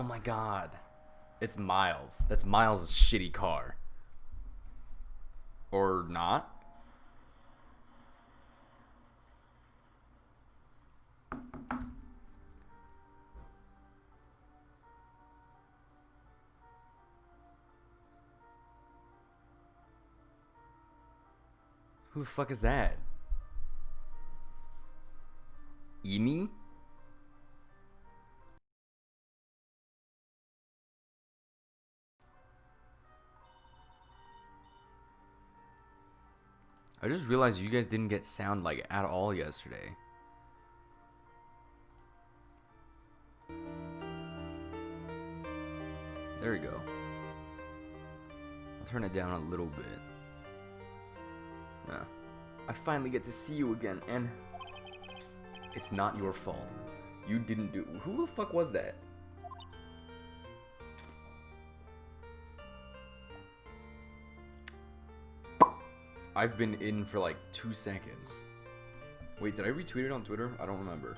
Oh my god. It's Miles. That's Miles' shitty car. Or not? Who the fuck is that? Emi? I just realized you guys didn't get sound like at all yesterday. There we go. I'll turn it down a little bit. Yeah. I finally get to see you again, and it's not your fault. You didn't do. Who the fuck was that? I've been in for like 2 seconds. Wait, did I retweet it on Twitter? I don't remember.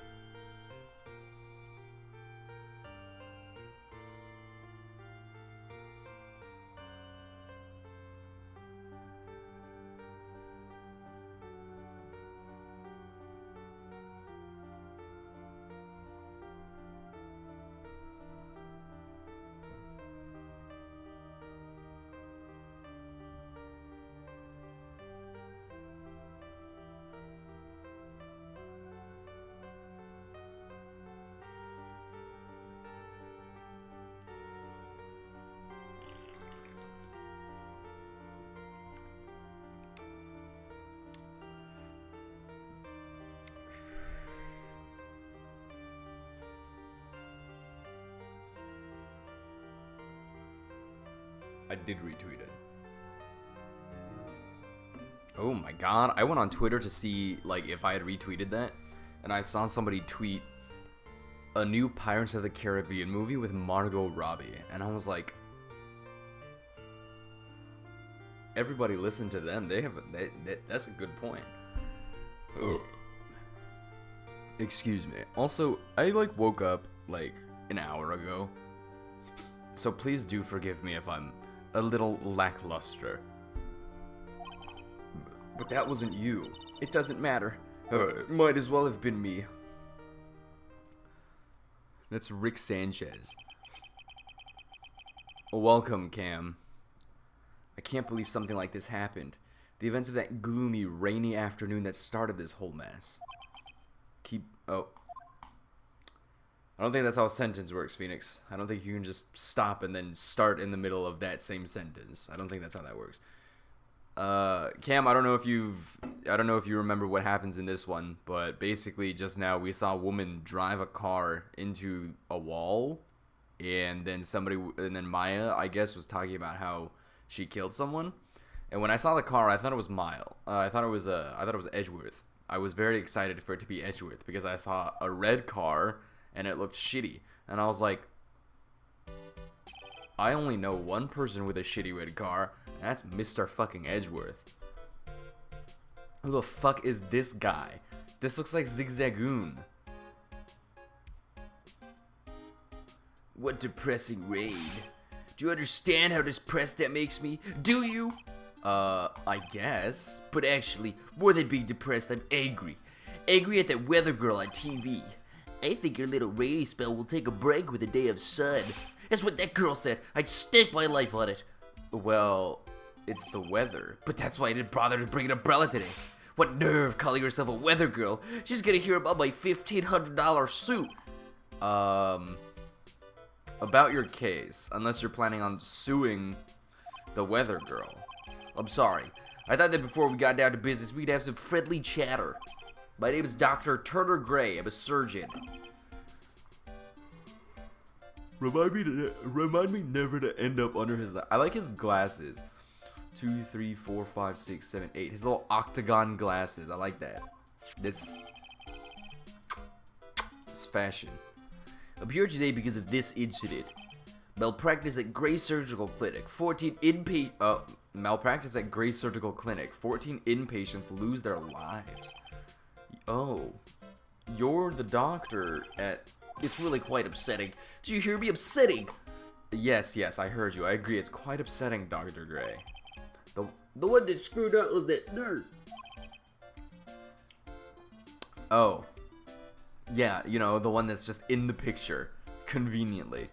I did retweet it. Oh my god, I went on Twitter to see like if I had retweeted that, and I saw somebody tweet a new Pirates of the Caribbean movie with Margot Robbie, and I was like, everybody listen to them. They have that's a good point. Ugh. Excuse me. Also, I like woke up like an hour ago, so please do forgive me if I'm a little lackluster. But that wasn't you. It doesn't matter. It might as well have been me. That's Rick Sanchez. Welcome, Cam. I can't believe something like this happened. The events of that gloomy, rainy afternoon that started this whole mess. Oh. I don't think that's how a sentence works, Phoenix. I don't think you can just stop and then start in the middle of that same sentence. I don't think that's how that works. Cam, I don't know if you remember what happens in this one, but basically just now we saw a woman drive a car into a wall, and then Maya, I guess, was talking about how she killed someone. And when I saw the car, I thought it was I thought it was Edgeworth. I was very excited for it to be Edgeworth because I saw a red car and it looked shitty. And I was like, I only know one person with a shitty red car, and that's Mr. fucking Edgeworth. Who the fuck is this guy? This looks like Zigzagoon. What depressing raid. Do you understand how depressed that makes me? Do you? I guess. But actually, more than being depressed, I'm angry. Angry at that weather girl on TV. I think your little rainy spell will take a break with a day of sun. That's what that girl said. I'd stake my life on it. Well, it's the weather. But that's why I didn't bother to bring an umbrella today. What nerve calling herself a weather girl. She's gonna hear about my $1,500 suit. About your case, unless you're planning on suing the weather girl. I'm sorry. I thought that before we got down to business, we'd have some friendly chatter. My name is Dr. Turner Gray. I'm a surgeon. Remind me never to end up under his... I like his glasses. 2, 3, 4, 5, 6, 7, 8. His little octagon glasses. I like that. It's fashion. I'm here today because of this incident. Malpractice at Gray Surgical Clinic. 14 inpatients lose their lives. Oh, you're the doctor at It's really quite upsetting. Do you hear me? Upsetting! Yes, I heard you. I agree. It's quite upsetting, Dr. Gray. The one that screwed up was that nurse. Oh. Yeah, you know, the one that's just in the picture. Conveniently.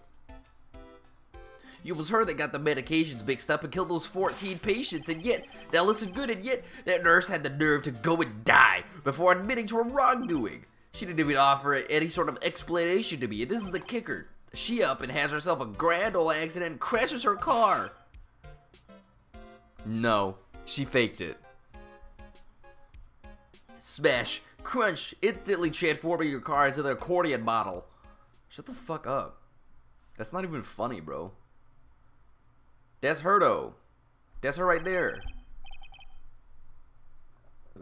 It was her that got the medications mixed up and killed those 14 patients, and yet, now listen good, and yet, that nurse had the nerve to go and die before admitting to her wrongdoing. She didn't even offer any sort of explanation to me, and this is the kicker. She up and has herself a grand old accident and crashes her car. No, she faked it. Smash, crunch, instantly transforming your car into the accordion model. Shut the fuck up. That's not even funny, bro. That's her, though. That's her right there.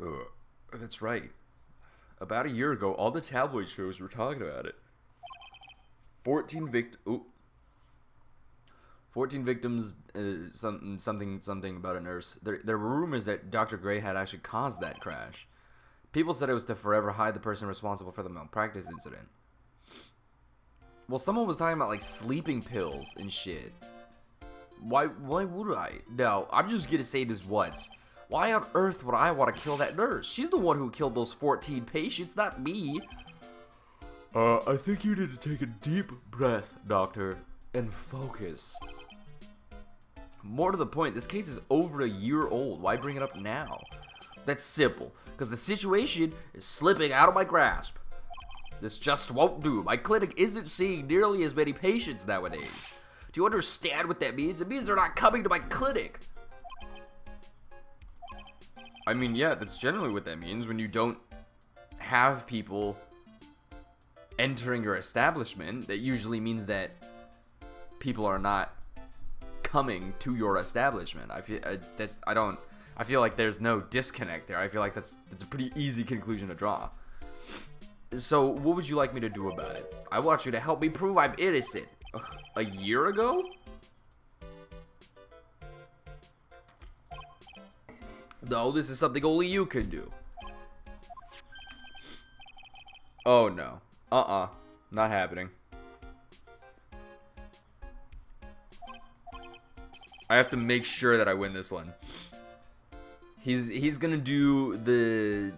Ugh. That's right. About a year ago, all the tabloid shows were talking about it. 14 victims, something about a nurse. There were rumors that Dr. Gray had actually caused that crash. People said it was to forever hide the person responsible for the malpractice incident. Well, someone was talking about, like, sleeping pills and shit. Why would I? No, I'm just gonna say this once. Why on earth would I want to kill that nurse? She's the one who killed those 14 patients, not me. I think you need to take a deep breath, doctor, and focus. More to the point, this case is over a year old. Why bring it up now? That's simple, because the situation is slipping out of my grasp. This just won't do. My clinic isn't seeing nearly as many patients nowadays. Do you understand what that means? It means they're not coming to my clinic. I mean, yeah, that's generally what that means when you don't have people entering your establishment. That usually means that people are not coming to your establishment. I feel like there's no disconnect there. I feel like that's a pretty easy conclusion to draw. So, what would you like me to do about it? I want you to help me prove I'm innocent. Ugh, a year ago? No, this is something only you can do. Oh no. Not happening. I have to make sure that I win this one. He's gonna do the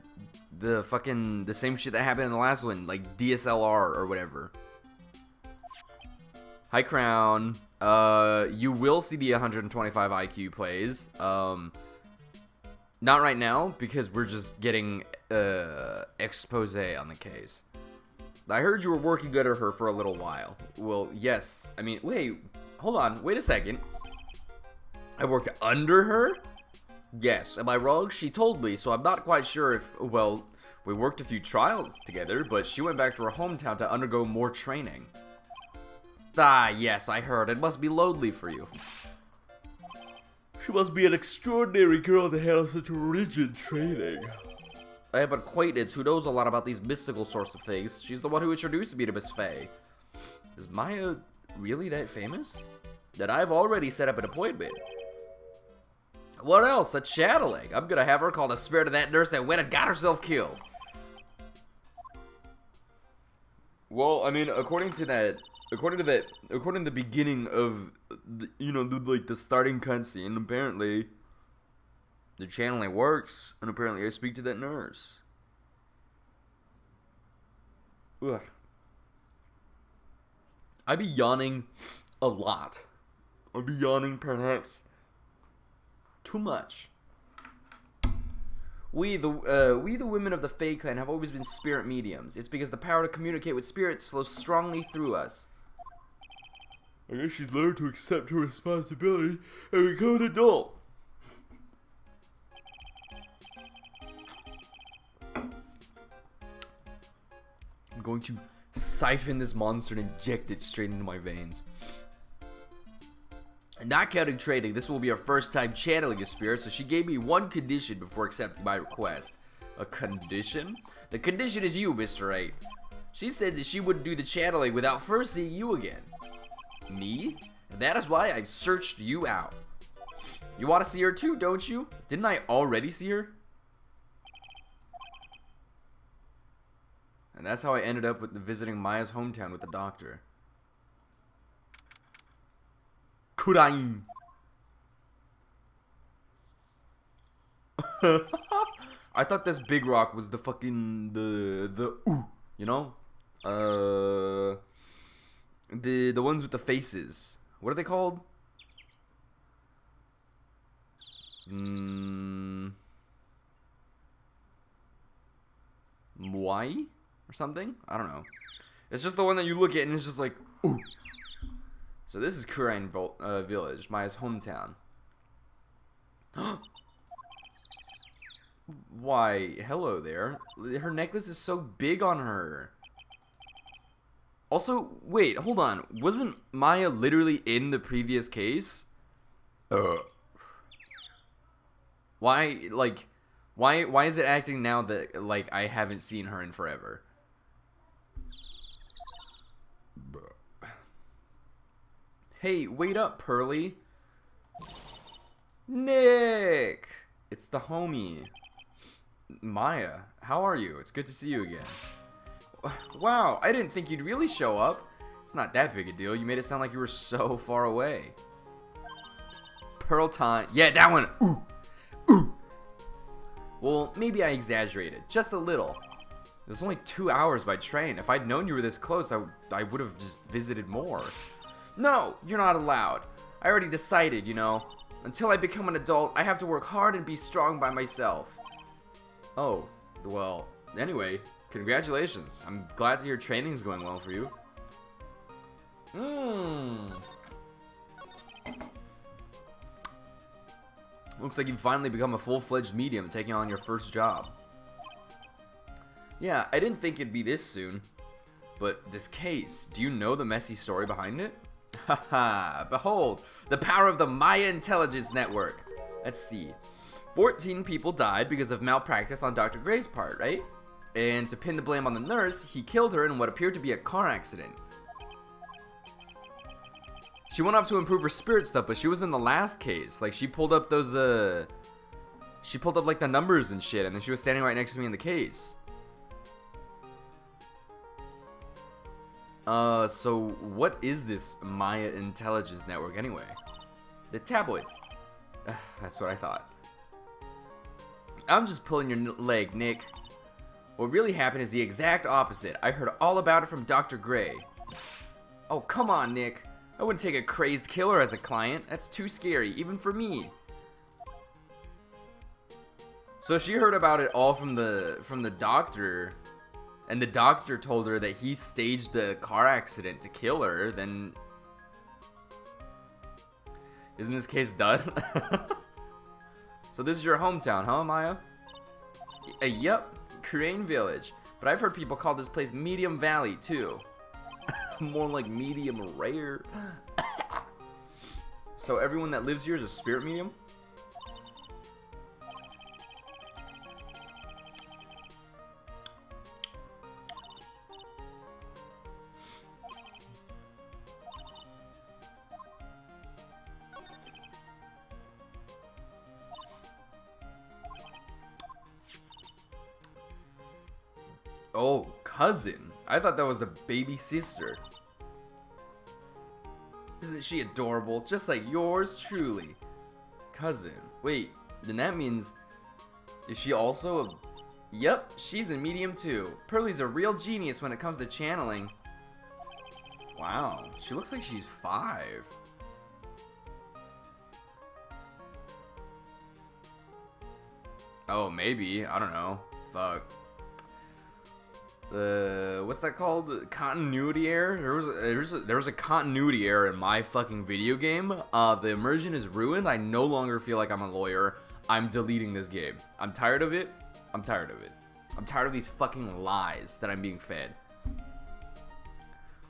same shit that happened in the last one, like DSLR or whatever. Hi, Crown. You will see the 125 IQ plays. Not right now, because we're just getting expose on the case. I heard you were working under her for a little while. Well, yes. I mean, wait. Hold on. Wait a second. I worked under her? Yes. Am I wrong? She told me, so I'm not quite sure if... Well, we worked a few trials together, but she went back to her hometown to undergo more training. Ah, yes, I heard. It must be lonely for you. She must be an extraordinary girl to handle such rigid training. I have an acquaintance who knows a lot about these mystical sorts of things. She's the one who introduced me to Miss Faye. Is Maya really that famous? That I've already set up an appointment. What else? A channeling. I'm gonna have her call the spirit of that nurse that went and got herself killed. Well, I mean, according to the beginning of the starting cutscene, apparently the channeling works, and apparently I speak to that nurse. Ugh. I be yawning a lot. I be yawning perhaps too much. We the women of the Fae clan have always been spirit mediums. It's because the power to communicate with spirits flows strongly through us. I guess she's learned to accept her responsibility and become an adult. I'm going to siphon this monster and inject it straight into my veins. Not counting trading, this will be our first time channeling a spirit, so she gave me one condition before accepting my request. A condition? The condition is you, Mr. 8. She said that she wouldn't do the channeling without first seeing you again. Me? And that is why I've searched you out. You want to see her too, don't you? Didn't I already see her? And that's how I ended up with visiting Maya's hometown with the doctor. Kurain. I thought this big rock was the fucking you know? The ones with the faces. What are they called? Mwai or something? I don't know. It's just the one that you look at and it's just like, ooh. So this is Kurain Village, Maya's hometown. Why, hello there. Her necklace is so big on her. Also, wait, hold on. Wasn't Maya literally in the previous case? Why, like, why is it acting now that, like, I haven't seen her in forever? Hey, wait up, Pearly. Nick! It's the homie. Maya, how are you? It's good to see you again. Wow, I didn't think you'd really show up. It's not that big a deal. You made it sound like you were so far away. Pearl time. Yeah, that one. Ooh. Ooh. Well, maybe I exaggerated. Just a little. It was only 2 hours by train. If I'd known you were this close, I would have just visited more. No, you're not allowed. I already decided, you know. Until I become an adult, I have to work hard and be strong by myself. Oh, well, anyway, congratulations. I'm glad to hear training's going well for you. Looks like you've finally become a full-fledged medium, taking on your first job. Yeah, I didn't think it'd be this soon. But this case, do you know the messy story behind it? Haha, behold, the power of the Maya Intelligence Network. Let's see. 14 people died because of malpractice on Dr. Gray's part, right? And to pin the blame on the nurse, he killed her in what appeared to be a car accident. She went off to improve her spirit stuff, but she was in the last case. Like, she pulled up those, she pulled up, like, the numbers and shit, and then she was standing right next to me in the case. So what is this Maya Intelligence Network anyway? The tabloids. That's what I thought. I'm just pulling your leg, Nick. What really happened is the exact opposite. I heard all about it from Dr. Gray. Oh, come on, Nick. I wouldn't take a crazed killer as a client. That's too scary, even for me. So she heard about it all from the doctor, and the doctor told her that he staged the car accident to kill her, then isn't this case done? So this is your hometown, huh, Maya? Yep, Kurain Village. But I've heard people call this place Medium Valley, too. More like medium rare. So everyone that lives here is a spirit medium? Oh, cousin. I thought that was the baby sister. Isn't she adorable? Just like yours truly. Cousin. Wait, then that means... Is she also a... Yep, she's a medium too. Pearly's a real genius when it comes to channeling. Wow, she looks like she's 5. Oh, maybe. I don't know. Fuck. What's that called? Continuity error? There was a continuity error in my fucking video game. The immersion is ruined. I no longer feel like I'm a lawyer. I'm deleting this game. I'm tired of it. I'm tired of it. I'm tired of these fucking lies that I'm being fed.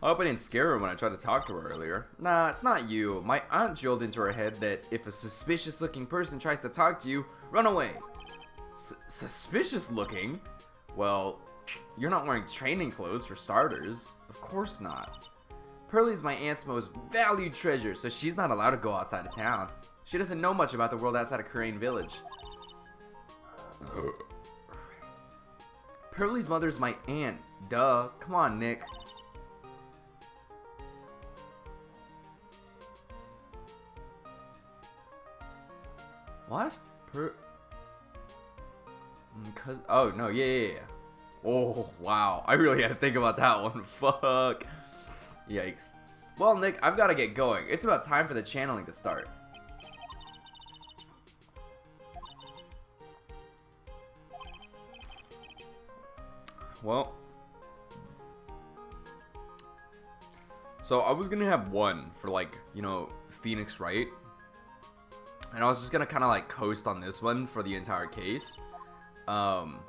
I hope I didn't scare her when I tried to talk to her earlier. Nah, it's not you. My aunt drilled into her head that if a suspicious looking person tries to talk to you, run away. Suspicious looking? Well... You're not wearing training clothes for starters. Of course not. Pearly's my aunt's most valued treasure, so she's not allowed to go outside of town. She doesn't know much about the world outside of Kurain Village. Pearlie's mother's my aunt. Duh. Come on, Nick. What? Cause oh no, yeah. Oh wow, I really had to think about that one. Fuck. Yikes. Well, Nick, I've got to get going. It's about time for the channeling to start. Well, so I was gonna have one for, like, you know, Phoenix Wright, and I was just gonna kind of like coast on this one for the entire case, and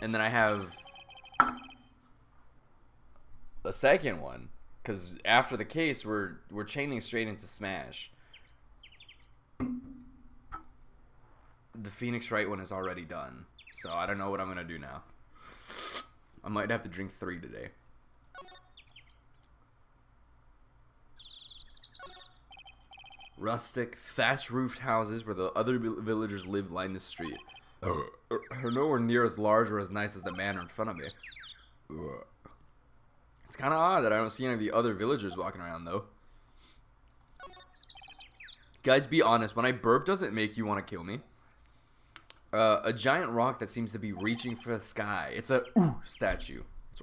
then I have a second one because after the case we're chaining straight into Smash. The Phoenix Wright one is already done, so I don't know what I'm gonna do now. I might have to drink 3 today. Rustic, thatch-roofed houses where the other villagers live line the street. Are nowhere near as large or as nice as the manor in front of me. It's kind of odd that I don't see any of the other villagers walking around, though. Guys, be honest. When I burp, does it make you want to kill me? A giant rock that seems to be reaching for the sky. It's a statue. Its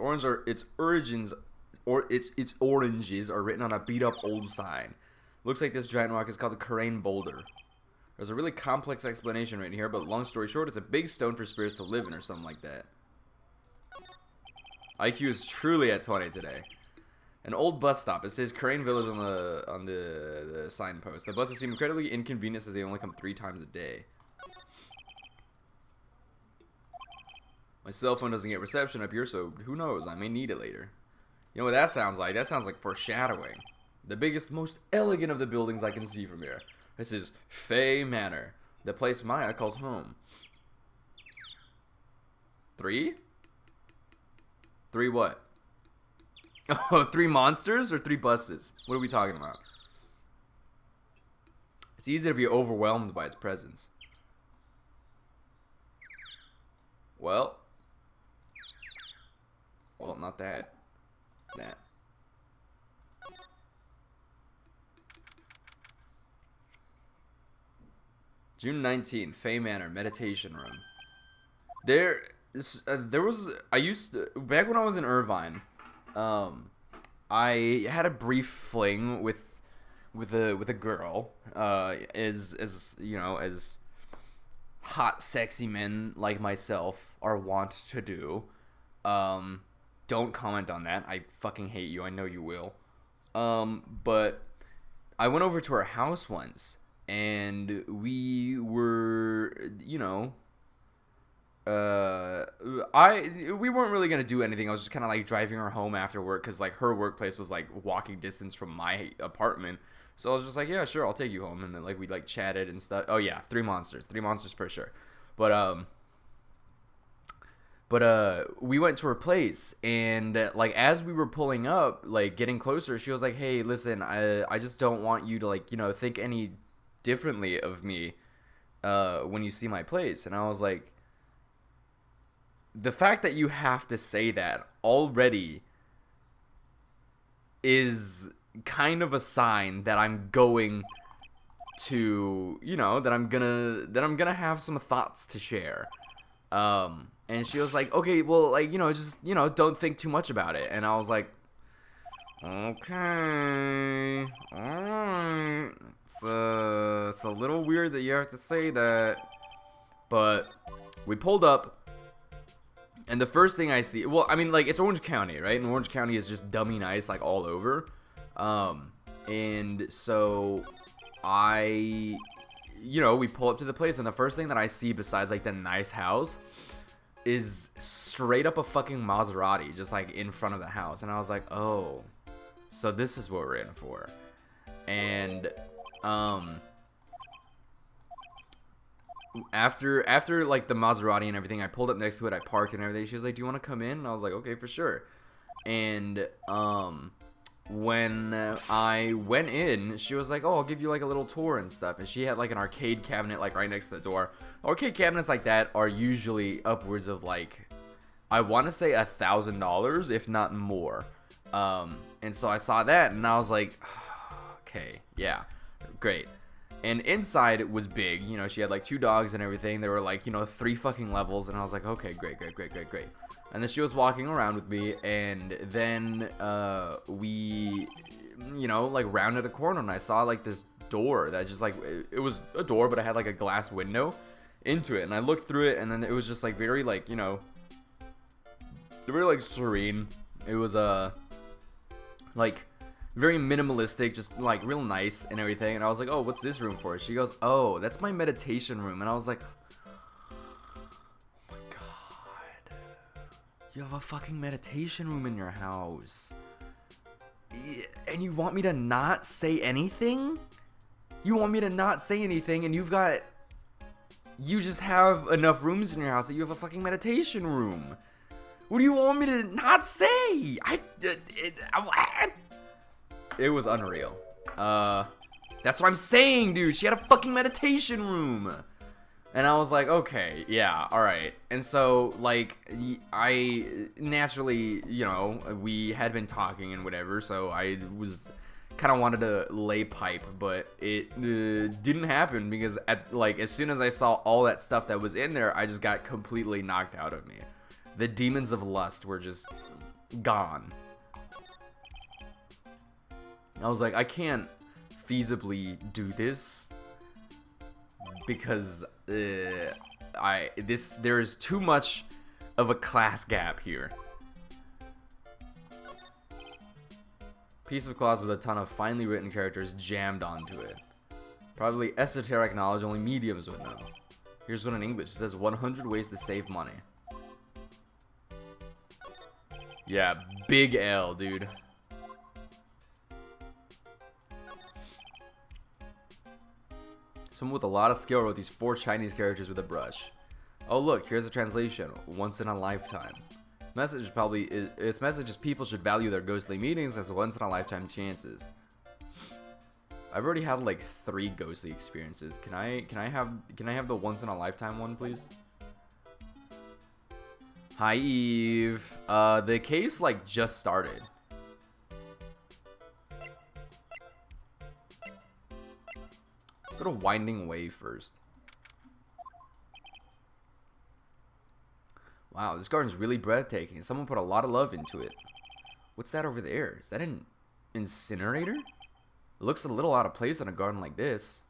oranges are written on a beat-up old sign. Looks like this giant rock is called the Karain Boulder. There's a really complex explanation right here, but long story short, it's a big stone for spirits to live in or something like that. IQ is truly at 20 today. An old bus stop. It says Karain Village on the signpost. The buses seem incredibly inconvenient as they only come 3 times a day. My cell phone doesn't get reception up here, so who knows? I may need it later. You know what that sounds like? That sounds like foreshadowing. The biggest, most elegant of the buildings I can see from here. This is Fey Manor, the place Maya calls home. 3? 3 what? Oh, 3 monsters or 3 buses? What are we talking about? It's easy to be overwhelmed by its presence. Well, not that. That. June 19th, Fey Manor, meditation room. There was, back when I was in Irvine, I had a brief fling with a girl, as you know, as hot, sexy men like myself are wont to do. Don't comment on that. I fucking hate you. I know you will. But I went over to her house once, and we were, you know, we weren't really gonna do anything. I was just kind of like driving her home after work, because like her workplace was like walking distance from my apartment. So I was just like, yeah, sure, I'll take you home. And then like we like chatted and stuff. Oh yeah, 3 monsters for sure. But we went to her place, and like as we were pulling up, like getting closer, she was like, hey, listen, I just don't want you to, like, you know, think any differently of me when you see my place. And I was like, the fact that you have to say that already is kind of a sign that I'm going to, you know, that I'm gonna have some thoughts to share. And she was like, okay, well, like, you know, just, you know, don't think too much about it. And I was like, okay, alright. It's a little weird that you have to say that. But we pulled up, and the first thing I see, well, I mean, like, it's Orange County, right? And Orange County is just dummy nice, like, all over. And so you know, we pull up to the place, and the first thing that I see besides, like, the nice house is straight up a fucking Maserati just like in front of the house. And I was like, oh, so this is what we're in for. And after like the Maserati and everything, I pulled up next to it, I parked and everything. She was like, do you want to come in? And I was like, okay, for sure. And when I went in, she was like, oh, I'll give you like a little tour and stuff. And she had like an arcade cabinet like right next to the door. Arcade cabinets like that are usually upwards of like I want to say $1,000, if not more. And so I saw that, and I was like, okay, yeah, great. And inside it was big. You know, she had like 2 dogs and everything. There were like, you know, 3 fucking levels, and I was like, okay, great. And then she was walking around with me, and then we, you know, like rounded a corner, and I saw like this door that just like, it was a door, but it had like a glass window into it, and I looked through it, and then it was just like very like, you know, very like serene. It was like very minimalistic, just like real nice and everything. And I was like, oh, what's this room for? She goes, oh, that's my meditation room. And I was like, oh my god, you have a fucking meditation room in your house, and you want me to not say anything? You want me to not say anything, and you just have enough rooms in your house that you have a fucking meditation room. What do you want me to not say? It was unreal. That's what I'm saying, dude. She had a fucking meditation room. And I was like, okay, yeah, alright. And so, like, I naturally, you know, we had been talking and whatever, so I was kind of wanted to lay pipe, but it didn't happen because, as soon as I saw all that stuff that was in there, I just got completely knocked out of me. The demons of lust were just gone. I was like, I can't feasibly do this because there is too much of a class gap here. Piece of cloth with a ton of finely written characters jammed onto it. Probably esoteric knowledge only mediums would know. Here's one in English. It says 100 ways to save money. Yeah, big L, dude. Someone with a lot of skill wrote these 4 Chinese characters with a brush. Oh look, here's a translation. Once in a lifetime. Its message is people should value their ghostly meetings as once in a lifetime chances. I've already had like 3 ghostly experiences. Can I have the once in a lifetime one, please? Hi, Eve. The case, like, just started. Let's go to Winding Way first. Wow, this garden's really breathtaking. Someone put a lot of love into it. What's that over there? Is that an incinerator? It looks a little out of place in a garden like this.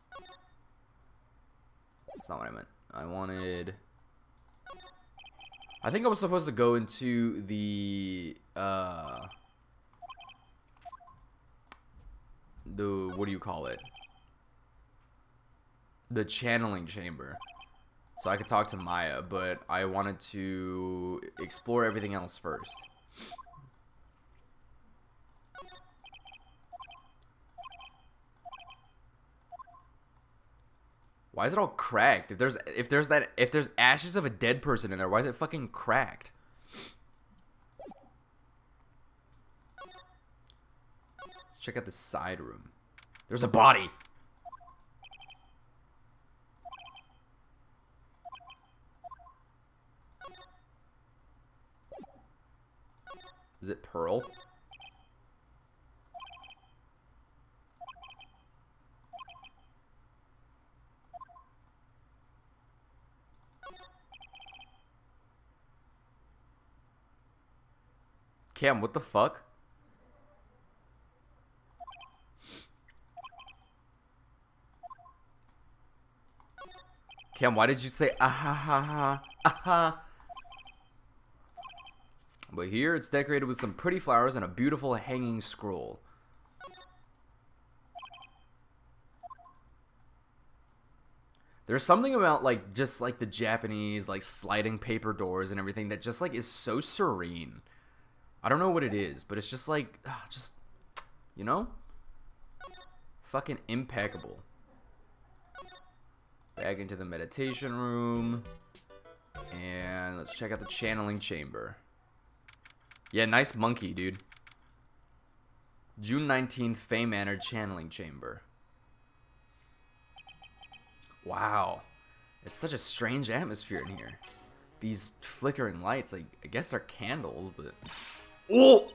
That's not what I meant. I think I was supposed to go into the what do you call it? The channeling chamber. So I could talk to Maya, but I wanted to explore everything else first. Why is it all cracked? If there's ashes of a dead person in there, why is it fucking cracked? Let's check out the side room. There's a body. Is it Pearl? Cam, what the fuck? Cam, why did you say ah ha ha ha ah ha? But here it's decorated with some pretty flowers and a beautiful hanging scroll. There's something about like just like the Japanese like sliding paper doors and everything that just like is so serene. I don't know what it is, but it's just like, just, you know? Fucking impeccable. Back into the meditation room. And let's check out the channeling chamber. Yeah, nice monkey, dude. June 19th, Fey Manor channeling chamber. Wow. It's such a strange atmosphere in here. these flickering lights, like, I guess they're candles, but... Oh!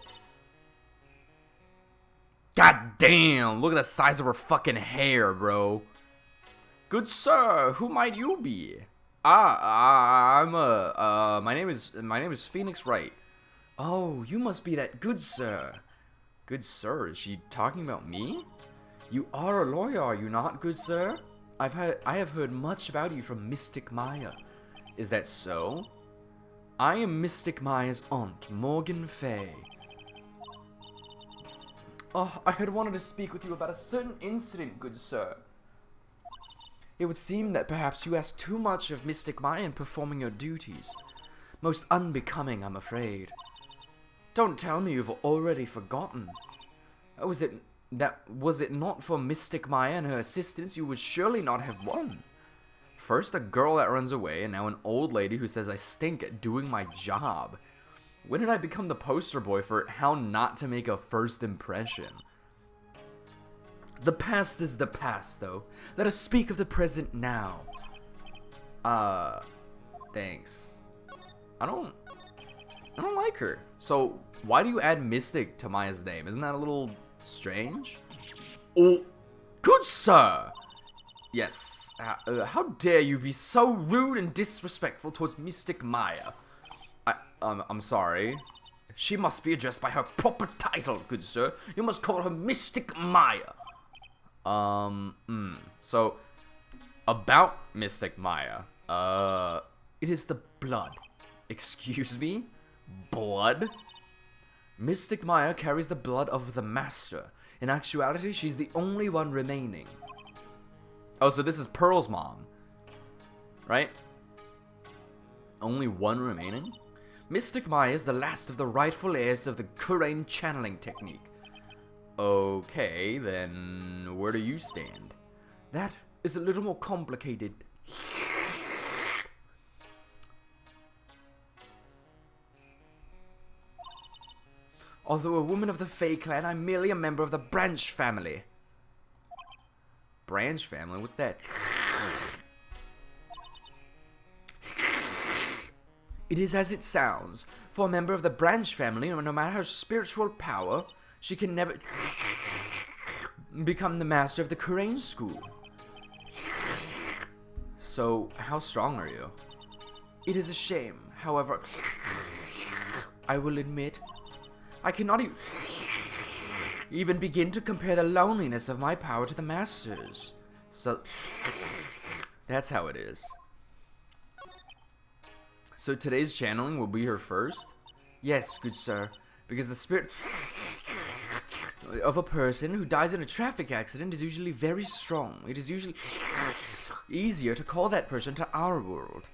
God damn! Look at the size of her fucking hair, bro. Good sir, who might you be? My name is Phoenix Wright. Oh, you must be that good sir. Good sir, is she talking about me? You are a lawyer, are you not, good sir? I have heard much about you from Mystic Maya. Is that so? I am Mystic Maya's aunt, Morgan Fay. Oh, I had wanted to speak with you about a certain incident, good sir. It would seem that perhaps you asked too much of Mystic Maya in performing your duties. Most unbecoming, I'm afraid. Don't tell me you've already forgotten. Was it not for Mystic Maya and her assistants, you would surely not have won. First a girl that runs away, and now an old lady who says I stink at doing my job. When did I become the poster boy for how not to make a first impression? The past is the past, though. Let us speak of the present now. Thanks. I don't like her. So, why do you add Mystic to Maya's name? Isn't that a little strange? Oh, good sir! Yes, how dare you be so rude and disrespectful towards Mystic Maya? I'm sorry. She must be addressed by her proper title, good sir. You must call her Mystic Maya. So, about Mystic Maya, it is the blood. Excuse me? Blood? Mystic Maya carries the blood of the Master. In actuality, she's the only one remaining. Oh, so this is Pearl's mom. Right? Only one remaining? Mystic Maya is the last of the rightful heirs of the Kurain channeling technique. Okay, then where do you stand? That is a little more complicated. Although a woman of the Fae clan, I'm merely a member of the Branch family. Branch family? What's that? It is as it sounds. For a member of the Branch family, no matter her spiritual power, she can never become the master of the Kurain school. So, how strong are you? It is a shame. However, I will admit, I cannot even begin to compare the loneliness of my power to the Master's. So, that's how it is. So today's channeling will be her first? Yes, good sir, because the spirit of a person who dies in a traffic accident is usually very strong. It is usually easier to call that person to our world.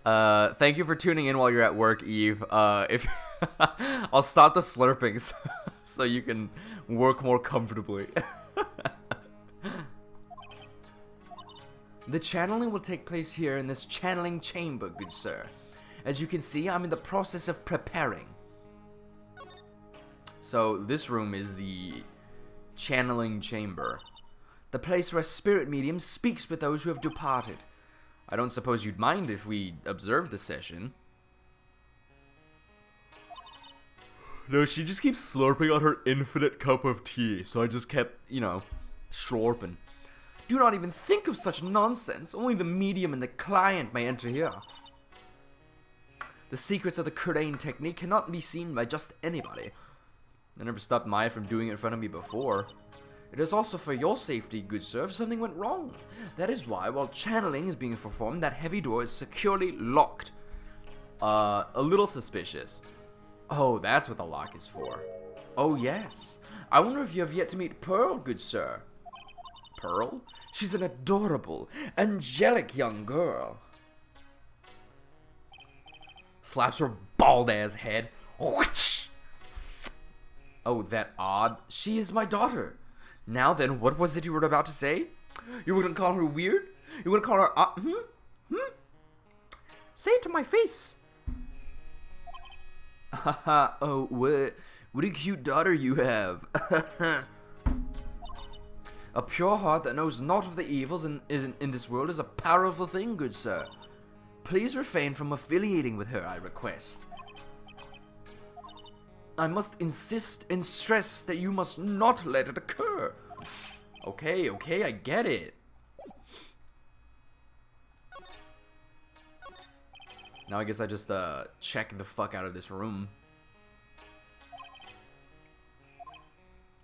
Thank you for tuning in while you're at work, Eve. If I'll stop the slurping so you can work more comfortably. The channeling will take place here in this channeling chamber, good sir. As you can see, I'm in the process of preparing. So, this room is the channeling chamber. The place where a spirit medium speaks with those who have departed. I don't suppose you'd mind if we observe the session. No, she just keeps slurping on her infinite cup of tea, so I just kept, you know, slurping. Do not even think of such nonsense. Only the medium and the client may enter here. The secrets of the Kurain technique cannot be seen by just anybody. I never stopped Maya from doing it in front of me before. It is also for your safety, good sir, if something went wrong. That is why, while channeling is being performed, that heavy door is securely locked. A little suspicious. Oh, that's what the lock is for. Oh, yes. I wonder if you have yet to meet Pearl, good sir. Pearl? She's an adorable, angelic young girl. Slaps her bald-ass head. Oh, that odd. She is my daughter. Now then, what was it you were about to say? You wouldn't call her weird? You wouldn't call her, Say it to my face. Haha, oh, what a cute daughter you have. A pure heart that knows not of the evils in this world is a powerful thing, good sir. Please refrain from affiliating with her, I request. I must insist and stress that you must not let it occur. Okay, I get it. Now I guess I just check the fuck out of this room.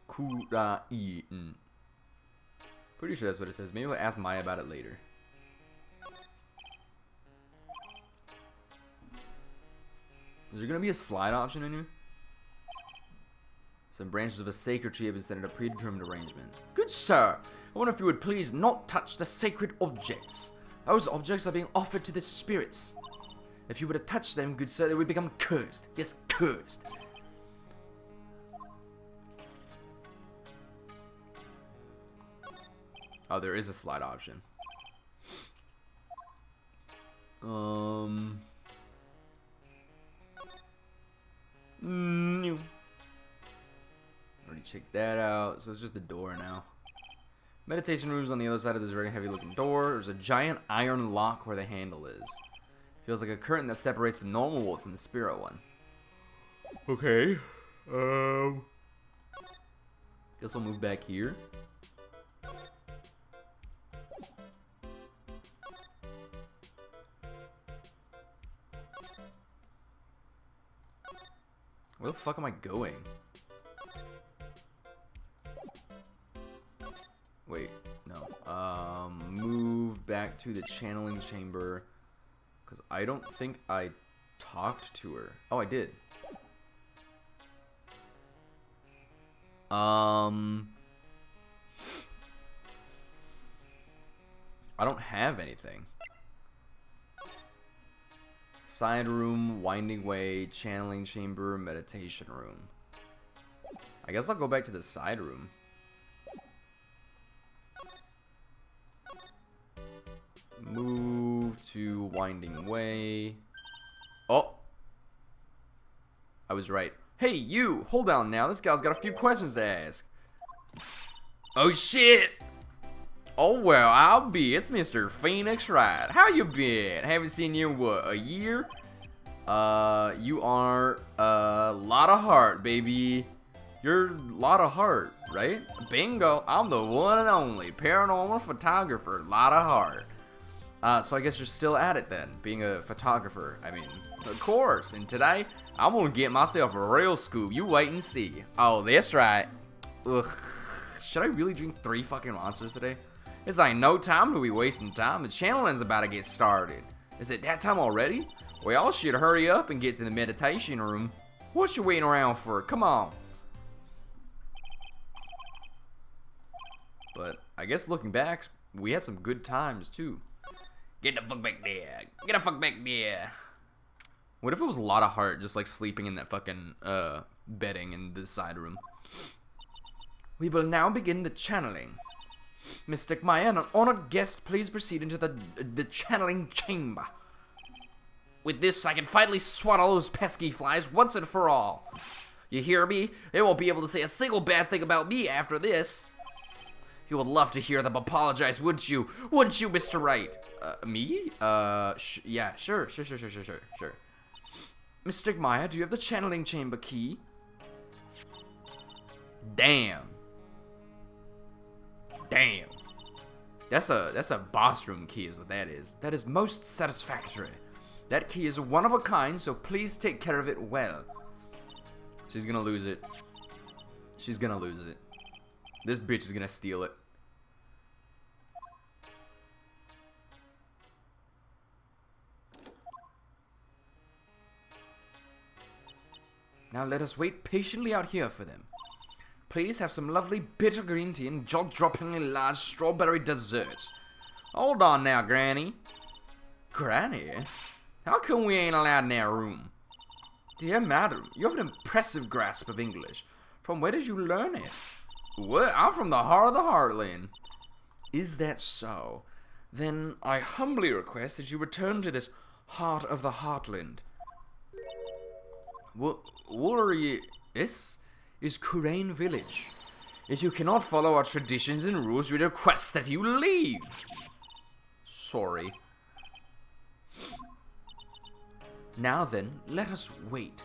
Kurai-in. Pretty sure that's what it says. Maybe I'll ask Maya about it later. Is there gonna be a slide option in here? Some branches of a sacred tree have been set in a predetermined arrangement. Good sir, I wonder if you would please not touch the sacred objects. Those objects are being offered to the spirits. If you were to touch them, good sir, they would become cursed. Yes, cursed. Oh, there is a slide option. No. Already checked that out, so it's just the door now. Meditation room's on the other side of this very heavy looking door. There's a giant iron lock where the handle is. Feels like a curtain that separates the normal world from the spirit one. Okay. Guess we'll move back here. Where the fuck am I going? Wait, no. Move back to the channeling chamber. Because I don't think I talked to her. Oh, I did. I don't have anything. Side room, winding way, channeling chamber, meditation room. I guess I'll go back to the side room. Move to winding way. Oh! I was right. Hey, you! Hold on now. This gal's got a few questions to ask. Oh, shit! Oh, well, I'll be. It's Mr. Phoenix Wright. How you been? Haven't seen you in, what, a year? You are, lot of heart, baby. You're lot of heart, right? Bingo. I'm the one and only paranormal photographer, lot of heart. So I guess you're still at it then, being a photographer. I mean, of course. And today, I'm gonna get myself a real scoop. You wait and see. Oh, that's right. Ugh. Should I really drink 3 fucking monsters today? It's like no time to be wasting time. The channeling's about to get started. Is it that time already? We all should hurry up and get to the meditation room. What you waiting around for? Come on. But I guess looking back, we had some good times too. Get the fuck back there. Get the fuck back there. What if it was a lot of heart just like sleeping in that fucking bedding in the side room? We will now begin the channeling. Mystic Maya and an honored guest, please proceed into the channeling chamber. With this, I can finally swat all those pesky flies once and for all. You hear me? They won't be able to say a single bad thing about me after this. You would love to hear them apologize, wouldn't you? Wouldn't you, Mr. Wright? Me? Yeah, sure. Mystic Maya, do you have the channeling chamber key? Damn. That's a boss room key is what that is. That is most satisfactory. That key is one of a kind, so please take care of it well. She's gonna lose it. She's gonna lose it. This bitch is gonna steal it. Now let us wait patiently out here for them. Please have some lovely bitter green tea and jaw-droppingly large strawberry desserts. Hold on now, Granny. Granny? How come we ain't allowed in our room? Dear madam, you have an impressive grasp of English. From where did you learn it? What? I'm from the heart of the heartland. Is that so? Then I humbly request that you return to this heart of the heartland. What are you? This is Kurain village. If you cannot follow our traditions and rules, we request that you leave. Sorry. Now then, let us wait.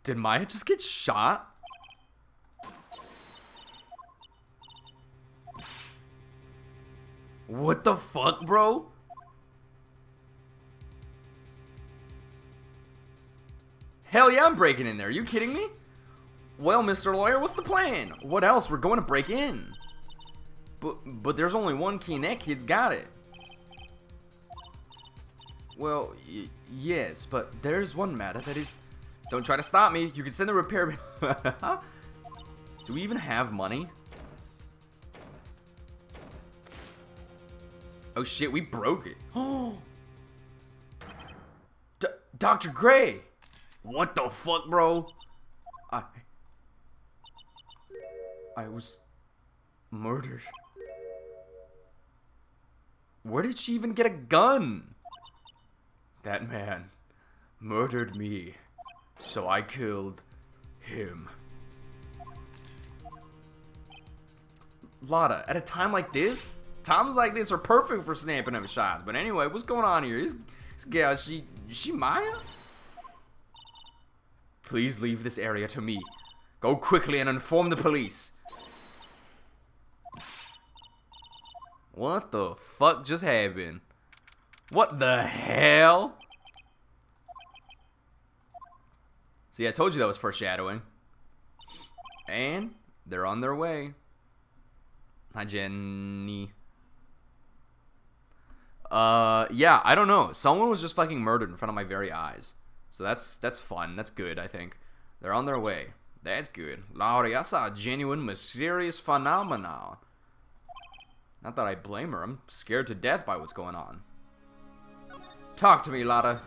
Did Maya just get shot? What the fuck, bro? Hell yeah, I'm breaking in there. Are you kidding me? Well, Mr. Lawyer, what's the plan? What else? We're going to break in. But there's only one key and that kid's got it. Well, yes, but there's one matter that is... Don't try to stop me. You can send the repair... Do we even have money? Oh shit, we broke it. Oh, Dr. Gray! What the fuck, bro? I was murdered. Where did she even get a gun? That man murdered me, so I killed him. Lotta, at a time like this, times like this are perfect for snapping up shots. But anyway, what's going on here? This gal, she Maya? Please leave this area to me. Go quickly and inform the police. What the fuck just happened? What the hell? See, I told you that was foreshadowing. And they're on their way. Hi, Jenny. Yeah, I don't know. Someone was just fucking murdered in front of my very eyes. So that's fun. That's good, I think. They're on their way. That's good. Laurie, I saw a genuine mysterious phenomenon. Not that I blame her. I'm scared to death by what's going on. Talk to me, Lotta.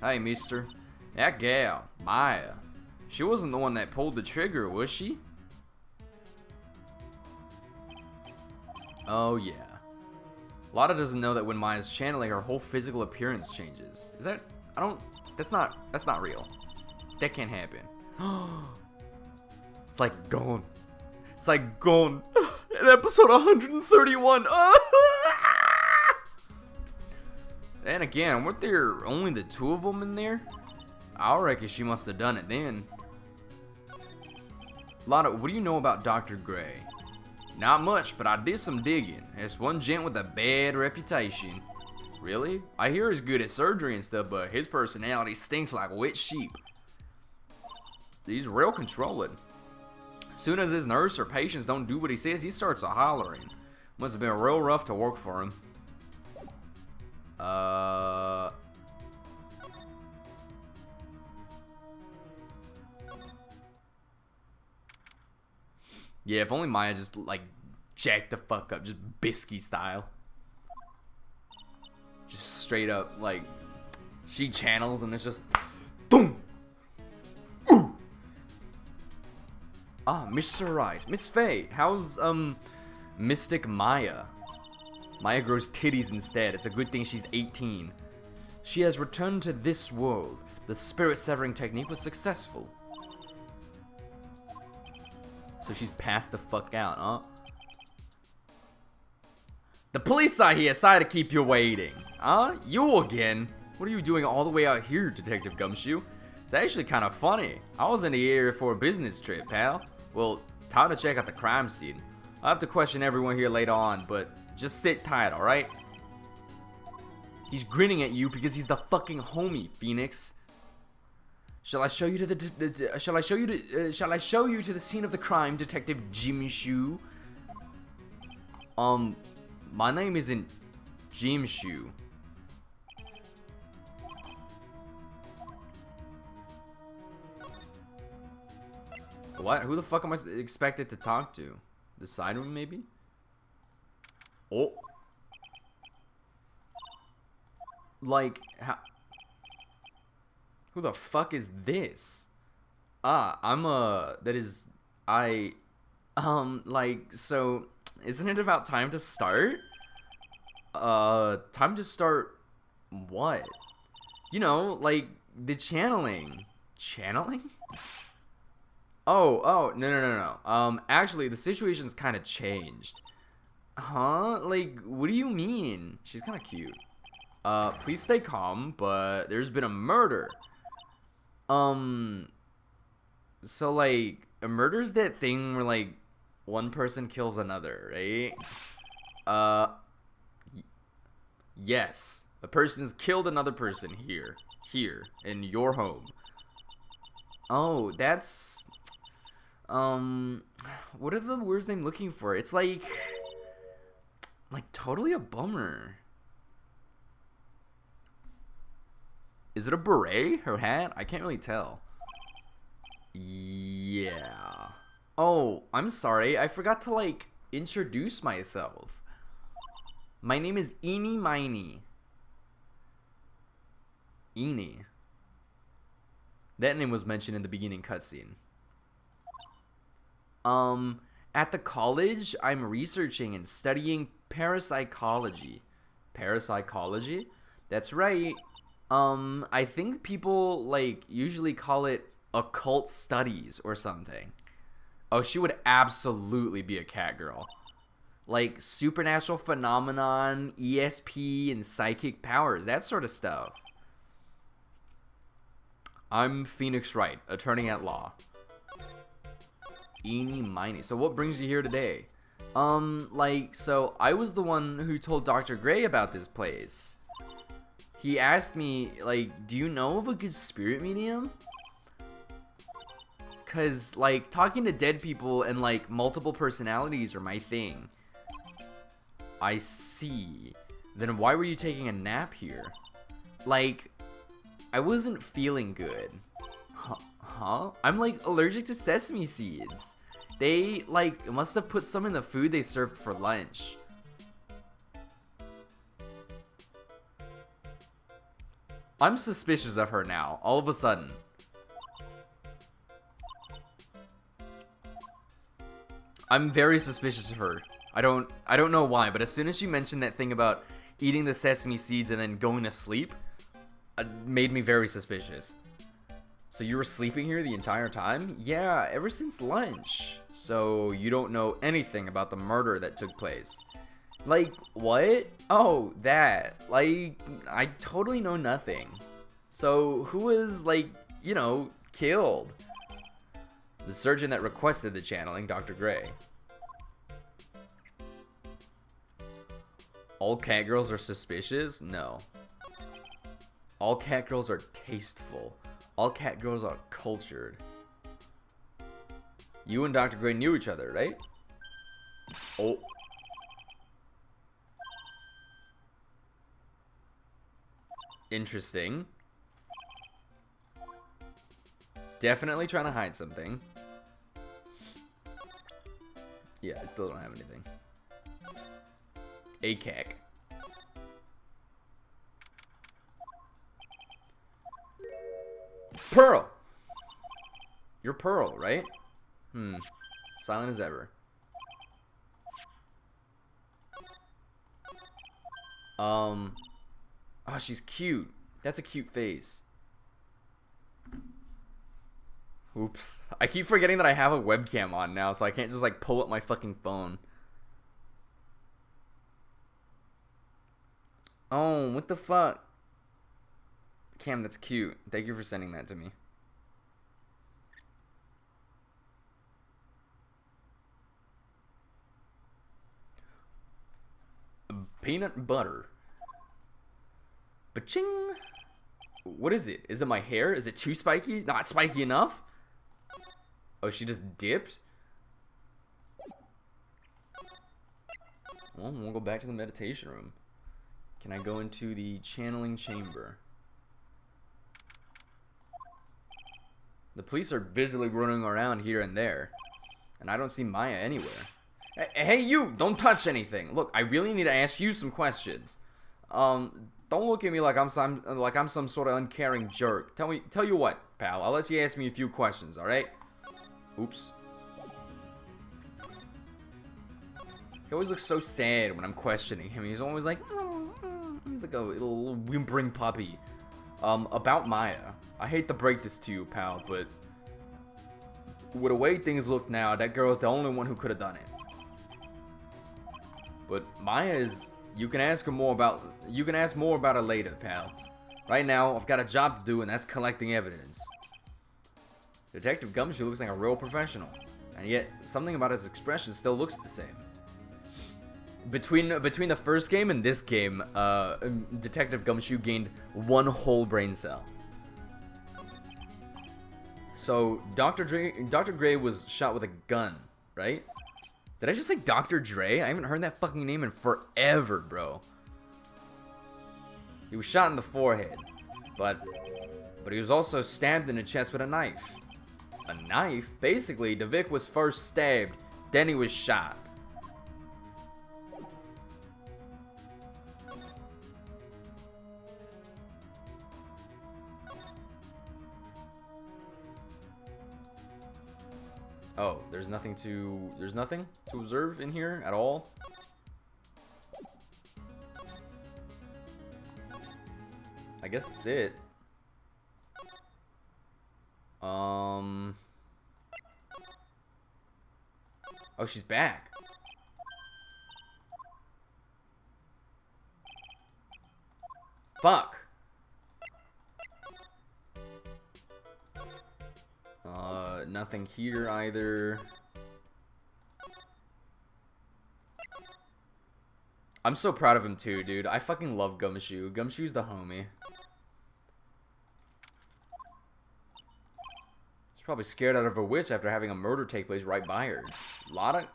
Hey, mister. That gal, Maya. She wasn't the one that pulled the trigger, was she? Oh, yeah. Lotta doesn't know that when Maya's channeling, her whole physical appearance changes. Is that... That's not real. That can't happen. It's like gone. It's like gone. In episode 131. And again, weren't there only the two of them in there? I reckon she must have done it then. Lotta, what do you know about Dr. Gray? Not much, but I did some digging. It's one gent with a bad reputation. Really? I hear he's good at surgery and stuff, but his personality stinks like wet sheep. He's real controlling. Soon as his nurse or patients don't do what he says, he starts a hollering. Must have been real rough to work for him. Yeah, if only Maya just, like, jacked the fuck up, just Bisky style. Just straight up, like, she channels and it's just, boom! Ooh! Ah, Mr. Right. Miss Faye, how's, Mystic Maya? Maya grows titties instead. It's a good thing she's 18. She has returned to this world. The spirit-severing technique was successful. So she's passed the fuck out, huh? The police are here. Sorry to keep you waiting. Huh? You again? What are you doing all the way out here, Detective Gumshoe? It's actually kind of funny. I was in the area for a business trip, pal. Well, time to check out the crime scene. I'll have to question everyone here later on, but just sit tight, alright? He's grinning at you because he's the fucking homie, Phoenix. Shall I show you to the shall I show you to the scene of the crime, Detective Jim Shoe? My name isn't Jim Shoe. What? Who the fuck am I expected to talk to? The side room, maybe? Oh. Like, who the fuck is this? Like, so, isn't it about time to start? Time to start what? You know, like the channeling. Channeling? Oh, no. Actually, the situation's kind of changed. Huh? Like, what do you mean? She's kind of cute. Please stay calm, but there's been a murder. So, like, a murder's that thing where, like, one person kills another, right? Yes. A person's killed another person here, in your home. Oh, that's... what are the words I'm looking for? It's like totally a bummer. Is it a beret? Her hat? I can't really tell. Yeah. Oh, I'm sorry. I forgot to, like, introduce myself. My name is Eeny Miny. Eeny. That name was mentioned in the beginning cutscene. At the college, I'm researching and studying parapsychology. Parapsychology? That's right. I think people, like, usually call it occult studies or something. Oh, she would absolutely be a cat girl. Like, supernatural phenomenon, ESP, and psychic powers, that sort of stuff. I'm Phoenix Wright, attorney at law. Eeny Miny. So what brings you here today? So I was the one who told Dr. Gray about this place. He asked me, like, do you know of a good spirit medium? Cause, like, talking to dead people and, like, multiple personalities are my thing. I see. Then why were you taking a nap here? Like, I wasn't feeling good. Huh? I'm, like, allergic to sesame seeds. They, like, must have put some in the food they served for lunch. I'm suspicious of her now, all of a sudden. I'm very suspicious of her. I don't know why, but as soon as she mentioned that thing about eating the sesame seeds and then going to sleep, it made me very suspicious. So you were sleeping here the entire time? Yeah, ever since lunch. So you don't know anything about the murder that took place. Like, what? Oh, that. Like, I totally know nothing. So who was, like, you know, killed? The surgeon that requested the channeling, Dr. Gray. All cat girls are suspicious? No. All cat girls are tasteful. All cat girls are cultured. You and Dr. Gray knew each other, right? Oh. Interesting. Definitely trying to hide something. Yeah, I still don't have anything. ACAC. Pearl! You're Pearl, right? Silent as ever. Oh, she's cute. That's a cute face. Oops. I keep forgetting that I have a webcam on now, so I can't just, like, pull up my fucking phone. Oh, what the fuck? Cam, that's cute. Thank you for sending that to me. Peanut butter. Ba-ching! What is it? Is it my hair? Is it too spiky? Not spiky enough? Oh, she just dipped? Well, we'll go back to the meditation room. Can I go into the channeling chamber? The police are busily running around here and there. And I don't see Maya anywhere. Hey, you! Don't touch anything! Look, I really need to ask you some questions. Don't look at me like I'm some sort of uncaring jerk. Tell you what, pal. I'll let you ask me a few questions, alright? Oops. He always looks so sad when I'm questioning him. He's always like, he's like a little whimpering puppy. About Maya. I hate to break this to you, pal, but with the way things look now, that girl is the only one who could have done it. But Maya is, you can ask more about her later, pal. Right now, I've got a job to do, and that's collecting evidence. Detective Gumshoe looks like a real professional, and yet something about his expression still looks the same. Between the first game and this game, Detective Gumshoe gained 1 whole brain cell. So Dr. Gray was shot with a gun, right? Did I just say Dr. Dre? I haven't heard that fucking name in forever, bro. He was shot in the forehead, but he was also stabbed in the chest with a knife. A knife? Basically, DeVic was first stabbed, then he was shot. Oh, there's nothing to observe in here at all? I guess that's it. Oh, she's back. Fuck. Nothing here either. I'm so proud of him too, dude. I fucking love Gumshoe. Gumshoe's the homie. She's probably scared out of her wits after having a murder take place right by her. God,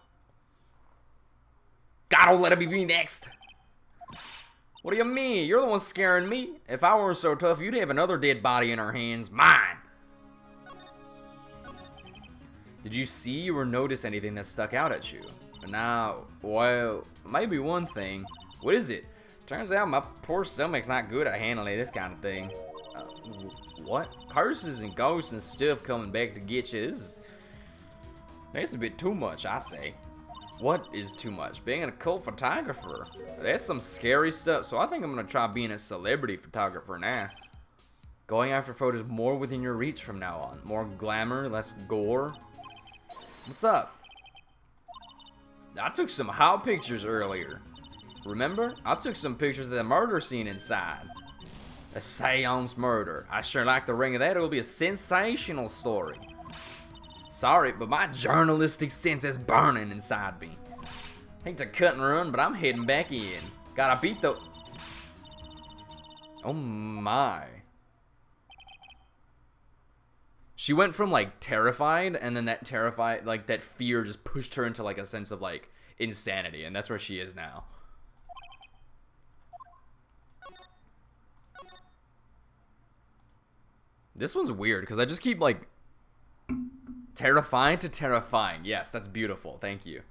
don't let it be me next. What do you mean? You're the one scaring me. If I weren't so tough, you'd have another dead body in our hands. Mine. Did you see or notice anything that stuck out at you? Now, well, maybe one thing. What is it? Turns out my poor stomach's not good at handling this kind of thing. What? Curses and ghosts and stuff coming back to get you. That's a bit too much, I say. What is too much? Being a cult photographer. That's some scary stuff, so I think I'm gonna try being a celebrity photographer now. Going after photos more within your reach from now on. More glamour, less gore. What's up? I took some hot pictures earlier. Remember? I took some pictures of the murder scene inside. A seance murder. I sure like the ring of that. It'll be a sensational story. Sorry, but my journalistic sense is burning inside me. Hate to cut and run, but I'm heading back in. Gotta beat the... Oh my. She went from like terrified, and then that fear just pushed her into like a sense of like insanity, and that's where she is now. This one's weird because I just keep like terrifying to terrifying. Yes, that's beautiful. Thank you.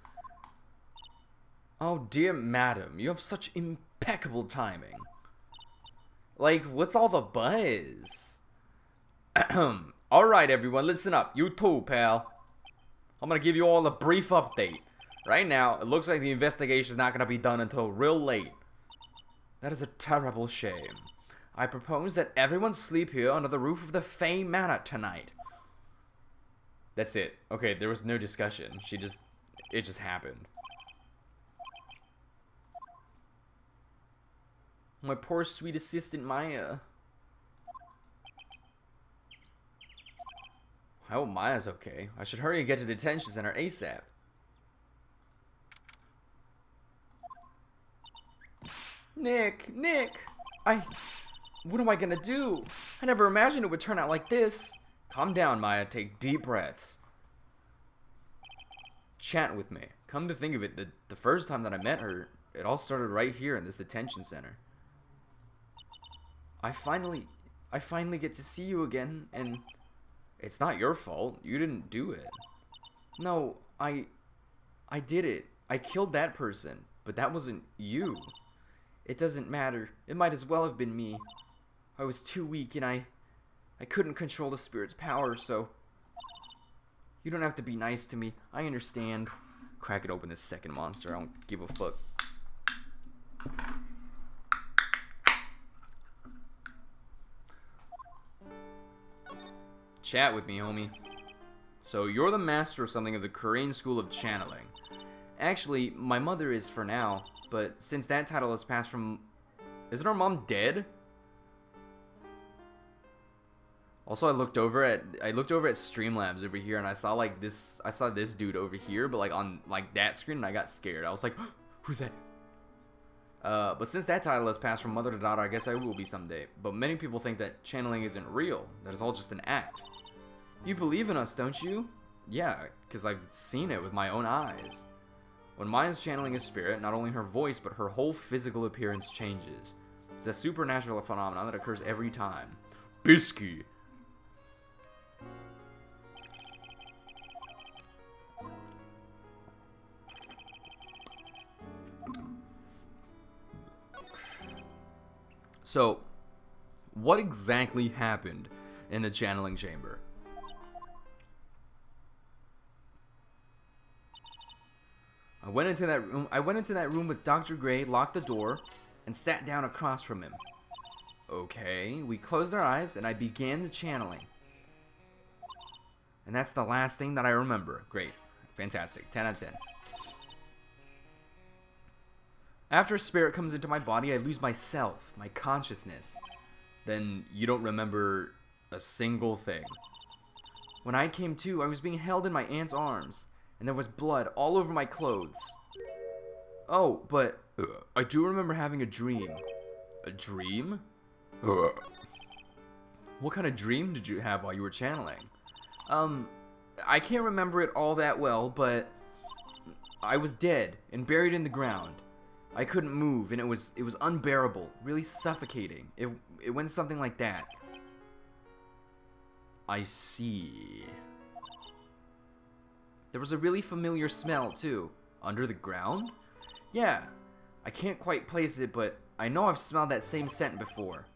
Oh dear madam, you have such impeccable timing. Like, what's all the buzz? Alright everyone, listen up. You too, pal. I'm gonna give you all a brief update. Right now, it looks like the investigation is not gonna be done until real late. That is a terrible shame. I propose that everyone sleep here under the roof of the Fey Manor tonight. That's it. Okay, there was no discussion. It just happened. My poor sweet assistant Maya. I hope Maya's okay. I should hurry and get to the detention center ASAP. Nick! What am I gonna do? I never imagined it would turn out like this. Calm down, Maya. Take deep breaths. Chat with me. Come to think of it, the first time that I met her, it all started right here in this detention center. I finally get to see you again, and it's not your fault. You didn't do it. No, I did it. I killed that person, but that wasn't you. It doesn't matter. It might as well have been me. I was too weak, and I couldn't control the spirit's power, so... You don't have to be nice to me. I understand. crack it open this second monster. I don't give a fuck. Chat with me, homie. So, you're the master of something of the Korean school of channeling. Actually, my mother is for now, but since that title has passed from... Isn't our mom dead? Also, I looked over at Streamlabs over here, and I saw like this. I saw this dude over here, but like on like that screen, and I got scared. I was like, "Who's that?" But since that title has passed from mother to daughter, I guess I will be someday. But many people think that channeling isn't real. That it's all just an act. You believe in us, don't you? Yeah, because I've seen it with my own eyes. When Maya's channeling a spirit, not only her voice, but her whole physical appearance changes. It's a supernatural phenomenon that occurs every time. Bisky. So, what exactly happened in the channeling chamber? I went into that room with Dr. Gray, locked the door, and sat down across from him. Okay, we closed our eyes, and I began the channeling. And that's the last thing that I remember. Great. Fantastic. 10 out of 10. After a spirit comes into my body, I lose myself, my consciousness. Then you don't remember a single thing. When I came to, I was being held in my aunt's arms, and there was blood all over my clothes. Oh, but I do remember having a dream. A dream? What kind of dream did you have while you were channeling? I can't remember it all that well, but I was dead and buried in the ground. I couldn't move, and it was unbearable, really suffocating. It went something like that. I see. There was a really familiar smell, too. Under the ground? Yeah. I can't quite place it, but I know I've smelled that same scent before.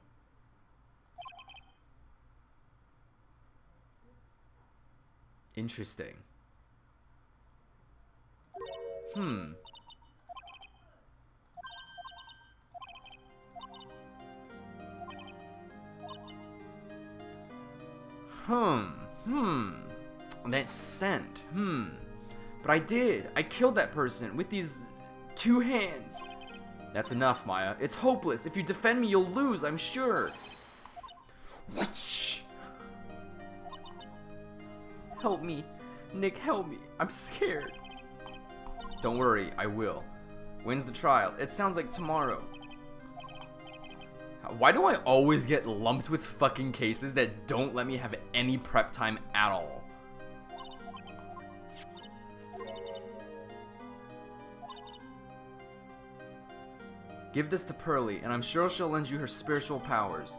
Interesting. That scent. But I did. I killed that person with these 2 hands. That's enough, Maya. It's hopeless. If you defend me, you'll lose, I'm sure. Help me. Nick, help me. I'm scared. Don't worry, I will. When's the trial? It sounds like tomorrow. Why do I always get lumped with fucking cases that don't let me have any prep time at all? Give this to Pearly, and I'm sure she'll lend you her spiritual powers.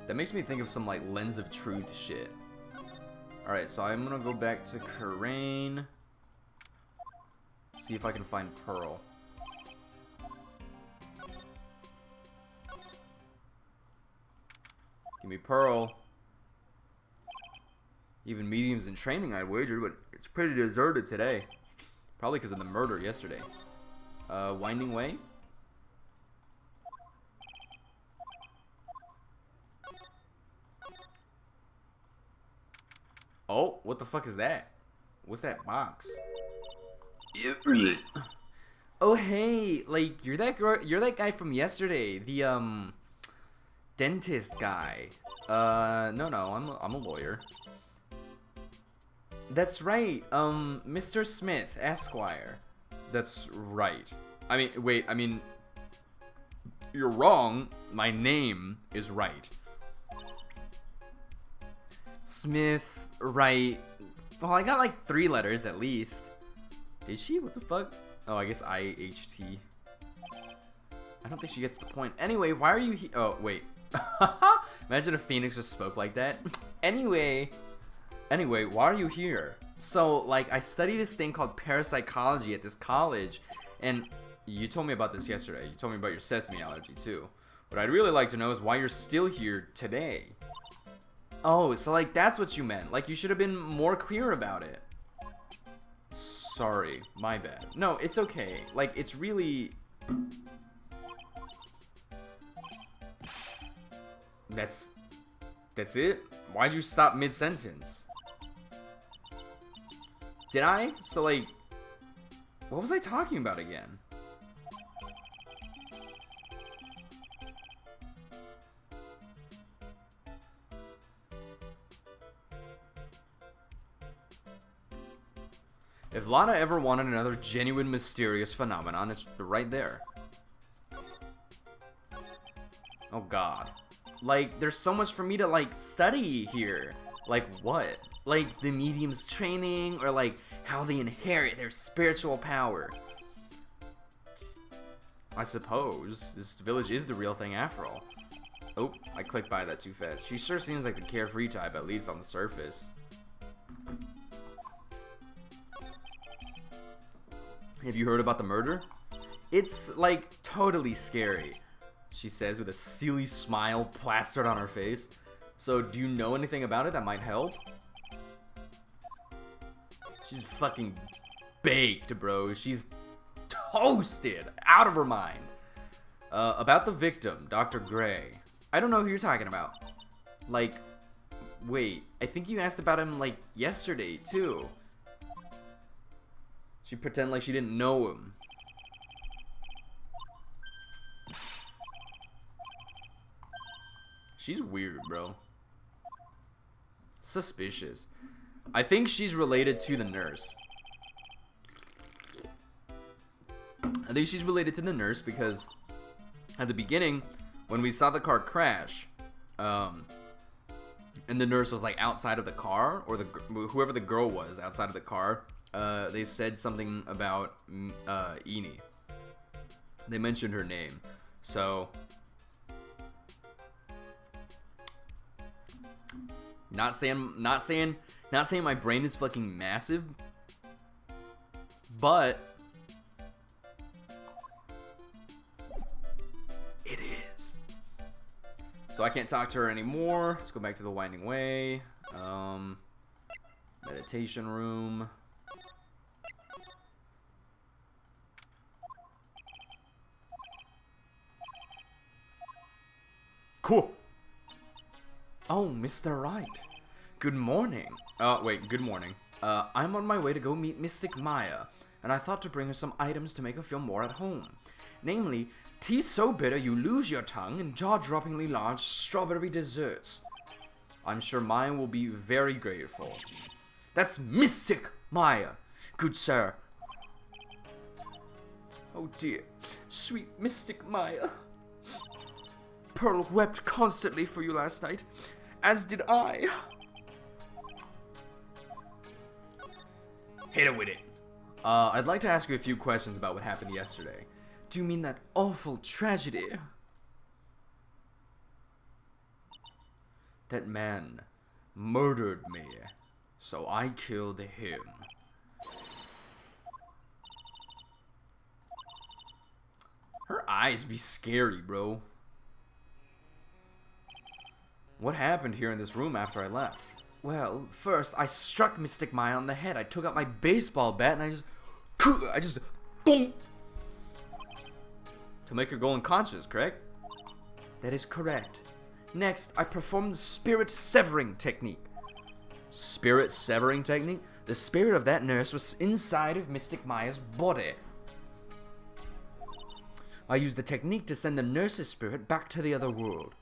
That makes me think of some, like, Lens of Truth shit. Alright, so I'm gonna go back to Karain. See if I can find Pearl. Give me Pearl. Even mediums in training, I'd wager, but it's pretty deserted today. Probably because of the murder yesterday. Winding Way? Oh, what the fuck is that? What's that box? Oh, hey, like, you're that girl, you're that guy from yesterday, the, dentist guy. No, I'm a lawyer. That's right, Mr. Smith, Esquire. That's right. I mean, you're wrong. My name is right. Smith, right. Well, I got like 3 letters at least. Did she? What the fuck? Oh, I guess IHT. I don't think she gets the point. Anyway, why are you oh, wait. Imagine if Phoenix just spoke like that. Anyway, why are you here? So, like, I study this thing called parapsychology at this college, and you told me about this yesterday. You told me about your sesame allergy, too. What I'd really like to know is why you're still here today. Oh, so like that's what you meant. Like you should have been more clear about it. Sorry, my bad. No, it's okay. Like it's really... That's it? Why'd you stop mid-sentence? Did I? So like, what was I talking about again? If Lana ever wanted another genuine mysterious phenomenon, it's right there. Oh god. Like, there's so much for me to, like, study here. Like, what? Like, the medium's training, or, like, how they inherit their spiritual power. I suppose. This village is the real thing after all. Oh, I clicked by that too fast. She sure seems like the carefree type, at least on the surface. Have you heard about the murder? It's, like, totally scary, she says with a silly smile plastered on her face. So, do you know anything about it that might help? She's fucking baked, bro. She's toasted, out of her mind. About the victim, Dr. Gray. I don't know who you're talking about. Like, wait, I think you asked about him, like, yesterday, too. She pretended like she didn't know him. She's weird, bro. Suspicious. I think she's related to the nurse. I think she's related to the nurse because at the beginning, when we saw the car crash, and the nurse was like outside of the car, or whoever the girl was outside of the car, they said something about Eni. They mentioned her name, so not saying my brain is fucking massive, but it is. So I can't talk to her anymore. Let's go back to the Winding Way. Meditation room. Cool. Oh, Mr. Wright. Good morning. Good morning. I'm on my way to go meet Mystic Maya, and I thought to bring her some items to make her feel more at home. Namely, tea so bitter you lose your tongue and jaw-droppingly large strawberry desserts. I'm sure Maya will be very grateful. That's Mystic Maya, good sir. Oh dear, sweet Mystic Maya. Pearl wept constantly for you last night, as did I. Hit it with it. I'd like to ask you a few questions about what happened yesterday. Do you mean that awful tragedy? That man murdered me, so I killed him. Her eyes be scary, bro. What happened here in this room after I left? Well, first I struck Mystic Maya on the head. I took out my baseball bat and I just boom, to make her go unconscious, correct? That is correct. Next, I performed the spirit severing technique. Spirit severing technique? The spirit of that nurse was inside of Mystic Maya's body. I used the technique to send the nurse's spirit back to the other world.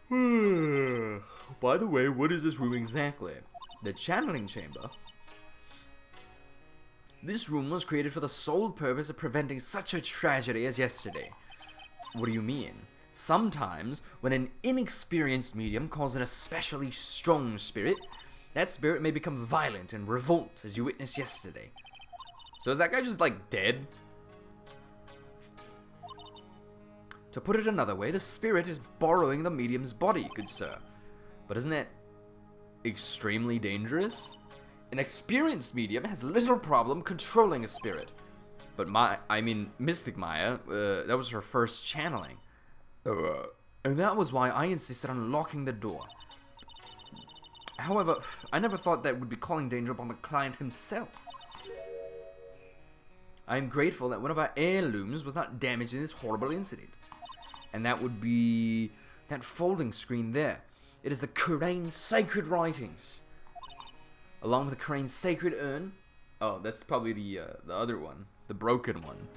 By the way, what is this room exactly? The channeling chamber. This room was created for the sole purpose of preventing such a tragedy as yesterday. What do you mean? Sometimes, when an inexperienced medium calls in a especially strong spirit, that spirit may become violent and revolt, as you witnessed yesterday. So is that guy just, like, dead? To put it another way, the spirit is borrowing the medium's body, good sir. But isn't that extremely dangerous? An experienced medium has little problem controlling a spirit. But Mystic Maya, that was her first channeling. And that was why I insisted on locking the door. However, I never thought that would be calling danger upon the client himself. I am grateful that one of our heirlooms was not damaged in this horrible incident. And that would be that folding screen there. It is the Crane's sacred writings. Along with the Crane's sacred urn. Oh, that's probably the other one. The broken one.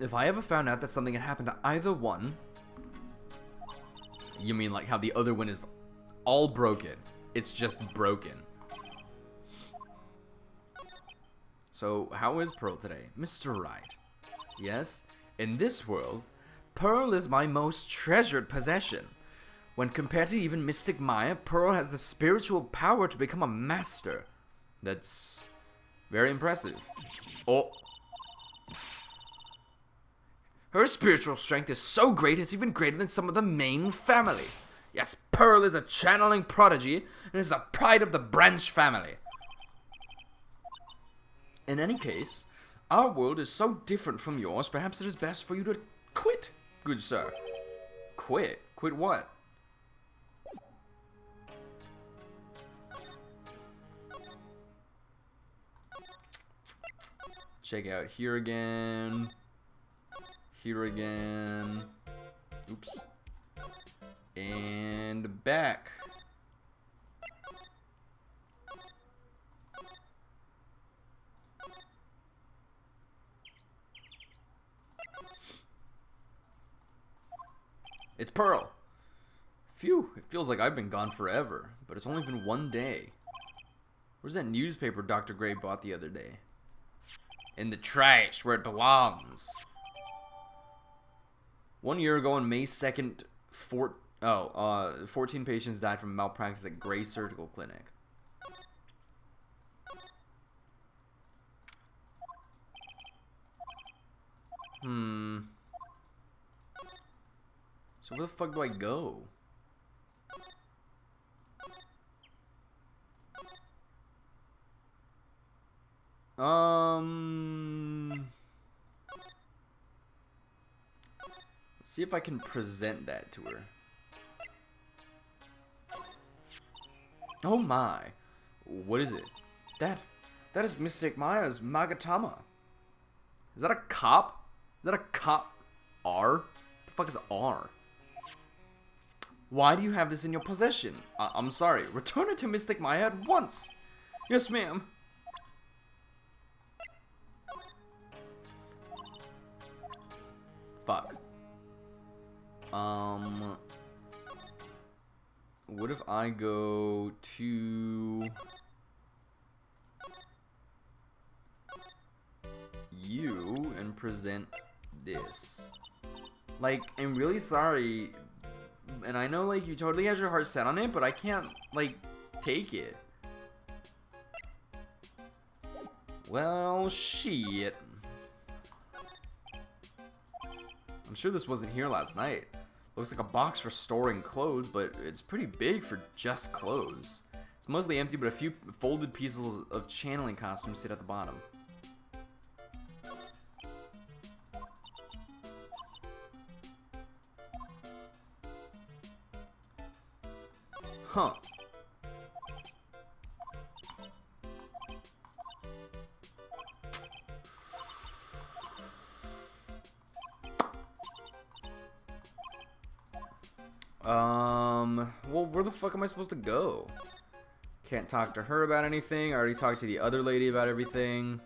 If I ever found out that something had happened to either one... You mean like how the other one is all broken? It's just broken. So, how is Pearl today? Mr. Wright. Yes? In this world, Pearl is my most treasured possession. When compared to even Mystic Maya, Pearl has the spiritual power to become a master. That's very impressive. Oh. Her spiritual strength is so great, it's even greater than some of the main family. Yes, Pearl is a channeling prodigy, and is the pride of the branch family. In any case, our world is so different from yours, perhaps it is best for you to quit, good sir. Quit? Quit what? Check out here again. Here again. Oops. And back. It's Pearl. Phew, it feels like I've been gone forever, but it's only been one day. Where's that newspaper Dr. Gray bought the other day? In the trash, where it belongs. 1 year ago on May 2nd, 14 patients died from malpractice at Gray Surgical Clinic. So where the fuck do I go? Let's see if I can present that to her. Oh my. What is it? That is Mystic Maya's Magatama. Is that a cop? Is that a cop? R? The fuck is R? Why do you have this in your possession? I'm sorry. Return it to Mystic Maya at once. Yes, ma'am. Fuck. What if I go to you and present this? Like, I'm really sorry, and I know, like, you totally has your heart set on it, but I can't, like, take it. Well, shit. I'm sure this wasn't here last night. Looks like a box for storing clothes, but it's pretty big for just clothes. It's mostly empty, but a few folded pieces of channeling costumes sit at the bottom. Huh. Well, where the fuck am I supposed to go? Can't talk to her about anything. I already talked to the other lady about everything.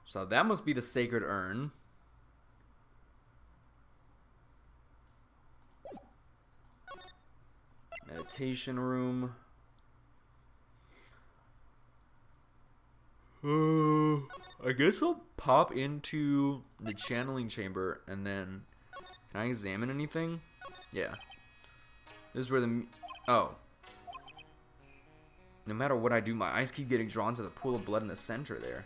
So that must be the sacred urn. Meditation room. I guess I'll pop into the channeling chamber and then... Can I examine anything? Yeah. This is where the... Oh. No matter what I do, my eyes keep getting drawn to the pool of blood in the center there.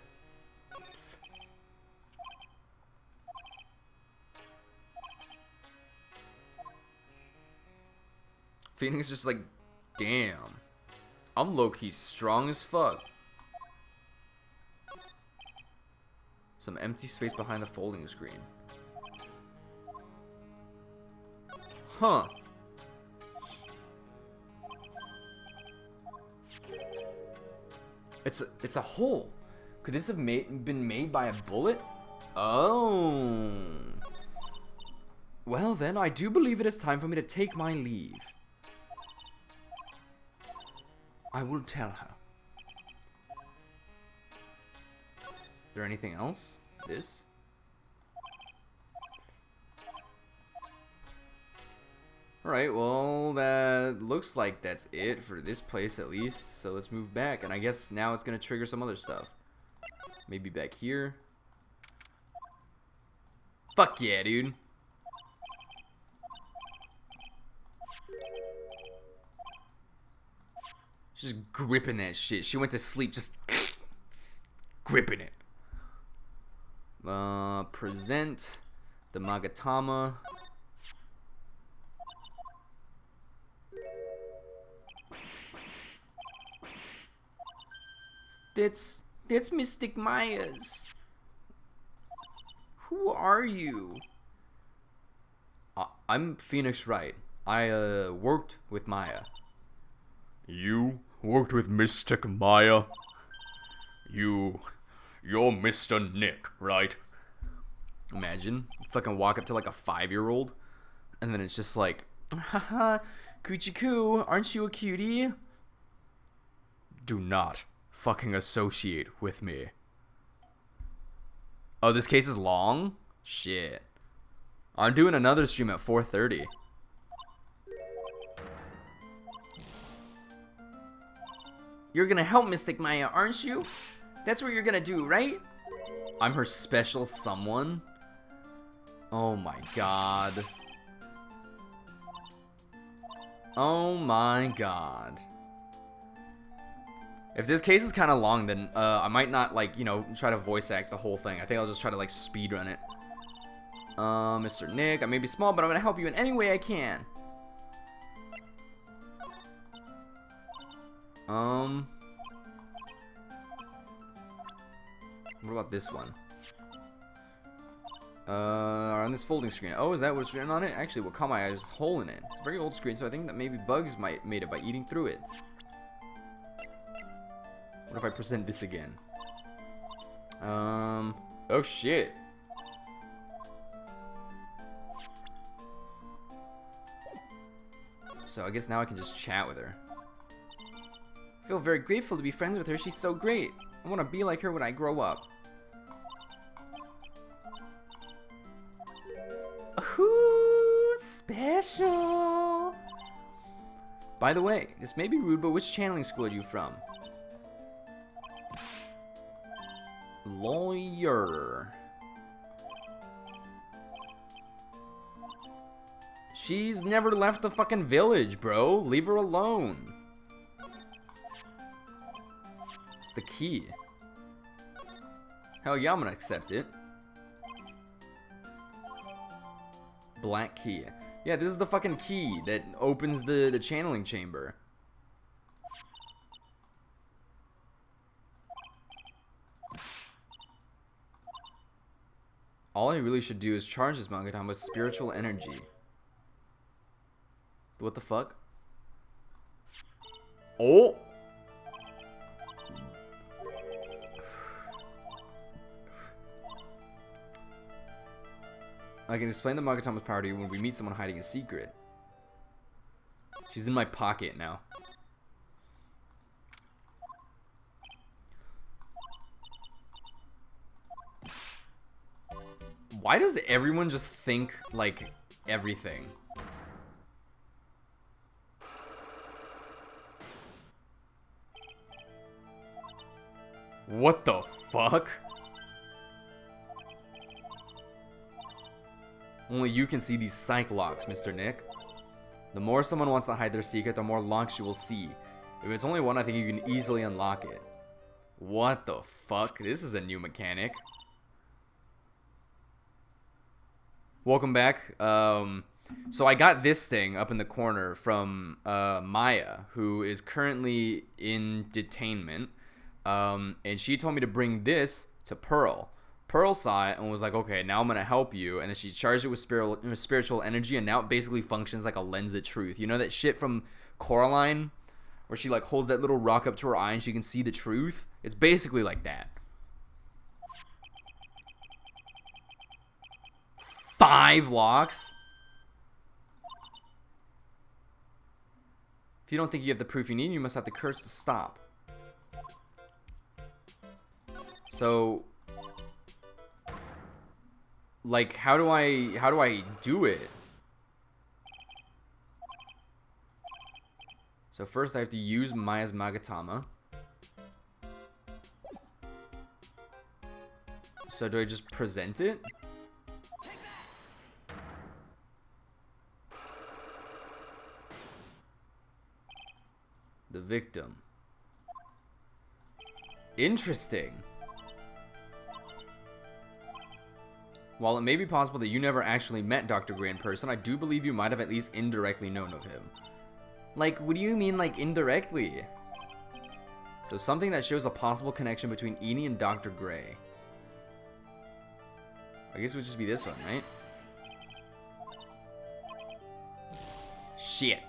Phoenix is just like, damn. I'm low-key strong as fuck. Some empty space behind the folding screen. Huh. It's a hole. Could this have been made by a bullet? Oh. Well then, I do believe it is time for me to take my leave. I will tell her. Is there anything else? This? Alright, well, that looks like that's it for this place at least. So let's move back. And I guess now it's going to trigger some other stuff. Maybe back here. Fuck yeah, dude. She's just gripping that shit. She went to sleep just gripping it. Present the Magatama. That's Mystic Maya's. Who are you? I'm Phoenix Wright. I worked with Maya. You worked with Mystic Maya? You're Mr. Nick, right? Imagine. You fucking walk up to like a 5-year-old, and then it's just like, haha, Coochie-coo, aren't you a cutie? Do not fucking associate with me. Oh, this case is long? Shit. I'm doing another stream at 4:30. You're gonna help Mystic Maya, aren't you? That's what you're gonna do, right? I'm her special someone? Oh my god. Oh my god. If this case is kind of long, then I might not, like, you know, try to voice act the whole thing. I think I'll just try to, like, speed run it. Mr. Nick, I may be small, but I'm gonna help you in any way I can. What about this one? On this folding screen. Oh, is that what's written on it? Actually, what caught my eye is a hole in it. It's a very old screen, so I think that maybe bugs made it by eating through it. What if I present this again? Oh shit. So I guess now I can just chat with her. I feel very grateful to be friends with her. She's so great. I want to be like her when I grow up. Ooh, special. By the way, this may be rude, but which channeling school are you from? Lawyer. She's never left the fucking village, bro. Leave her alone. It's the key. Hell yeah, I'm gonna accept it. Black key. Yeah, this is the fucking key that opens the channeling chamber. All I really should do is charge this Mangadan with spiritual energy. What the fuck? Oh! I can explain the Magatama's power to you when we meet someone hiding a secret. She's in my pocket now. Why does everyone just think like everything? What the fuck? Only you can see these psych locks, Mr. Nick. The more someone wants to hide their secret, the more locks you will see. If it's only one, I think you can easily unlock it. What the fuck? This is a new mechanic. Welcome back. So I got this thing up in the corner from Maya, who is currently in detainment. And she told me to bring this to Pearl. Pearl saw it and was like, okay, now I'm going to help you. And then she charged it with spiritual energy, and now it basically functions like a lens of truth. You know that shit from Coraline where she like holds that little rock up to her eye and she can see the truth? It's basically like that. 5 locks? If you don't think you have the proof you need, you must have the courage to stop. So, like, how do I do it? So first I have to use Maya's Magatama. So do I just present it? The victim. Interesting. While it may be possible that you never actually met Dr. Gray in person, I do believe you might have at least indirectly known of him. Like, what do you mean, like, indirectly? So something that shows a possible connection between Edie and Dr. Gray. I guess it would just be this one, right? Shit.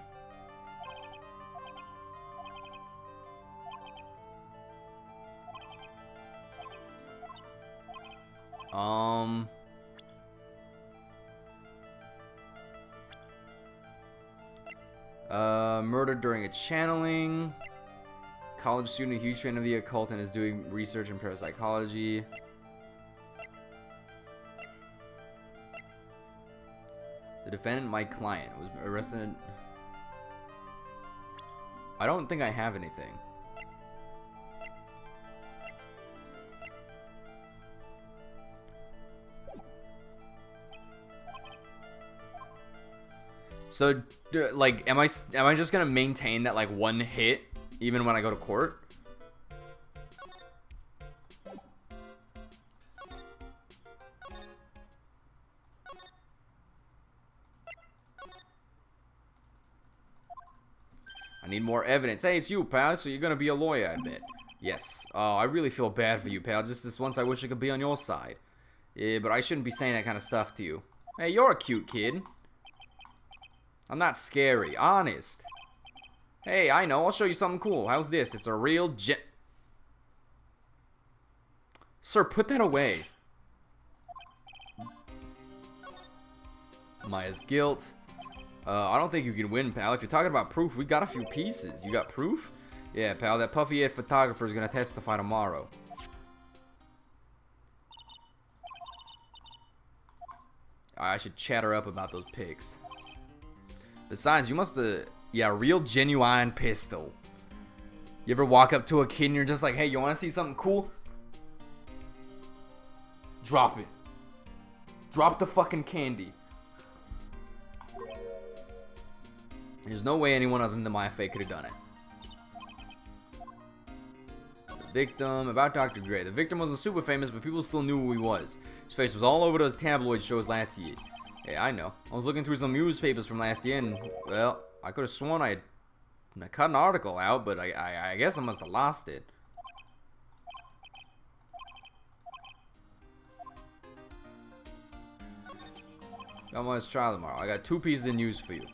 Murdered during a channeling. College student, a huge fan of the occult, and is doing research in parapsychology. The defendant, my client, was arrested. I don't think I have anything. So, like, am I just gonna maintain that, like, one hit even when I go to court? I need more evidence. Hey, it's you, pal. So you're gonna be a lawyer, I bet. Yes. Oh, I really feel bad for you, pal. Just this once, I wish I could be on your side. Yeah, but I shouldn't be saying that kind of stuff to you. Hey, you're a cute kid. I'm not scary, honest. Hey, I know, I'll show you something cool. How's this? It's a real Sir, put that away. Maya's guilt. I don't think you can win, pal. If you're talking about proof, we got a few pieces. You got proof? Yeah, pal, that puffy-head photographer is gonna testify tomorrow. I should chat her up about those pics. Besides, you must yeah, real genuine pistol. You ever walk up to a kid and you're just like, hey, you want to see something cool? Drop it. Drop the fucking candy. There's no way anyone other than the Maya Fake could have done it. The victim, about Dr. Gray. The victim wasn't super famous, but people still knew who he was. His face was all over those tabloid shows last year. Hey, I know. I was looking through some newspapers from last year, and, well, I could have sworn I cut an article out, but I guess I must have lost it. Come on, let's try tomorrow. I got 2 pieces of news for you.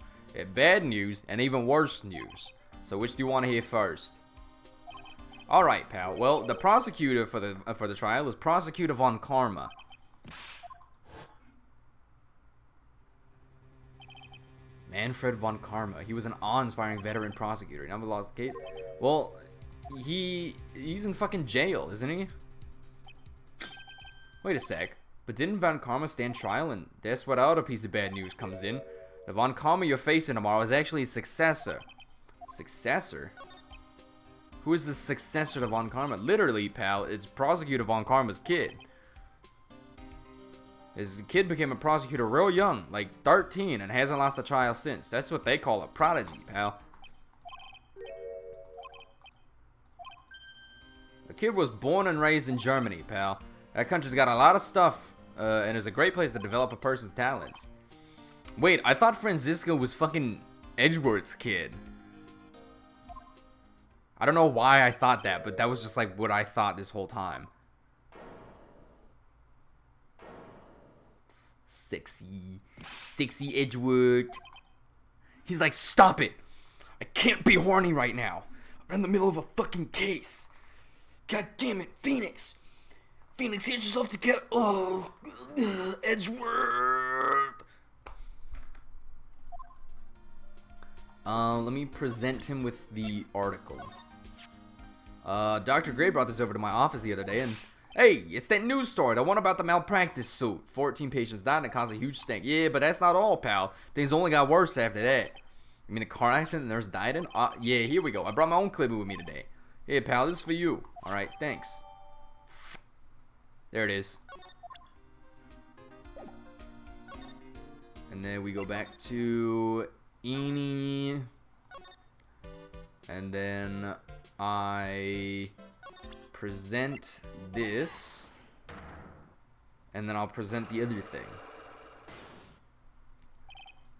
Bad news and even worse news. So which do you want to hear first? All right, pal. Well, the prosecutor for the trial is Prosecutor Von Karma. Manfred Von Karma. He was an awe-inspiring veteran prosecutor. He never lost the case. Well, he's in fucking jail, isn't he? Wait a sec. But didn't Von Karma stand trial? And that's what other piece of bad news comes in. The Von Karma you're facing tomorrow is actually his successor. Successor? Who is the successor to Von Karma? Literally, pal, it's Prosecutor Von Karma's kid. His kid became a prosecutor real young, like 13, and hasn't lost a trial since. That's what they call a prodigy, pal. The kid was born and raised in Germany, pal. That country's got a lot of stuff, and is a great place to develop a person's talents. Wait, I thought Francisco was fucking Edgeworth's kid. I don't know why I thought that, but that was just like what I thought this whole time. Sexy. Sexy Edgewood. He's like, stop it. I can't be horny right now. I'm in the middle of a fucking case. God damn it, Phoenix. Phoenix, get yourself together. Oh, Edgewood. Let me present him with the article. Dr. Gray brought this over to my office the other day, and hey, it's that news story, the one about the malpractice suit. 14 patients died and it caused a huge stink. Yeah, but that's not all, pal. Things only got worse after that. You mean the car accident the nurse died in? Yeah, here we go. I brought my own clipping with me today. Hey, pal, this is for you. Alright, thanks. There it is. And then we go back to Eenie. And then I present this. And then I'll present the other thing.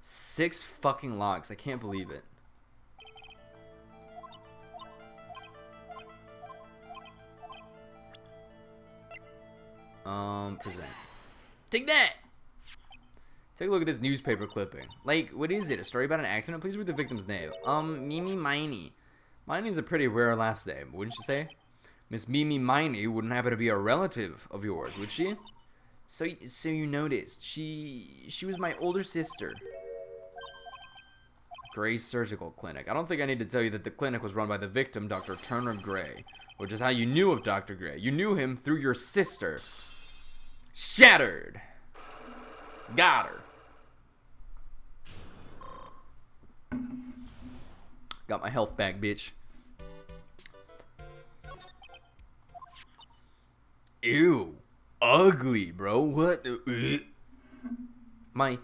6 fucking logs. I can't believe it. Present. Take that! Take a look at this newspaper clipping. Like, what is it? A story about an accident? Please read the victim's name. Mimi Miney. Miney's a pretty rare last name, wouldn't you say? Miss Mimi Miney wouldn't happen to be a relative of yours, would she? So you noticed. She was my older sister. Gray Surgical Clinic. I don't think I need to tell you that the clinic was run by the victim, Dr. Turner Gray, which is how you knew of Dr. Gray. You knew him through your sister. Shattered. Got her. Got my health back, bitch. Ew. Ugly, bro. What the... My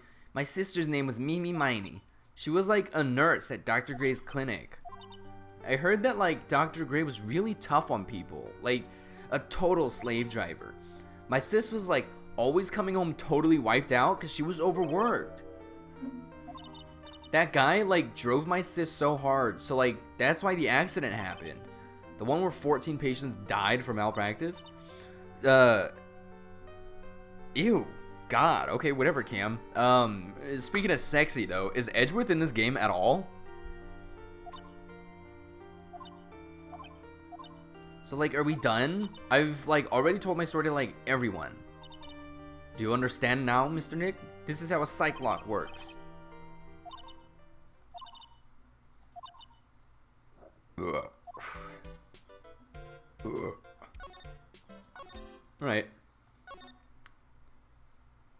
sister's name was Mimi Miney. She was like a nurse at Dr. Gray's clinic. I heard that like Dr. Gray was really tough on people. Like a total slave driver. My sis was like always coming home totally wiped out because she was overworked. That guy like drove my sis so hard. So like that's why the accident happened. The one where 14 patients died from malpractice. Ew. God. Okay, whatever, Cam. Speaking of sexy though, is Edgeworth in this game at all? So like, are we done? I've like already told my story to like everyone. Do you understand now, Mr. Nick? This is how a psych lock works. Alright.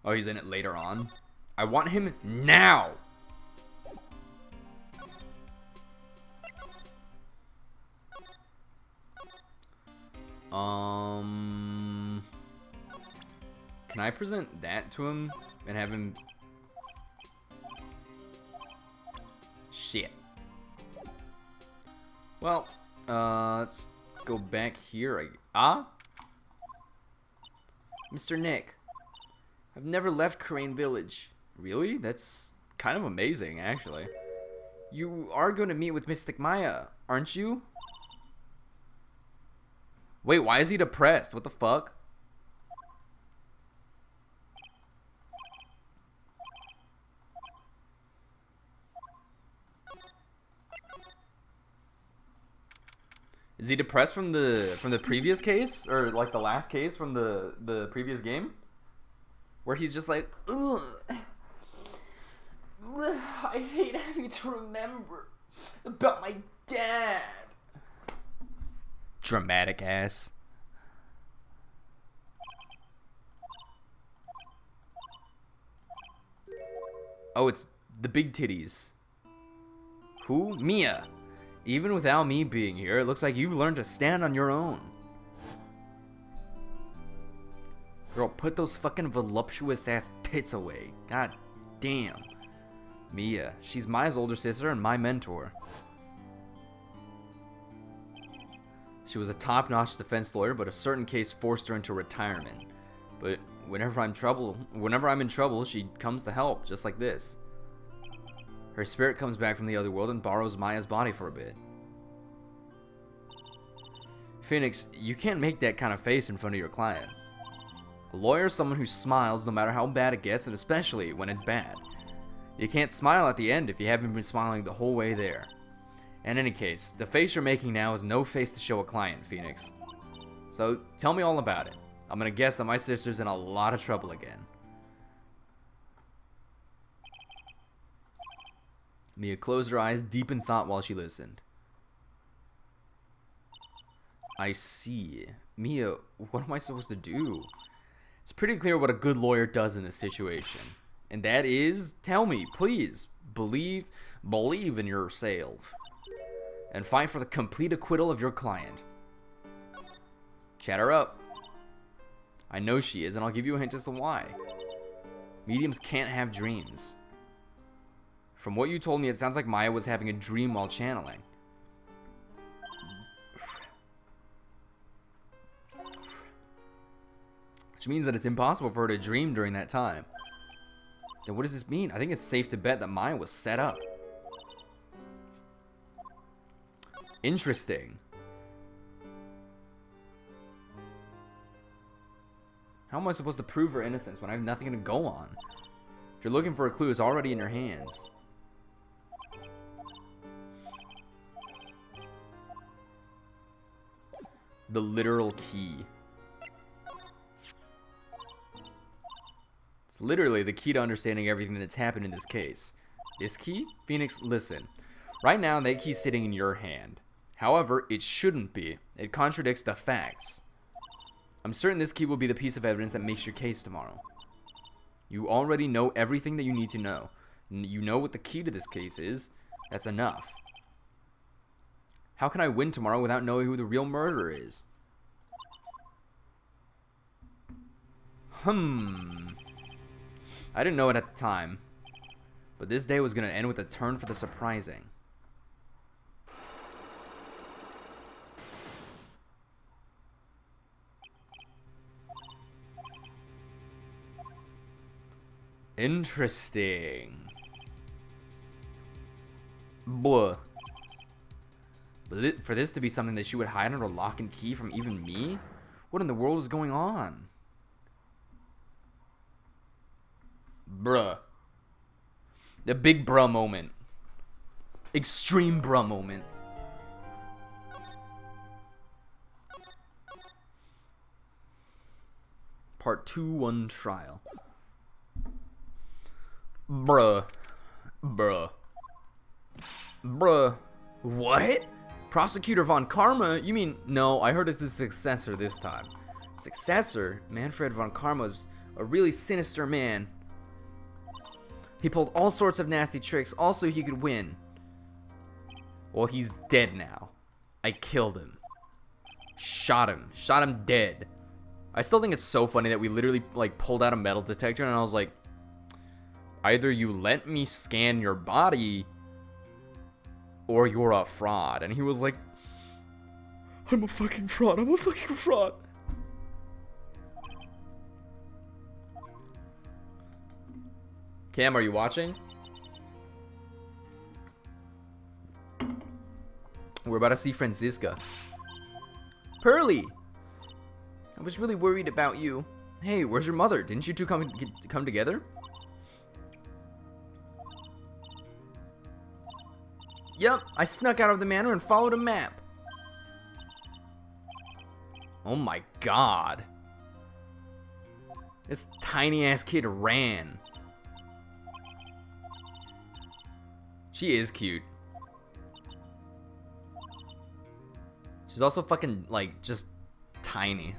Oh, he's in it later on? I want him now! Can I present that to him and have him... Shit. Well, let's go back here. Mr. Nick, I've never left Crane Village. Really? That's kind of amazing, actually. You are going to meet with Mystic Maya, aren't you? Wait, why is he depressed? What the fuck? Is he depressed from the previous case, or like the last case from the previous game, where he's just like, ugh, I hate having to remember about my dad. Dramatic ass. Oh, it's the big titties. Who? Mia. Even without me being here, it looks like you've learned to stand on your own. Girl, put those fucking voluptuous ass tits away. God damn. Mia, she's Maya's older sister and my mentor. She was a top-notch defense lawyer, but a certain case forced her into retirement. But whenever I'm in trouble, she comes to help, just like this. Her spirit comes back from the other world and borrows Maya's body for a bit. Phoenix, you can't make that kind of face in front of your client. A lawyer is someone who smiles no matter how bad it gets, and especially when it's bad. You can't smile at the end if you haven't been smiling the whole way there. In any case, the face you're making now is no face to show a client, Phoenix. So, tell me all about it. I'm gonna guess that my sister's in a lot of trouble again. Mia closed her eyes deep in thought while she listened. I see. Mia, what am I supposed to do? It's pretty clear what a good lawyer does in this situation. And that is, tell me, please, believe in yourself. And fight for the complete acquittal of your client. Chat her up. I know she is, and I'll give you a hint as to why. Mediums can't have dreams. From what you told me, it sounds like Maya was having a dream while channeling. Which means that it's impossible for her to dream during that time. Then what does this mean? I think it's safe to bet that Maya was set up. Interesting. How am I supposed to prove her innocence when I have nothing to go on? If you're looking for a clue, it's already in your hands. The literal key. It's literally the key to understanding everything that's happened in this case. This key? Phoenix, listen. Right now, that key's sitting in your hand. However, it shouldn't be. It contradicts the facts. I'm certain this key will be the piece of evidence that makes your case tomorrow. You already know everything that you need to know. You know what the key to this case is. That's enough. How can I win tomorrow without knowing who the real murderer is? I didn't know it at the time. But this day was going to end with a turn for the surprising. Interesting. Blah. But for this to be something that she would hide under lock and key from even me? What in the world is going on? Bruh. The big bruh moment. Extreme bruh moment. Part 2-1 trial. Bruh. Bruh. Bruh. What? Prosecutor Von Karma? You mean, no, I heard it's the successor this time. Successor? Manfred Von Karma's a really sinister man. He pulled all sorts of nasty tricks, also he could win. Well, he's dead now. I killed him. Shot him dead. I still think it's so funny that we literally, like, pulled out a metal detector and I was like, either you let me scan your body or you're a fraud. And he was like, I'm a fucking fraud. I'm a fucking fraud. Cam, are you watching? We're about to see Franziska. Pearly! I was really worried about you. Hey, where's your mother? Didn't you two come together? Yep, I snuck out of the manor and followed a map. Oh my god. This tiny ass kid ran. She is cute. She's also fucking, like, just tiny.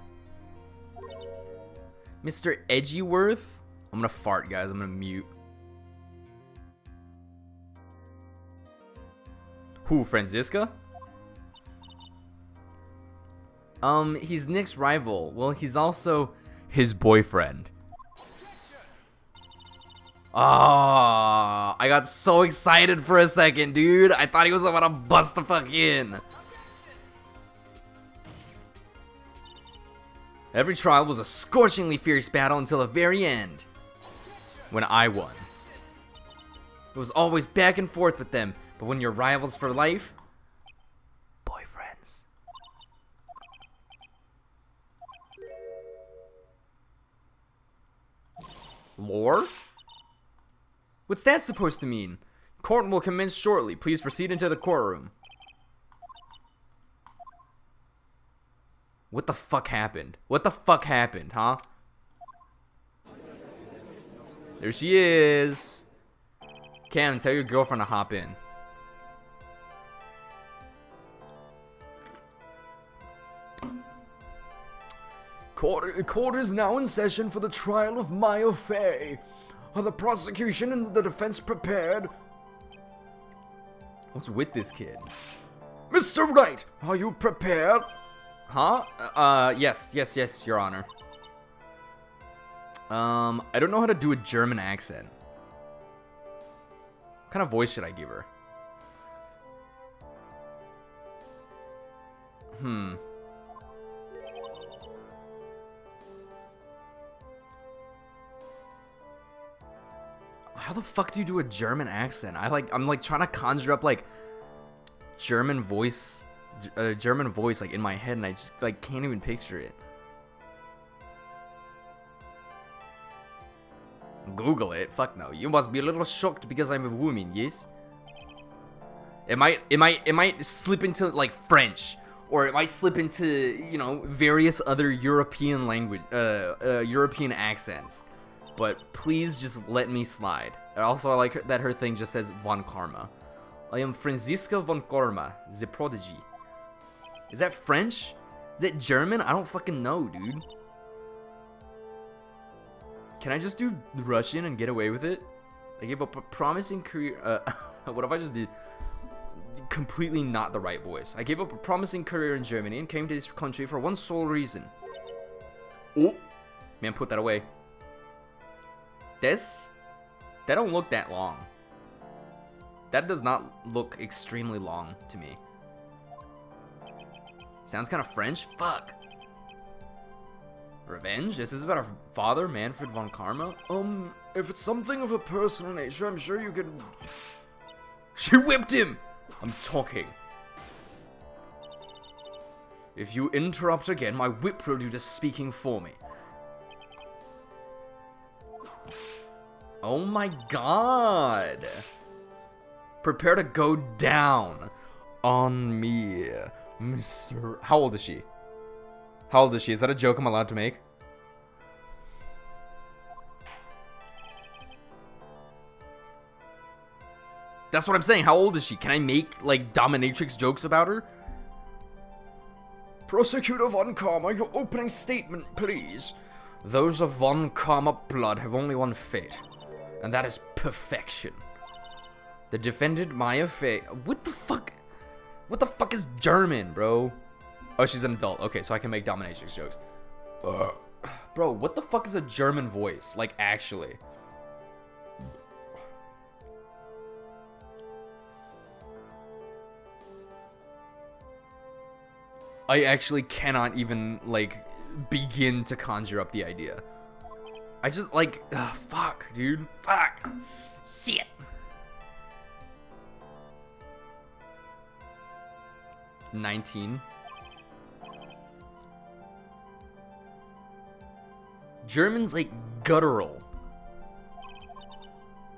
Mr. Edgyworth? I'm gonna fart, guys. I'm gonna mute. Who, Franziska? He's Nick's rival. Well, he's also his boyfriend. Ah, I got so excited for a second, dude. I thought he was about to bust the fuck in. Every trial was a scorchingly fierce battle until the very end, when I won. It was always back and forth with them, but when you're rivals for life, boyfriends. Lore? What's that supposed to mean? Court will commence shortly. Please proceed into the courtroom. What the fuck happened? What the fuck happened, huh? There she is. Cam, tell your girlfriend to hop in. Court is now in session for the trial of Maya Fey. Are the prosecution and the defense prepared? What's with this kid? Mr. Wright, are you prepared? Huh? Yes, Your Honor. I don't know how to do a German accent. What kind of voice should I give her? How the fuck do you do a German accent? I'm like trying to conjure up like German voice like in my head, and I just like can't even picture it. Google it. Fuck no. You must be a little shocked because I'm a woman, yes? It might slip into like French, or it might slip into, you know, various other European language European accents. But please just let me slide. Also, I like that her thing just says Von Karma. I am Franziska von Karma, the prodigy. Is that French? Is that German? I don't fucking know, dude. Can I just do Russian and get away with it? I gave up a promising career. What if I just did completely not the right voice? I gave up a promising career in Germany and came to this country for one sole reason. Oh, man, put that away. That don't look that long. That does not look extremely long to me. Sounds kind of French. Fuck. Revenge? This is about our father, Manfred von Karma? If it's something of a personal nature, I'm sure you can... She whipped him! I'm talking. If you interrupt again, my whip will do the speaking for me. Oh my god! Prepare to go down on me, Mr. How old is she? How old is she? Is that a joke I'm allowed to make? That's what I'm saying. How old is she? Can I make, like, dominatrix jokes about her? Prosecutor Von Karma, your opening statement, please. Those of Von Karma blood have only one fate, and that is perfection. The defendant, Maya Fey... What the fuck? What the fuck is German, bro? Oh, she's an adult. Okay, so I can make dominatrix jokes. Bro, what the fuck is a German voice? Like, actually. I actually cannot even, like, begin to conjure up the idea. I just, like, fuck, dude. Fuck. Shit. $19. German's like guttural.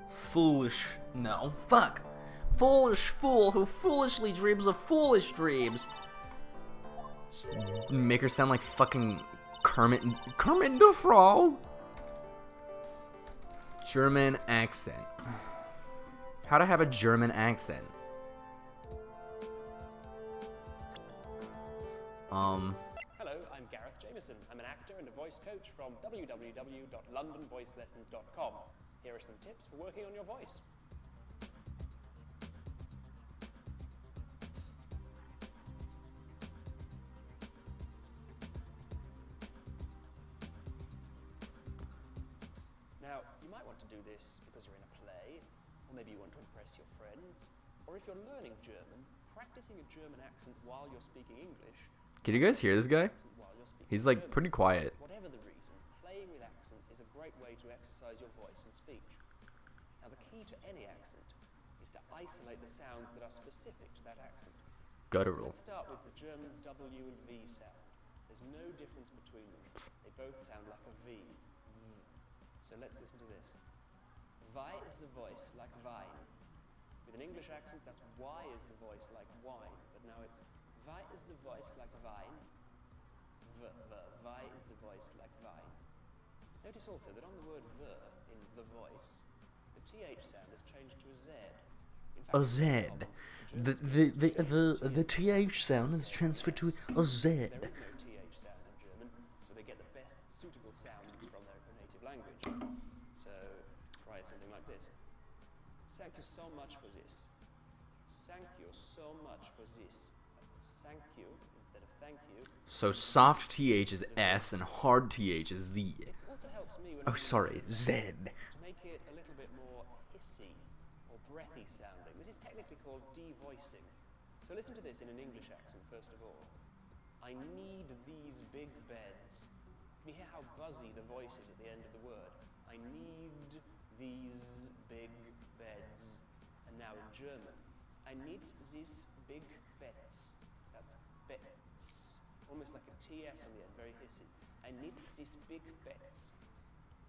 Foolish. No. Fuck. Foolish fool who foolishly dreams of foolish dreams. Make her sound like fucking Kermit the Frog. German accent. How to have a German accent? Hello, I'm Gareth Jameson. I'm an actor and a voice coach from www.londonvoicelessons.com. Here are some tips for working on your voice. Now, you might want to do this because you're in a play, or maybe you want to impress your friends, or if you're learning German, practicing a German accent while you're speaking English. Can you guys hear this guy? He's like pretty quiet. Whatever the reason, playing with accents is a great way to exercise your voice and speech. Now, the key to any accent is to isolate the sounds that are specific to that accent. Guttural. So let's start with the German W and V sound. There's no difference between them. They both sound like a V. So let's listen to this. Vi is the voice like vine. With an English accent, that's Y is the voice like wine. But now it's Vi is the voice like vine. Vi is the voice like vine. Notice also that on the word the in the voice, the TH sound is changed to a Z. In fact, A Z. The TH sound is transferred to a Z. there is no TH sound in German, so they get the best suitable sounds from their native language. So try something like this. Thank you so much for this. Thank you so much for this. That's thank you instead of thank you. So soft TH is S and hard TH is Z. It also helps me when Oh, sorry, Z. to make it a little bit more hissy or breathy sounding. This is technically called devoicing. So listen to this in an English accent first of all. I need these big beds. Can you hear how buzzy the voice is at the end of the word? I need these big beds. And now in German, I need these big beds. That's beds. Almost like a TS on the end, very hissy. I need these big beds.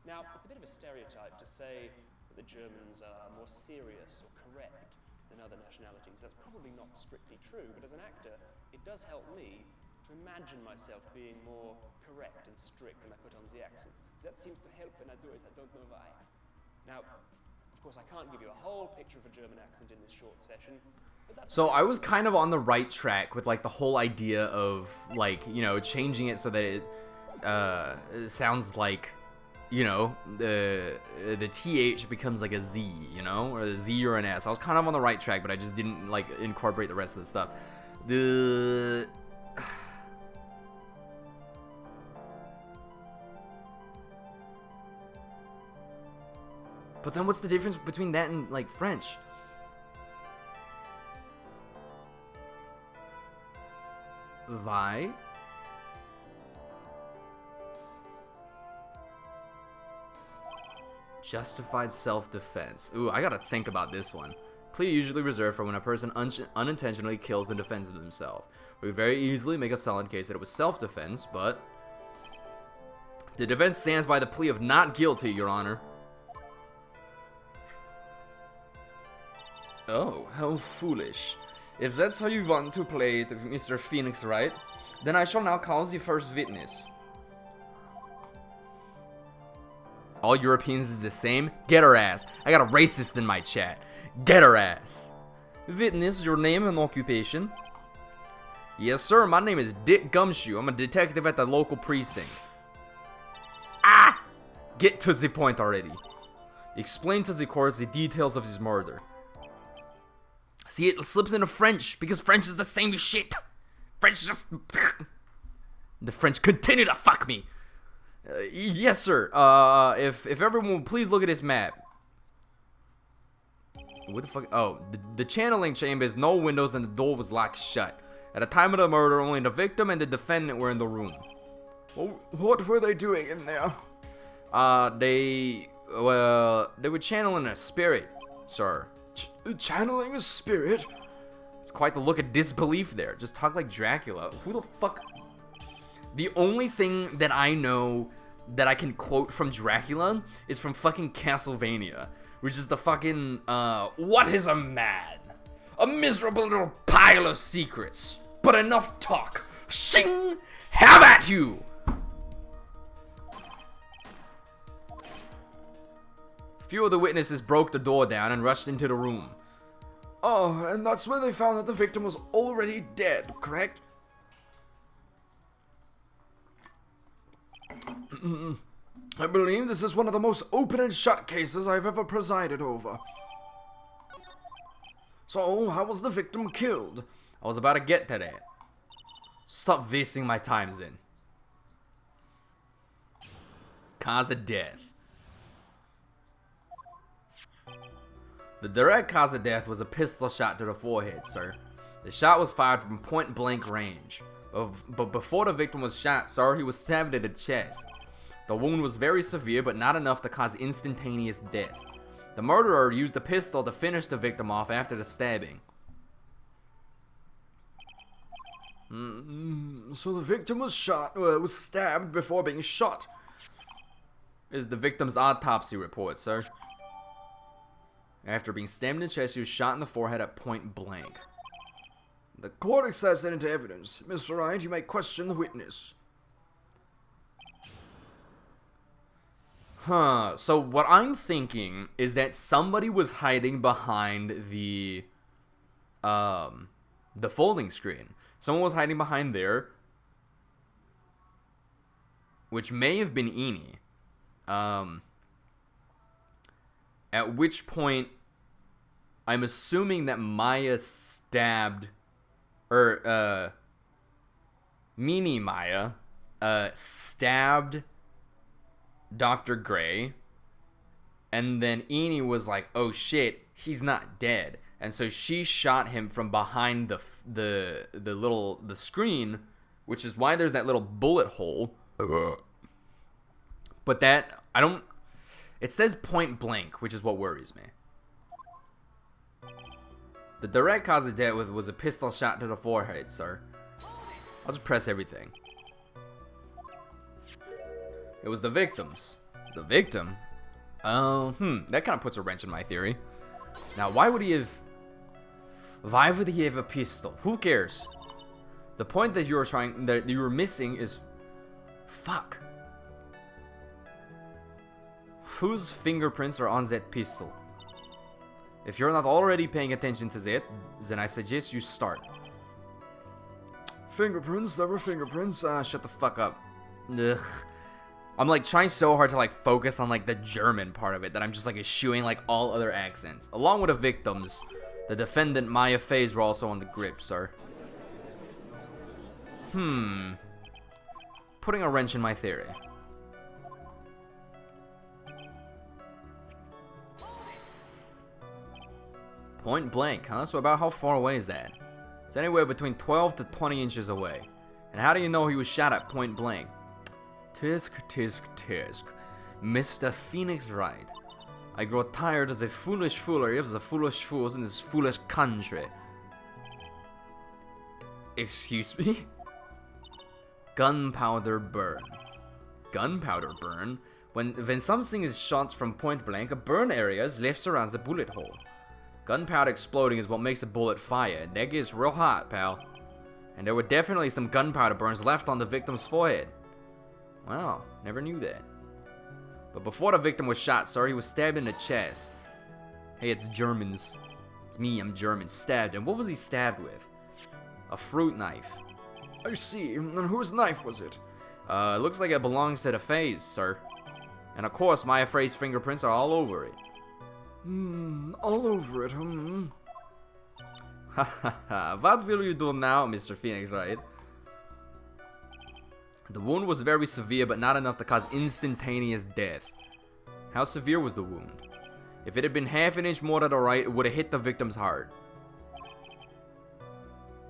Now, it's a bit of a stereotype to say that the Germans are more serious or correct than other nationalities. That's probably not strictly true, but as an actor, it does help me to imagine myself being more correct and strict when I put on the accent. So that seems to help when I do it, I don't know why. Now, of course, I can't give you a whole picture of a German accent in this short session, but that's So I was kind of on the right track with like the whole idea of like, you know, changing it so that it sounds like, you know, the TH becomes like a Z, you know, or a Z or an S. I was kind of on the right track, but I just didn't like incorporate the rest of the stuff. But then what's the difference between that and like French? Vi? Justified self-defense. Ooh, I gotta think about this one. Plea usually reserved for when a person unintentionally kills in defense of themselves. We could very easily make a solid case that it was self-defense, but the defense stands by the plea of not guilty, Your Honor. Oh, how foolish. If that's how you want to play it, Mr. Phoenix Wright, then I shall now call the first witness. All Europeans is the same? Get her ass. I got a racist in my chat. Get her ass. Witness, your name and occupation? Yes, sir. My name is Dick Gumshoe. I'm a detective at the local precinct. Ah! Get to the point already. Explain to the court the details of his murder. See, it slips into French, because French is the same shit. French just... The French continue to fuck me. Yes, sir. If everyone would please look at this map. What the fuck? Oh, the channeling chamber has no windows and the door was locked shut. At the time of the murder, only the victim and the defendant were in the room. Well, what were they doing in there? They were channeling a spirit, sir. Channeling a spirit? It's quite the look of disbelief there. Just talk like Dracula. Who the fuck? The only thing that I know that I can quote from Dracula is from fucking Castlevania, which is the fucking, what is a man? A miserable little pile of secrets. But enough talk. Shing! Have at you! Few of the witnesses broke the door down and rushed into the room. Oh, and that's when they found that the victim was already dead, correct? I believe this is one of the most open and shut cases I've ever presided over. So, how was the victim killed? I was about to get to that. Stop wasting my time, Zen. Cause of death. The direct cause of death was a pistol shot to the forehead, sir. The shot was fired from point-blank range. But before the victim was shot, sir, he was stabbed in the chest. The wound was very severe, but not enough to cause instantaneous death. The murderer used a pistol to finish the victim off after the stabbing. So the victim was stabbed before being shot. is the victim's autopsy report, sir. After being stabbed in the chest, he was shot in the forehead at point blank. The court accepts that into evidence. Mr. Wright, you may question the witness. Huh. So what I'm thinking is that somebody was hiding behind the folding screen. Someone was hiding behind there, which may have been Eni. At which point, I'm assuming that Maya stabbed, or Meanie Maya stabbed Dr. Gray, and then Eni was like, "Oh shit, he's not dead," and so she shot him from behind the screen, which is why there's that little bullet hole. But that it says point blank, which is what worries me. The direct cause of death was a pistol shot to the forehead, sir. I'll just press everything. It was the victims. The victim? That kind of puts a wrench in my theory. Now, why would he have a pistol? Who cares? The point that you were missing is, fuck. Whose fingerprints are on that pistol? If you're not already paying attention to that, then I suggest you start. Fingerprints? There were fingerprints. Shut the fuck up. Ugh. I'm like trying so hard to like focus on like the German part of it that I'm just like eschewing like all other accents. Along with the victims, the defendant Maya Fays were also on the grip, sir. Putting a wrench in my theory. Point blank, huh? So about how far away is that? It's anywhere between 12 to 20 inches away. And how do you know he was shot at point blank? Tisk, tisk, tisk. Mr. Phoenix Wright. I grow tired of the foolish foolery of the foolish fools in this foolish country. Excuse me? Gunpowder burn. Gunpowder burn? When something is shot from point blank, a burn area is left around the bullet hole. Gunpowder exploding is what makes a bullet fire. That gets real hot, pal. And there were definitely some gunpowder burns left on the victim's forehead. Wow, never knew that. But before the victim was shot, sir, he was stabbed in the chest. Hey, it's Germans. It's me, I'm German. Stabbed. And what was he stabbed with? A fruit knife. I see. And whose knife was it? It looks like it belongs to the Fays, sir. And of course, Maya Faye's fingerprints are all over it. All over it, Ha ha ha. What will you do now, Mr. Phoenix, right? The wound was very severe, but not enough to cause instantaneous death. How severe was the wound? If it had been half an inch more to the right, it would have hit the victim's heart.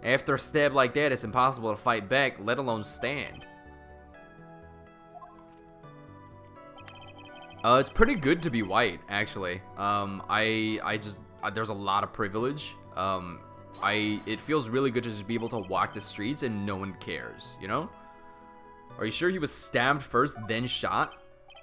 After a stab like that, it's impossible to fight back, let alone stand. It's pretty good to be white, actually. There's a lot of privilege. It feels really good to just be able to walk the streets and no one cares, you know? Are you sure he was stabbed first, then shot?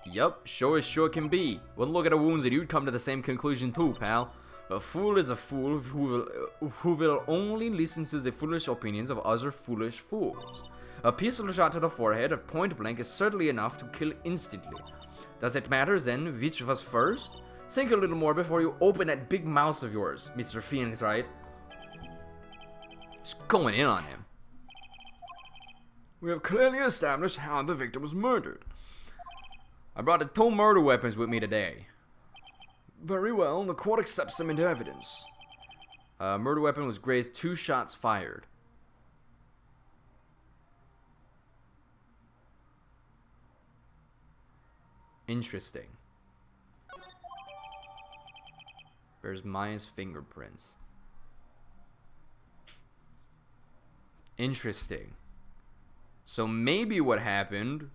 Yup, sure as sure can be. One look at the wounds and you'd come to the same conclusion too, pal. A fool is a fool who will only listen to the foolish opinions of other foolish fools. A pistol shot to the forehead at point blank is certainly enough to kill instantly. Does it matter then which was first? Think a little more before you open that big mouth of yours, Mr. Phoenix, right? Just going in on him. We have clearly established how the victim was murdered. I brought the 2 murder weapons with me today. Very well, the court accepts them into evidence. Murder weapon was Gray's 2 shots fired. Interesting. There's Maya's fingerprints. Interesting. So maybe what happened,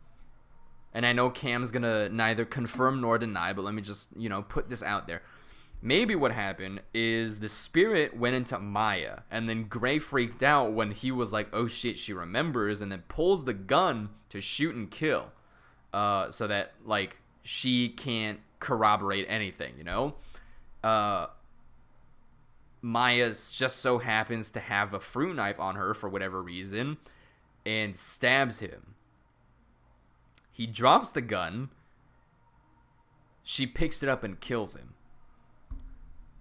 and I know Cam's gonna neither confirm nor deny, but let me just, put this out there. Maybe what happened is the spirit went into Maya, and then Gray freaked out when he was like, oh shit, she remembers, and then pulls the gun to shoot and kill. So that, she can't corroborate anything, you know? Maya just so happens to have a fruit knife on her for whatever reason and stabs him. He drops the gun. She picks it up and kills him.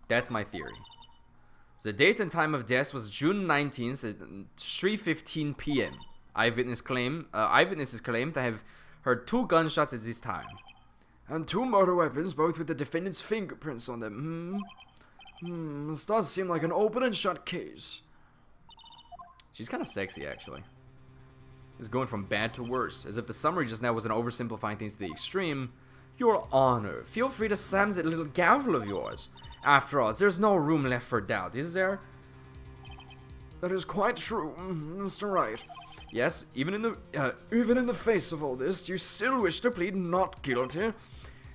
That's my theory. The date and time of death was June 19th at 3:15 p.m. Eyewitnesses claim to have heard 2 gunshots at this time. And 2 murder weapons, both with the defendant's fingerprints on them. This does seem like an open and shut case. She's kind of sexy, actually. It's going from bad to worse, as if the summary just now wasn't oversimplifying things to the extreme. Your Honor, feel free to slam that little gavel of yours. After all, there's no room left for doubt, is there? That is quite true, Mr. Wright. Yes, even in the face of all this, do you still wish to plead not guilty?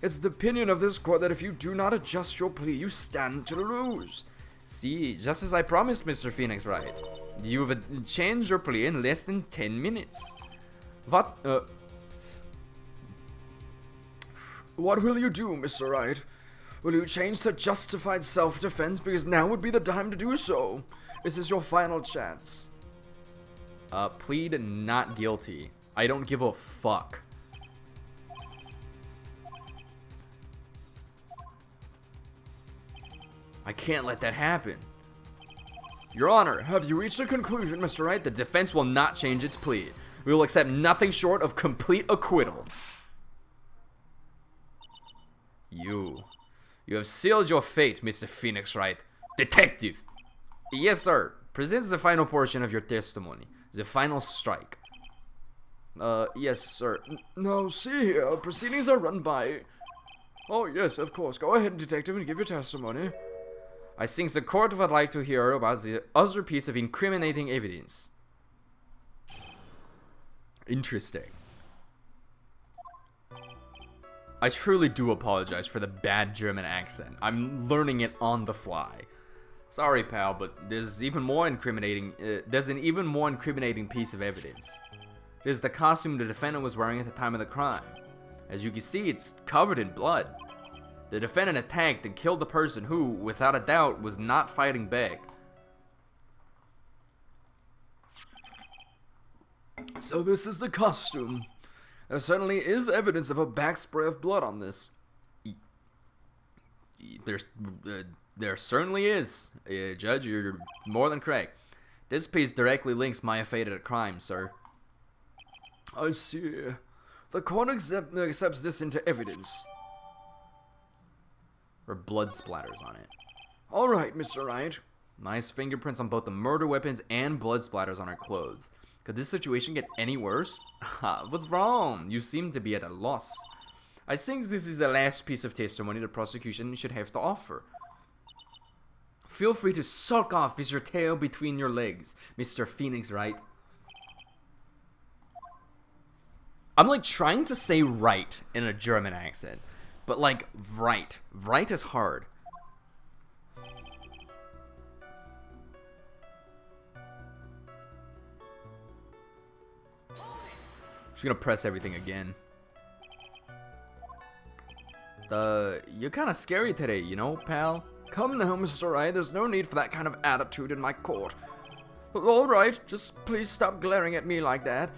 It's the opinion of this court that if you do not adjust your plea, you stand to lose. See, just as I promised, Mr. Phoenix Wright. You've changed your plea in less than 10 minutes. What will you do, Mr. Wright? Will you change to justified self-defense because now would be the time to do so? This is your final chance. Plead not guilty. I don't give a fuck. I can't let that happen. Your Honor, have you reached a conclusion, Mr. Wright? The defense will not change its plea. We will accept nothing short of complete acquittal. You have sealed your fate, Mr. Phoenix Wright. Detective! Yes, sir. Present the final portion of your testimony. The final strike. Yes, sir. No, see here. Proceedings are run by... Oh, yes, of course. Go ahead, detective, and give your testimony. I think the court would like to hear about the other piece of incriminating evidence. Interesting. I truly do apologize for the bad German accent. I'm learning it on the fly. Sorry, pal, but there's an even more incriminating piece of evidence. There's the costume the defendant was wearing at the time of the crime. As you can see, it's covered in blood. The defendant attacked and killed the person who, without a doubt, was not fighting back. So this is the costume. There certainly is evidence of a back spray of blood on this. There certainly is. Judge, you're more than correct. This piece directly links Maya Fate to the crime, sir. I see. The court accepts this into evidence. Or blood splatters on it. Alright, Mr. Wright. Nice fingerprints on both the murder weapons and blood splatters on her clothes. Could this situation get any worse? What's wrong? You seem to be at a loss. I think this is the last piece of testimony the prosecution should have to offer. Feel free to sulk off with your tail between your legs, Mr. Phoenix Wright. I'm like trying to say right in a German accent. But like, right. Right is hard. Just gonna press everything again. You're kinda scary today, you know, pal? Come now, Mr. Wright, there's no need for that kind of attitude in my court. Alright, just please stop glaring at me like that.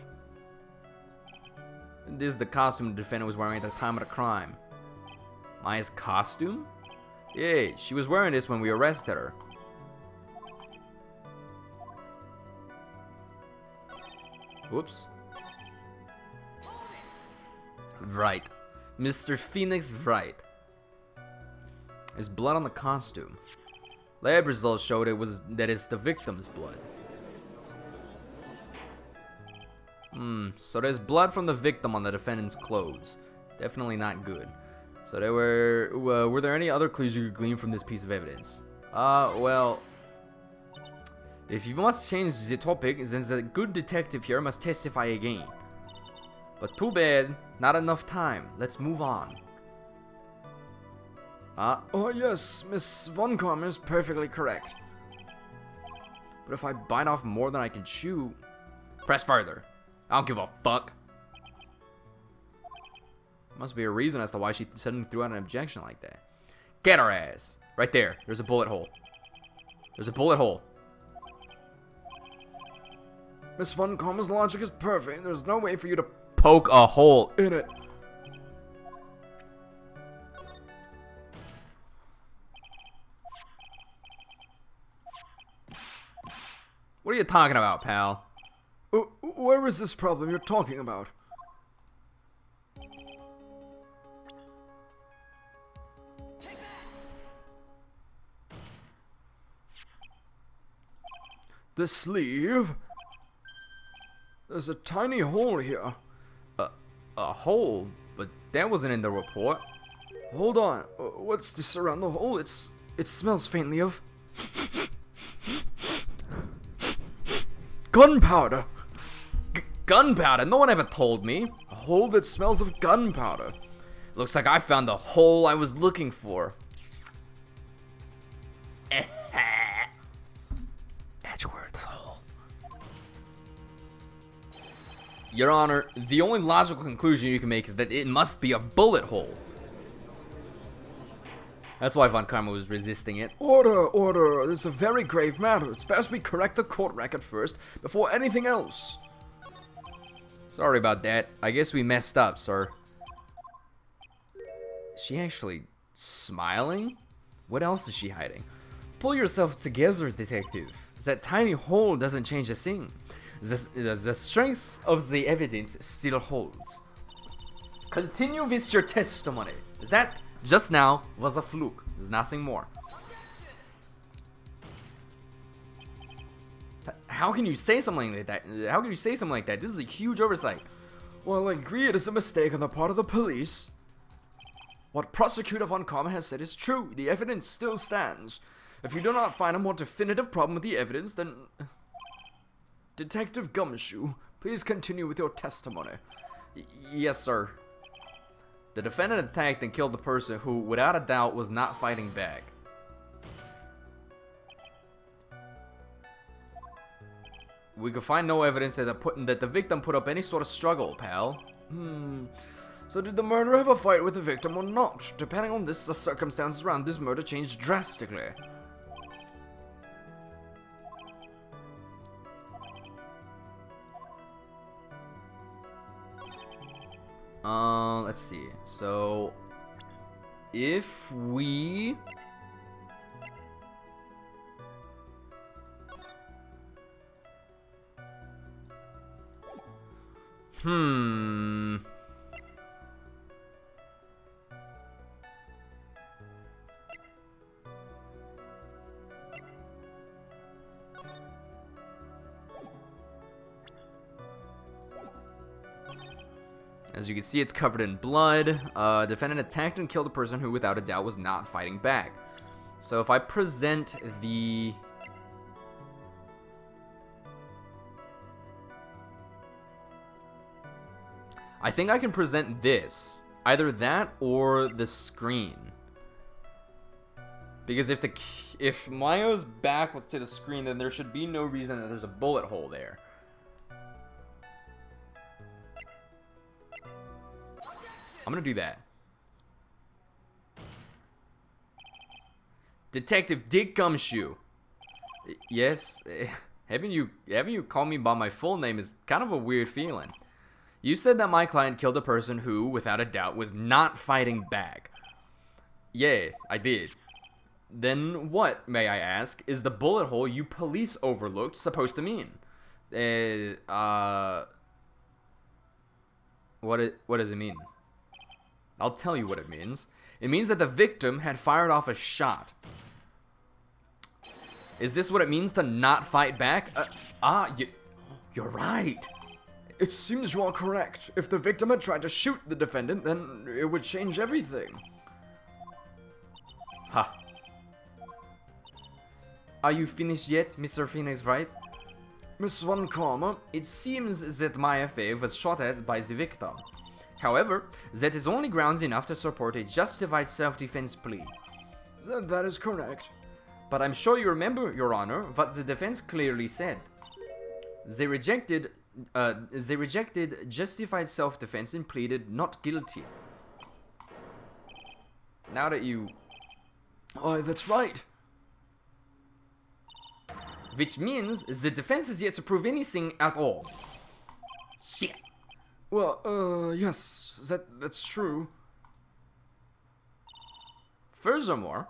This is the costume the defendant was wearing at the time of the crime. Maya's costume? Yeah, she was wearing this when we arrested her. Whoops. Right. Mr. Phoenix Wright. There's blood on the costume. Lab results showed that it's the victim's blood. So there's blood from the victim on the defendant's clothes. Definitely not good. So there were there any other clues you could glean from this piece of evidence? Well, if you must change the topic, then the good detective here must testify again. But too bad, not enough time. Let's move on. Oh yes, Miss Von Karm is perfectly correct. But if I bite off more than I can chew... Press further. I don't give a fuck. Must be a reason as to why she suddenly threw out an objection like that. Get her ass. Right there. There's a bullet hole. There's a bullet hole. Miss Von Karma's logic is perfect. There's no way for you to Poke a hole in it. What are you talking about, pal? Where is this problem you're talking about? The sleeve? There's a tiny hole here. A hole? But that wasn't in the report. Hold on. What's this around the hole? It smells faintly of gunpowder. Gunpowder? No one ever told me. A hole that smells of gunpowder. Looks like I found the hole I was looking for. Edgeworth's hole. Your Honor, the only logical conclusion you can make is that it must be a bullet hole. That's why Von Karma was resisting it. Order, order. This is a very grave matter. It's best we correct the court record first, before anything else. Sorry about that. I guess we messed up, sir. Is she actually smiling? What else is she hiding? Pull yourself together, detective. That tiny hole doesn't change a thing. The strength of the evidence still holds. Continue with your testimony. That just now was a fluke. There's nothing more. How can you say something like that? How can you say something like that? This is a huge oversight. Well, I agree it is a mistake on the part of the police. What Prosecutor Von Karma has said is true. The evidence still stands. If you do not find a more definitive problem with the evidence, then... Detective Gumshoe, please continue with your testimony. Yes, sir. The defendant attacked and killed the person who, without a doubt, was not fighting back. We could find no evidence that the victim put up any sort of struggle, pal. So did the murderer have a fight with the victim or not? Depending on this, the circumstances around this murder changed drastically. Let's see. So, if we... As you can see, it's covered in blood. Defendant attacked and killed a person who, without a doubt, was not fighting back. So if I present the... I think I can present this. Either that or the screen. Because if Mayo's back was to the screen, then there should be no reason that there's a bullet hole there. I'm gonna do that. Detective Dick Gumshoe. Yes, having you call me by my full name is kind of a weird feeling. You said that my client killed a person who, without a doubt, was not fighting back. Yeah, I did. Then what, may I ask, is the bullet hole you police overlooked supposed to mean? What does it mean? I'll tell you what it means. It means that the victim had fired off a shot. Is this what it means to not fight back? You're right. It seems you are correct. If the victim had tried to shoot the defendant, then it would change everything. Ha. Are you finished yet, Mr. Phoenix Wright? Miss Von Karma, It seems that Maya Fey was shot at by the victim. However, that is only grounds enough to support a justified self-defense plea. that is correct. But I'm sure you remember, Your Honor, what the defense clearly said. They rejected justified self-defense and pleaded not guilty. Now that you... Oh, that's right. Which means the defense has yet to prove anything at all. Shit. Well, yes, that's true. Furthermore,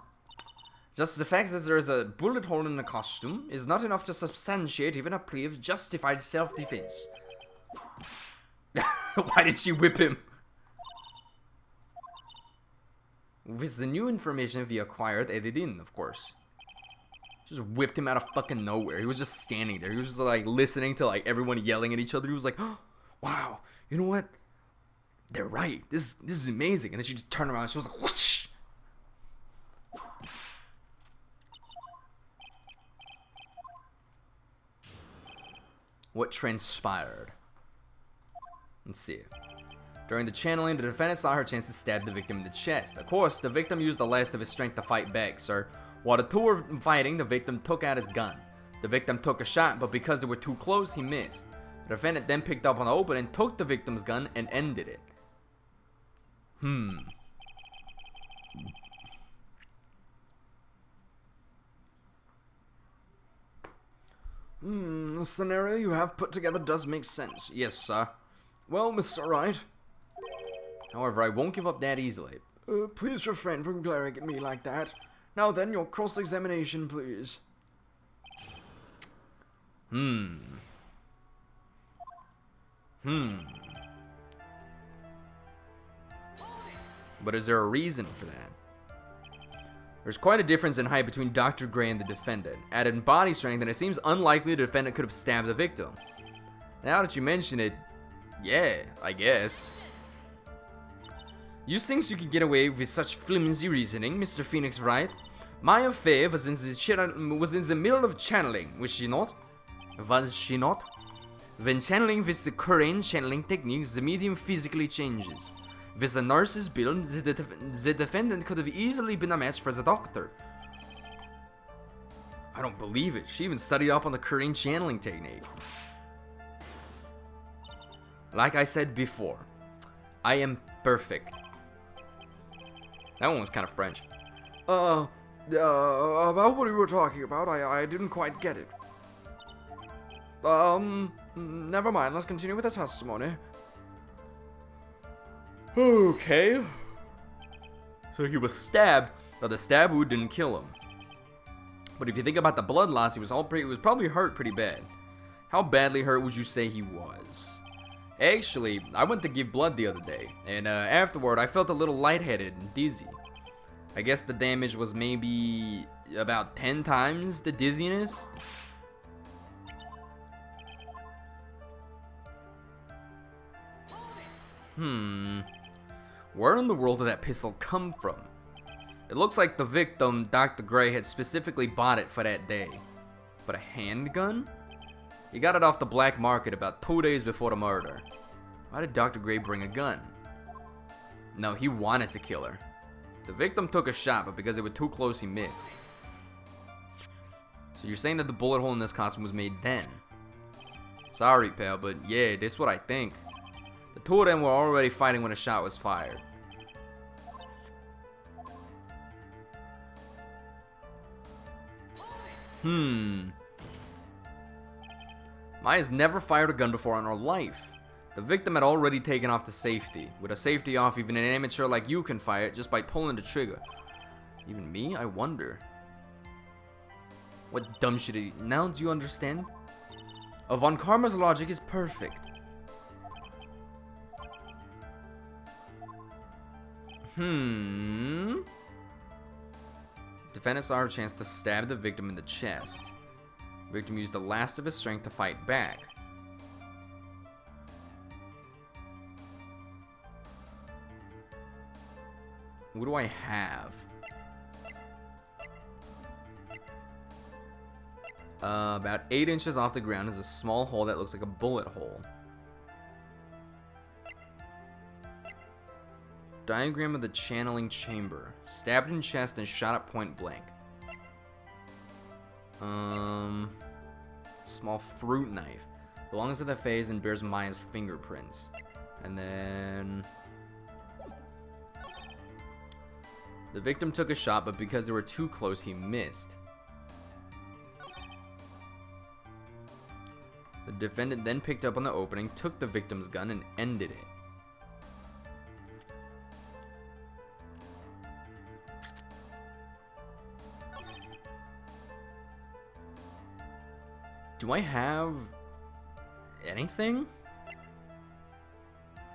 just the fact that there is a bullet hole in the costume is not enough to substantiate even a plea of justified self-defense. Why did she whip him? With the new information we acquired added in, of course. Just whipped him out of fucking nowhere. He was just standing there. He was just like listening to like everyone yelling at each other. He was like, oh, wow, you know what? They're right. This is amazing. And then she just turned around and she was like, whoosh. What transpired? Let's see. During the channeling, the defendant saw her chance to stab the victim in the chest. Of course, the victim used the last of his strength to fight back, sir. While the two were fighting, the victim took out his gun. The victim took a shot, but because they were too close, he missed. The defendant then picked up on the opening, took the victim's gun, and ended it. The scenario you have put together does make sense. Yes, sir. Well, Mr. Wright. However, I won't give up that easily. Please refrain from glaring at me like that. Now then, your cross-examination, please. But is there a reason for that? There's quite a difference in height between Dr. Gray and the defendant. Added in body strength, and it seems unlikely the defendant could have stabbed the victim. Now that you mention it, yeah, I guess. You think you can get away with such flimsy reasoning, Mr. Phoenix Wright? Maya Fey was in the middle of channeling, was she not? Was she not? When channeling with the current channeling techniques, the medium physically changes. With the nurse's build, the defendant could have easily been a match for the doctor. I don't believe it. She even studied up on the current channeling technique. Like I said before, I am perfect. That one was kind of French. About what you were talking about, I didn't quite get it. Never mind, let's continue with the testimony. Okay. So he was stabbed, but the stab wound didn't kill him. But if you think about the blood loss, he was probably hurt pretty bad. How badly hurt would you say he was? Actually, I went to give blood the other day, and afterward I felt a little lightheaded and dizzy. I guess the damage was maybe about 10 times the dizziness. Where in the world did that pistol come from? It looks like the victim, Dr. Gray, had specifically bought it for that day. But a handgun? He got it off the black market about 2 days before the murder. Why did Dr. Gray bring a gun? No, he wanted to kill her. The victim took a shot, but because they were too close, he missed. So you're saying that the bullet hole in this costume was made then? Sorry, pal, but yeah, this is what I think. The two of them were already fighting when a shot was fired. Maya's never fired a gun before in her life. The victim had already taken off the safety. With a safety off, even an amateur like you can fire it just by pulling the trigger. Even me? I wonder. What dumb shit now do you understand? Von Karma's logic is perfect. Defendant saw her chance to stab the victim in the chest. The victim used the last of his strength to fight back. What do I have? About 8 inches off the ground is a small hole that looks like a bullet hole. Diagram of the channeling chamber. Stabbed in chest and shot at point blank. Small fruit knife. Belongs to the face and bears Maya's fingerprints. And then... The victim took a shot, but because they were too close, he missed. The defendant then picked up on the opening, took the victim's gun, and ended it. Do I have anything?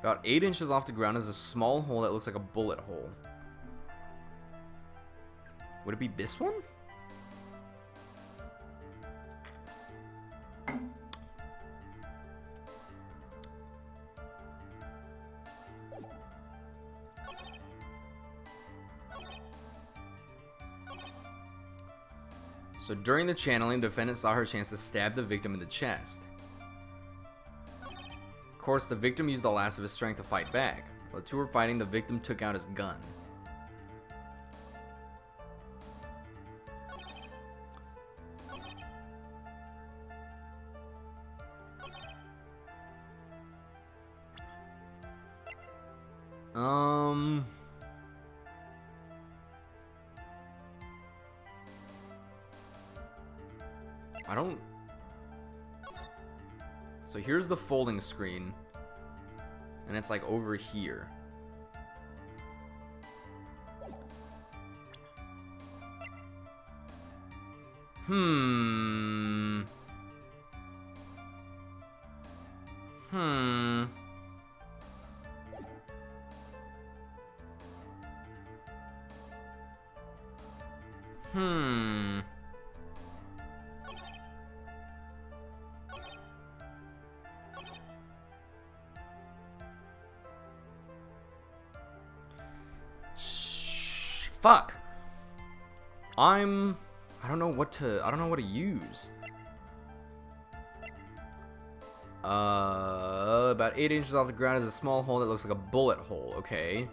About 8 inches off the ground is a small hole that looks like a bullet hole. Would it be this one? So during the channeling, the defendant saw her chance to stab the victim in the chest. Of course, the victim used the last of his strength to fight back. While the two were fighting, the victim took out his gun. I don't... So here's the folding screen. And it's like over here. Hmm. Fuck. I don't know what to use. About 8 inches off the ground is a small hole that looks like a bullet hole. Okay.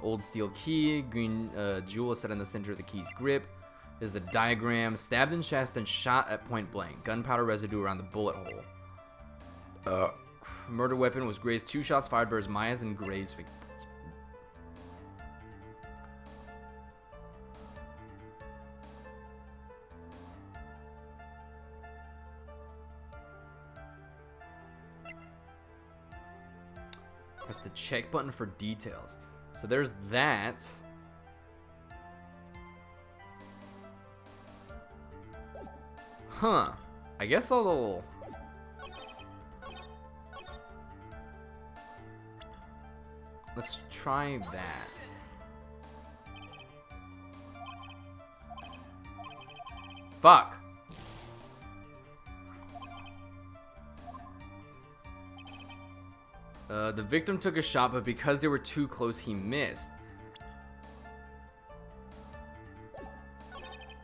Old steel key. Green jewel is set in the center of the key's grip. There's a diagram. Stabbed in chest and shot at point blank. Gunpowder residue around the bullet hole. Murder weapon was Gray's 2 shots fired by Maya's and Gray's fingerprints. Press the check button for details. So there's that. Huh. I guess I'll... Let's try that. Fuck. The victim took a shot, but because they were too close, he missed.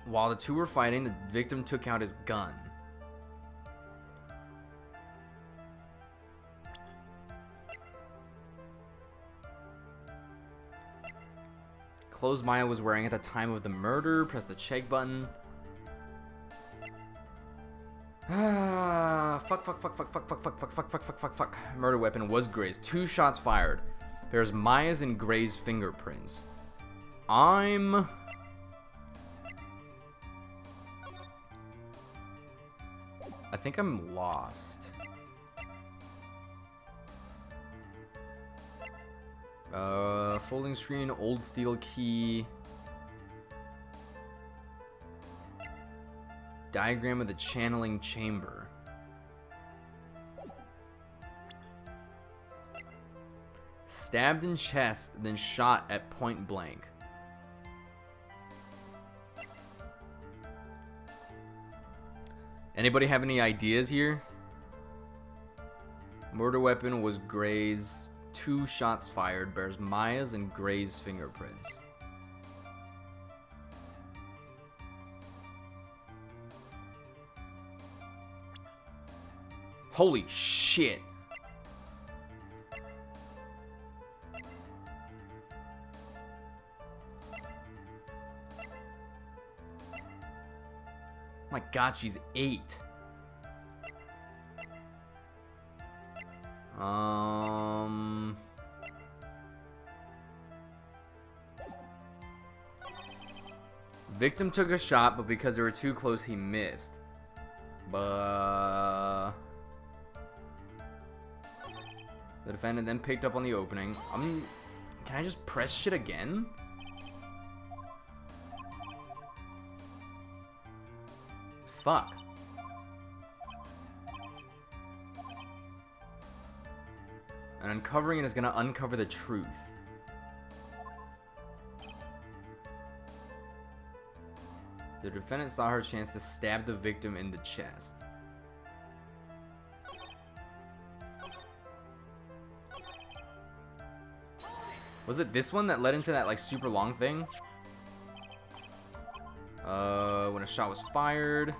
While the two were fighting, the victim took out his gun. Clothes Maya was wearing at the time of the murder. Press the check button. Fuck. Murder weapon was Gray's. 2 shots fired. There's Maya's and Gray's fingerprints. I think I'm lost. Folding screen, old steel key. Diagram of the channeling chamber. Stabbed in chest, then shot at point blank. Anybody have any ideas here? Murder weapon was Gray's. 2 shots fired. Bears Maya's and Gray's fingerprints. Holy shit. My god, she's 8. Victim took a shot, but because they were too close, he missed. But the defendant then picked up on the opening. Can I just press shit again? Fuck. And uncovering it is gonna uncover the truth. The defendant saw her chance to stab the victim in the chest. Was it this one that led into that like super long thing? When a shot was fired.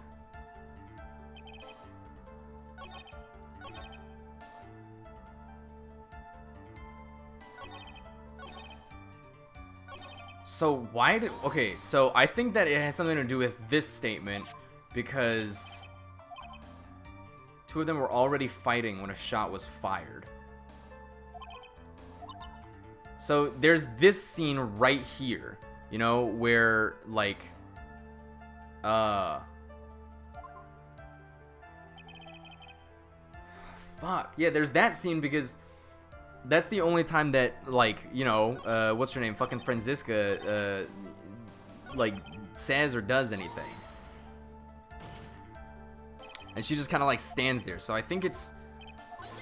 So why did... Okay, so I think that it has something to do with this statement because two of them were already fighting when a shot was fired. So there's this scene right here, you know, where like fuck. Yeah, there's that scene because that's the only time that, like, you know, what's her name? Fucking Franziska, like, says or does anything. And she just kind of, like, stands there. So I think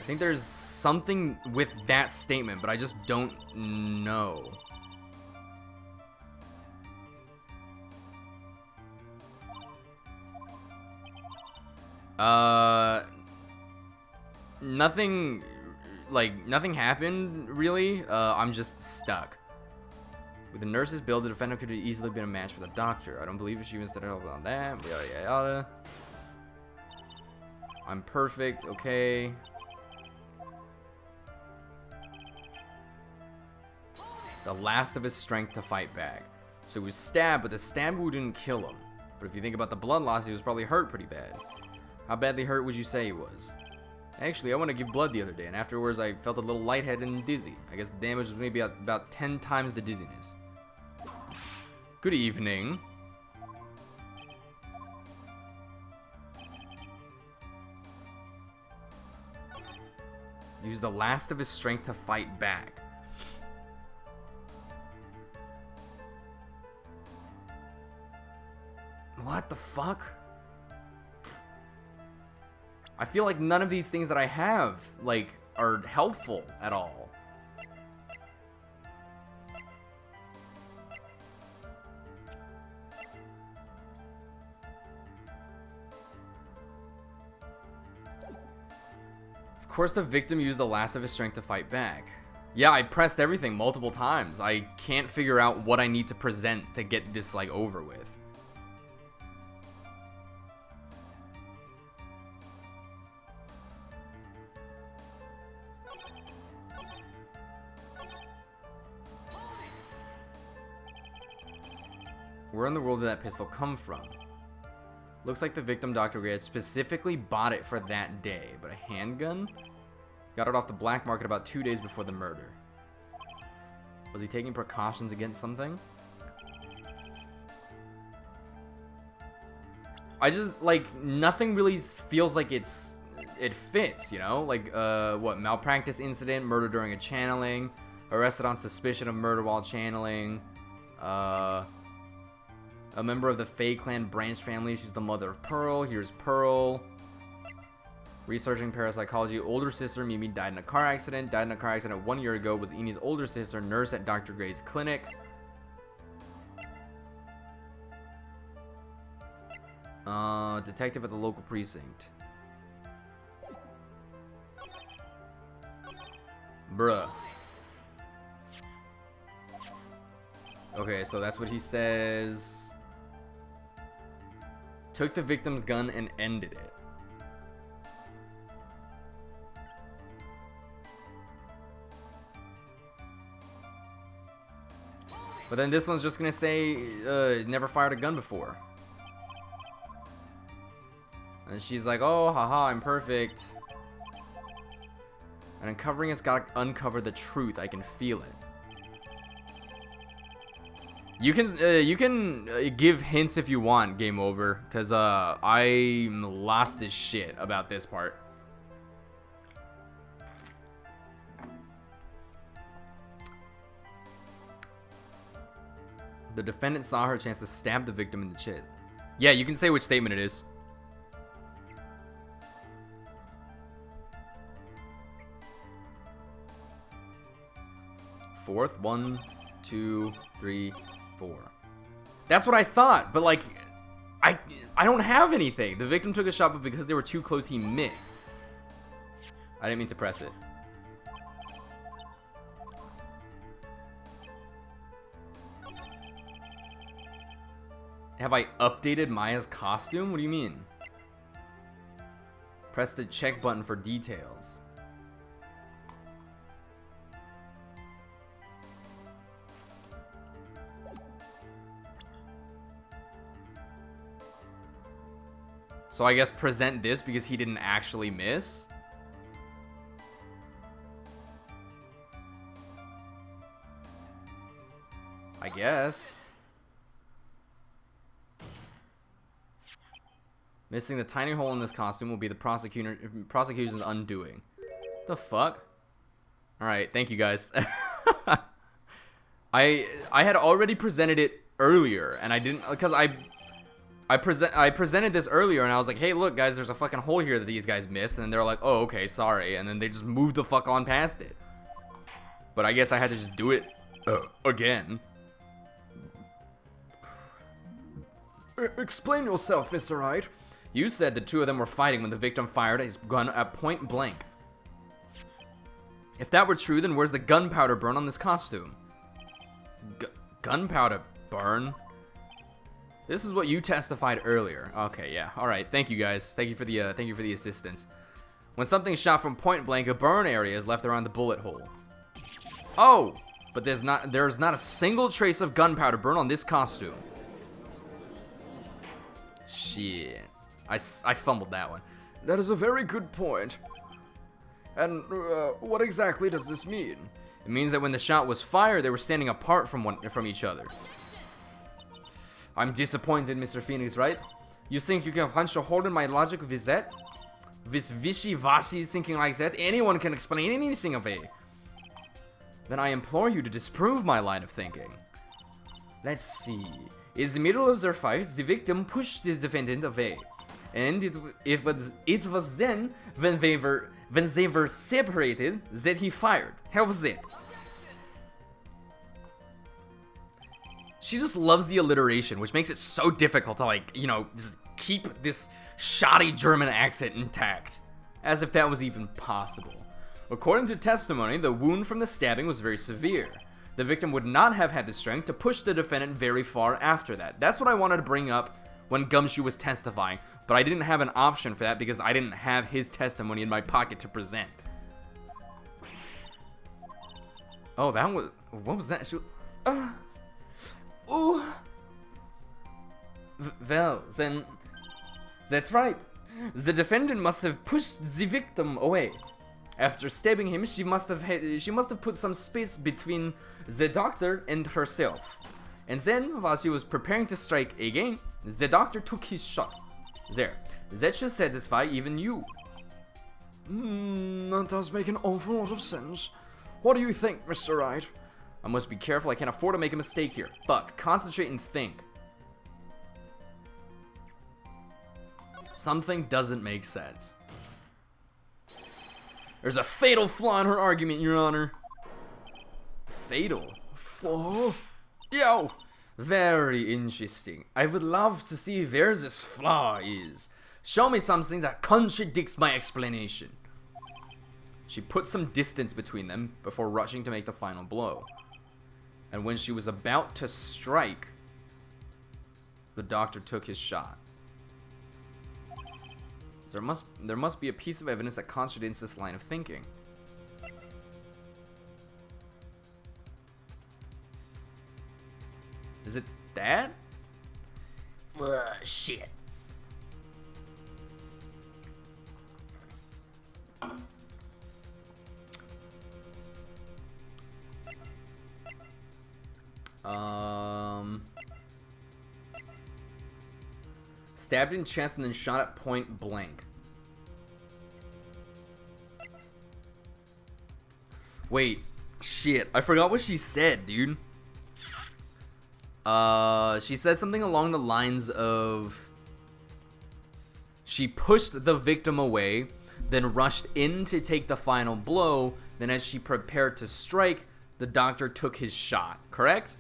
there's something with that statement, but I just don't know. Nothing... Like, nothing happened, really. I'm just stuck. With the nurse's bill, the defendant could have easily been a match for the doctor. I don't believe she was settled on that. Yada, yada, yada. I'm perfect, okay. The last of his strength to fight back. So he was stabbed, but the stab wound didn't kill him. But if you think about the blood loss, he was probably hurt pretty bad. How badly hurt would you say he was? Actually, I want to give blood the other day, and afterwards I felt a little lightheaded and dizzy. I guess the damage was maybe about 10 times the dizziness. Good evening. Used the last of his strength to fight back. What the fuck? I feel like none of these things that I have, like, are helpful at all. Of course the victim used the last of his strength to fight back. Yeah, I pressed everything multiple times. I can't figure out what I need to present to get this, like, over with. Where in the world did that pistol come from? Looks like the victim, Dr. Gray, had specifically bought it for that day. But a handgun? Got it off the black market about 2 days before the murder. Was he taking precautions against something? I just, like, nothing really feels like it fits, you know? Like, what, malpractice incident, murder during a channeling, arrested on suspicion of murder while channeling, a member of the Fae Clan branch family. She's the mother of Pearl. Here's Pearl. Researching parapsychology. Older sister Mimi died in a car accident. Died in a car accident 1 year ago. Was Eni's older sister. Nurse at Dr. Gray's clinic. Detective at the local precinct. Bruh. Okay, so that's what he says. Took the victim's gun and ended it. But then this one's just gonna say, never fired a gun before. And she's like, oh, haha, I'm perfect. And uncovering has gotta uncover the truth. I can feel it. You can give hints if you want, game over, because I'm lost as shit about this part. The defendant saw her chance to stab the victim in the chest. Yeah, you can say which statement it is. Fourth, 1, 2, 3, 4. That's what I thought, but like, I don't have anything. The victim took a shot, but because they were too close, he missed. I didn't mean to press it. Have I updated Maya's costume? What do you mean? Press the check button for details. So I guess present this because he didn't actually miss. I guess. Missing the tiny hole in this costume will be the prosecution's undoing. The fuck? Alright, thank you guys. I had already presented it earlier, and I didn't, because I presented this earlier, and I was like, hey, look, guys, there's a fucking hole here that these guys missed, and then they're like, oh, okay, sorry, and then they just moved the fuck on past it. But I guess I had to just do it again. Explain yourself, Mr. Wright. You said the two of them were fighting when the victim fired his gun at point blank. If that were true, then where's the gunpowder burn on this costume? Gunpowder burn? This is what you testified earlier. Okay, yeah. All right. Thank you guys. Thank you for the assistance. When something's shot from point blank, a burn area is left around the bullet hole. Oh, but there's not a single trace of gunpowder burn on this costume. Shit. I fumbled that one. That is a very good point. And what exactly does this mean? It means that when the shot was fired, they were standing apart from each other. I'm disappointed, Mr. Phoenix, right? You think you can punch a hole in my logic with that? This wishy-washy thinking like that? Anyone can explain anything away. Then I implore you to disprove my line of thinking. Let's see. In the middle of their fight, the victim pushed the defendant away. And it was then, when they were separated, that he fired. How was that? She just loves the alliteration, which makes it so difficult to, like, you know, just keep this shoddy German accent intact. As if that was even possible. According to testimony, the wound from the stabbing was very severe. The victim would not have had the strength to push the defendant very far after that. That's what I wanted to bring up when Gumshoe was testifying, but I didn't have an option for that because I didn't have his testimony in my pocket to present. Oh, that was... What was that? Ooh. Well, then... That's right. The defendant must have pushed the victim away. After stabbing him, she must have put some space between the doctor and herself. And then, while she was preparing to strike again, the doctor took his shot. There. That should satisfy even you. That does make an awful lot of sense. What do you think, Mr. Wright? I must be careful, I can't afford to make a mistake here. Fuck, concentrate and think. Something doesn't make sense. There's a fatal flaw in her argument, Your Honor. Fatal? Flaw? Yo! Very interesting. I would love to see where this flaw is. Show me something that contradicts my explanation. She put some distance between them before rushing to make the final blow. And when she was about to strike, the doctor took his shot. So there must be a piece of evidence that contradicts this line of thinking. Is it that? Shit. Stabbed in chest and then shot at point blank. Wait, shit. I forgot what she said, dude. She said something along the lines of... She pushed the victim away, then rushed in to take the final blow. Then as she prepared to strike, the doctor took his shot. Correct?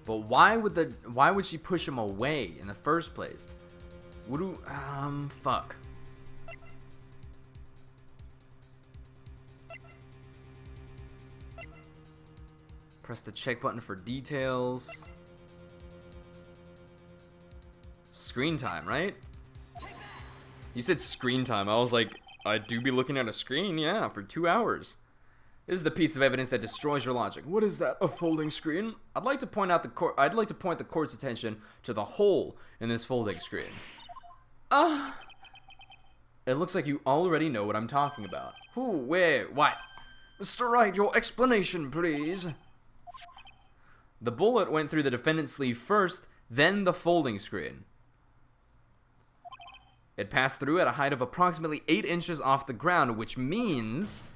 But why would she push him away in the first place? Fuck. Press the check button for details. Screen time, right? You said screen time. I was like, I do be looking at a screen, yeah, for 2 hours. This is the piece of evidence that destroys your logic. What is that? A folding screen? I'd like to point the court's attention to the hole in this folding screen. It looks like you already know what I'm talking about. Who? Where? What? Mr. Wright, your explanation, please. The bullet went through the defendant's sleeve first, then the folding screen. It passed through at a height of approximately 8 inches off the ground, which means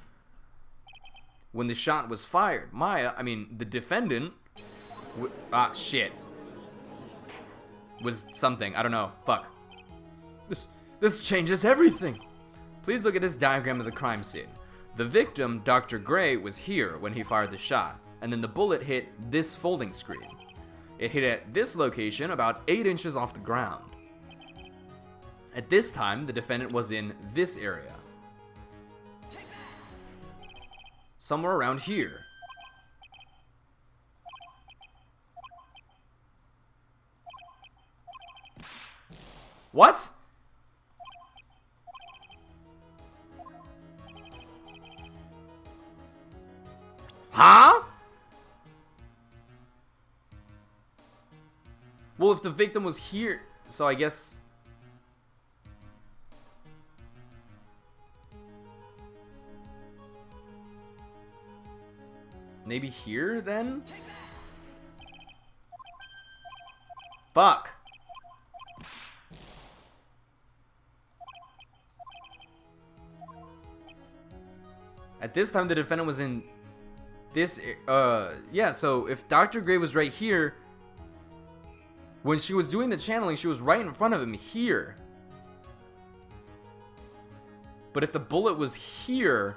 when the shot was fired, the defendant, shit, was something. I don't know. Fuck. This changes everything. Please look at this diagram of the crime scene. The victim, Dr. Gray, was here when he fired the shot, and then the bullet hit this folding screen. It hit at this location about 8 inches off the ground. At this time, the defendant was in this area. Somewhere around here. What? Huh? Well, if the victim was here, so I guess... Maybe here, then? Fuck. At this time, the defendant was in this, yeah, so if Dr. Gray was right here, when she was doing the channeling, she was right in front of him here. But if the bullet was here,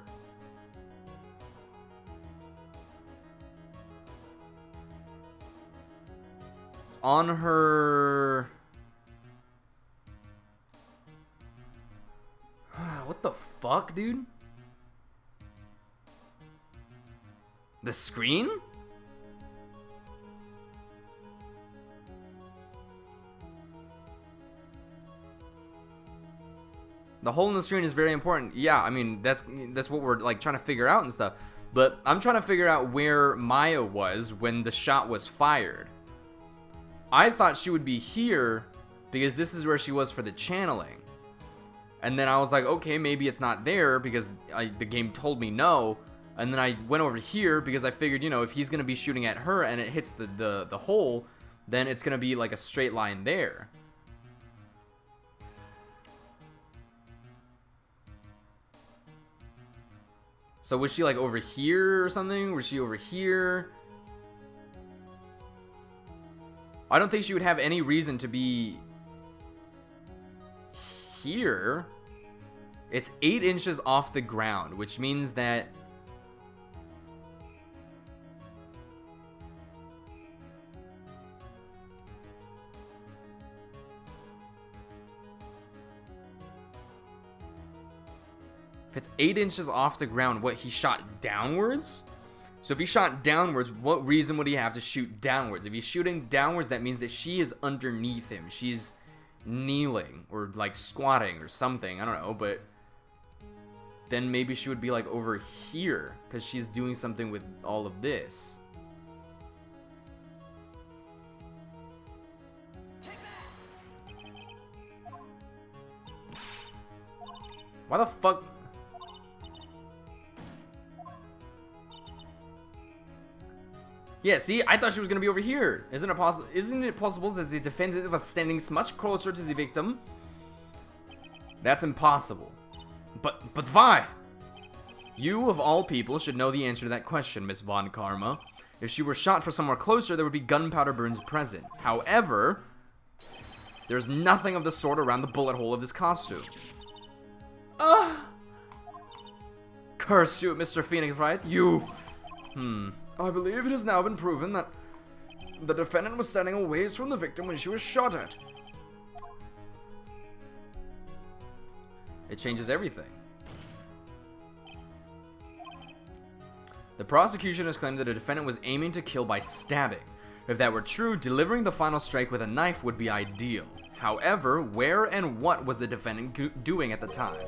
it's on her... What the fuck, dude? The screen? The hole in the screen is very important. Yeah, I mean, that's what we're like trying to figure out and stuff. But I'm trying to figure out where Maya was when the shot was fired. I thought she would be here because this is where she was for the channeling. And then I was like, okay, maybe it's not there because the game told me no. And then I went over here because I figured, you know, if he's going to be shooting at her and it hits the hole, then it's going to be like a straight line there. So was she like over here or something? Was she over here? I don't think she would have any reason to be here. It's 8 inches off the ground, which means that if it's 8 inches off the ground, what, he shot downwards? So if he shot downwards, what reason would he have to shoot downwards? If he's shooting downwards, that means that she is underneath him. She's kneeling or like squatting or something. I don't know, but then maybe she would be like over here because she's doing something with all of this. Why the fuck? Yeah, see, I thought she was gonna be over here. Isn't it possible that the defendant was standing much closer to the victim? That's impossible. But why? You, of all people, should know the answer to that question, Miss Von Karma. If she were shot from somewhere closer, there would be gunpowder burns present. However, there's nothing of the sort around the bullet hole of this costume. Curse you, Mr. Phoenix, right? You. I believe it has now been proven that the defendant was standing a ways from the victim when she was shot at. It changes everything. The prosecution has claimed that the defendant was aiming to kill by stabbing. If that were true, delivering the final strike with a knife would be ideal. However, where and what was the defendant doing at the time?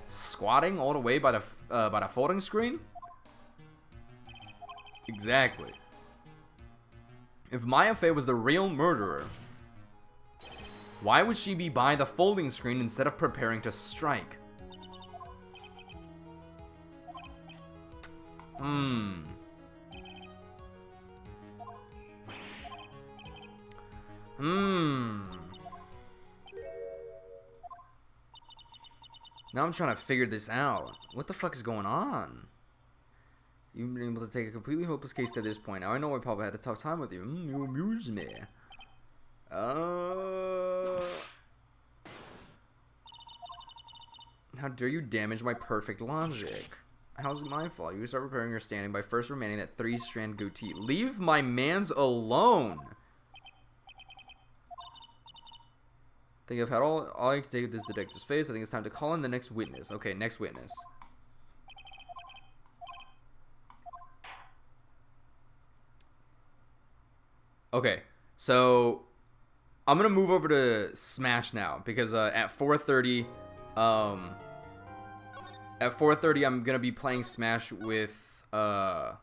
Squatting all the way by the folding screen? Exactly. If Maya Fey was the real murderer, why would she be by the folding screen instead of preparing to strike? Now I'm trying to figure this out. What the fuck is going on? You've been able to take a completely hopeless case to this point. Now I know why Papa had a tough time with you. You amuse me. How dare you damage my perfect logic? How's it my fault? You start repairing your standing by first remaining that 3-strand goatee. Leave my mans alone! I think I've had all I can take of this detective's face. I think it's time to call in the next witness. Okay, next witness. Okay, so I'm gonna move over to Smash now because at 4:30, I'm gonna be playing Smash with a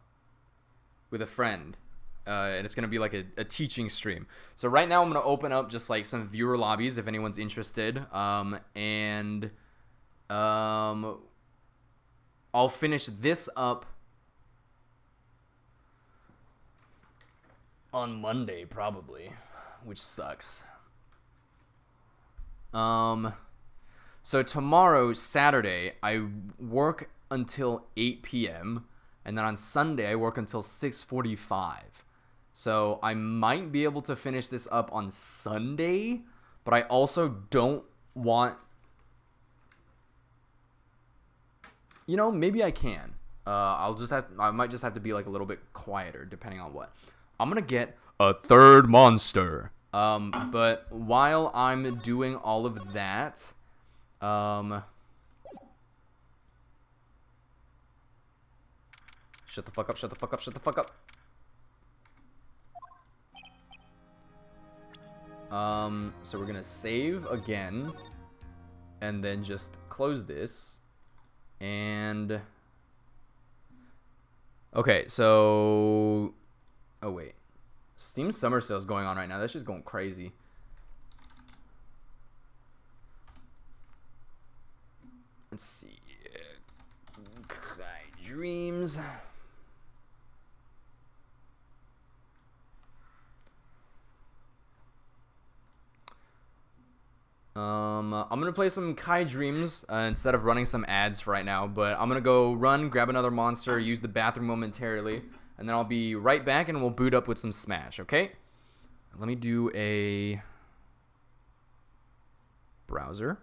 friend, and it's gonna be like a teaching stream. So right now I'm gonna open up just like some viewer lobbies if anyone's interested, and I'll finish this up on Monday probably, which sucks. So tomorrow, Saturday, I work until 8 p.m. and then on Sunday I work until 6:45. So I might be able to finish this up on Sunday, but I also don't want, you know, maybe I can. I might just have to be like a little bit quieter depending on what. I'm gonna get a third monster. But while I'm doing all of that, shut the fuck up, shut the fuck up, shut the fuck up. So we're gonna save again, and then just close this, and okay, so, oh wait, Steam Summer Sale is going on right now. That's just going crazy. Let's see. Dreams. I'm gonna play some Kai Dreams instead of running some ads for right now, but I'm gonna go run, grab another monster, use the bathroom momentarily, and then I'll be right back and we'll boot up with some Smash, okay? Let me do a browser,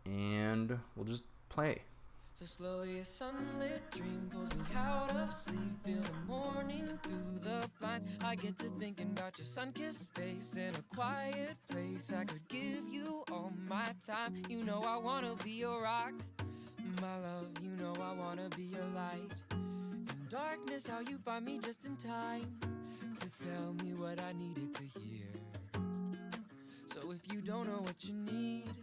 and we'll just play. So slowly a sunlit dream pulls me out of sleep. Feel the morning through the blind. I get to thinking about your sun-kissed face in a quiet place. I could give you all my time. You know I wanna be your rock, my love. You know I wanna be your light. In darkness, how you find me just in time to tell me what I needed to hear. So if you don't know what you need,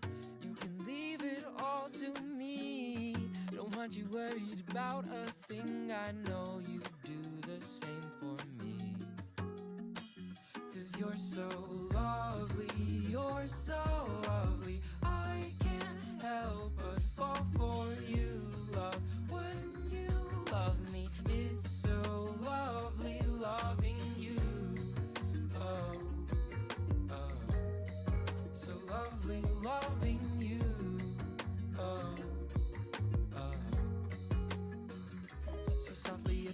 you can leave it all to me. Don't want you worried about a thing. I know you do the same for me. 'Cause you're so lovely, you're so lovely. I can't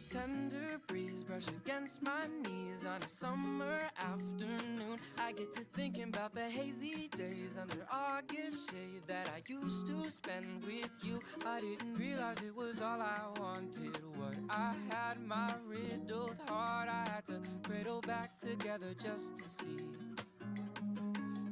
tender breeze brush against my knees on a summer afternoon. I get to thinking about the hazy days under August shade that I used to spend with you. I didn't realize it was all I wanted. What I had, my riddled heart, I had to cradle back together just to see.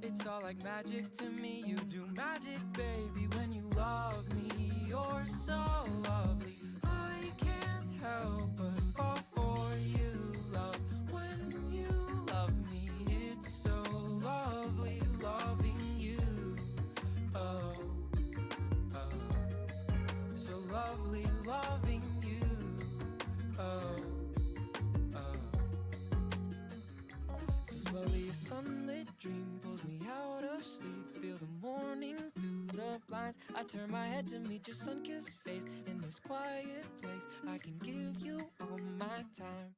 It's all like magic to me. You do magic, baby, when you love me. You're so lovely. I can't help but fall for you, love. When you love me, it's so lovely loving you. Oh, oh, so lovely loving you. Oh, oh. So slowly a sunlit dream pulls me out of sleep. Feel the morning through the blinds. I turn my head to meet your sun-kissed face. In this quiet place, I can give you all my time.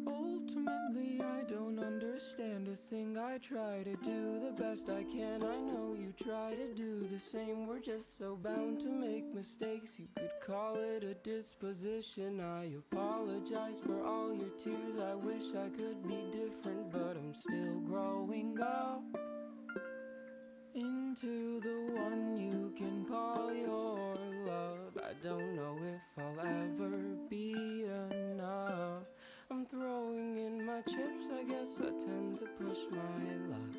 Ultimately, I don't understand a thing. I try to do the best I can. I know you try to do the same. We're just so bound to make mistakes. You could call it a disposition. I apologize for all your tears. I wish I could be different, but I'm still growing up into the one you can call your love. I don't know if I'll ever be enough. I'm throwing in my chips, I guess I tend to push my luck.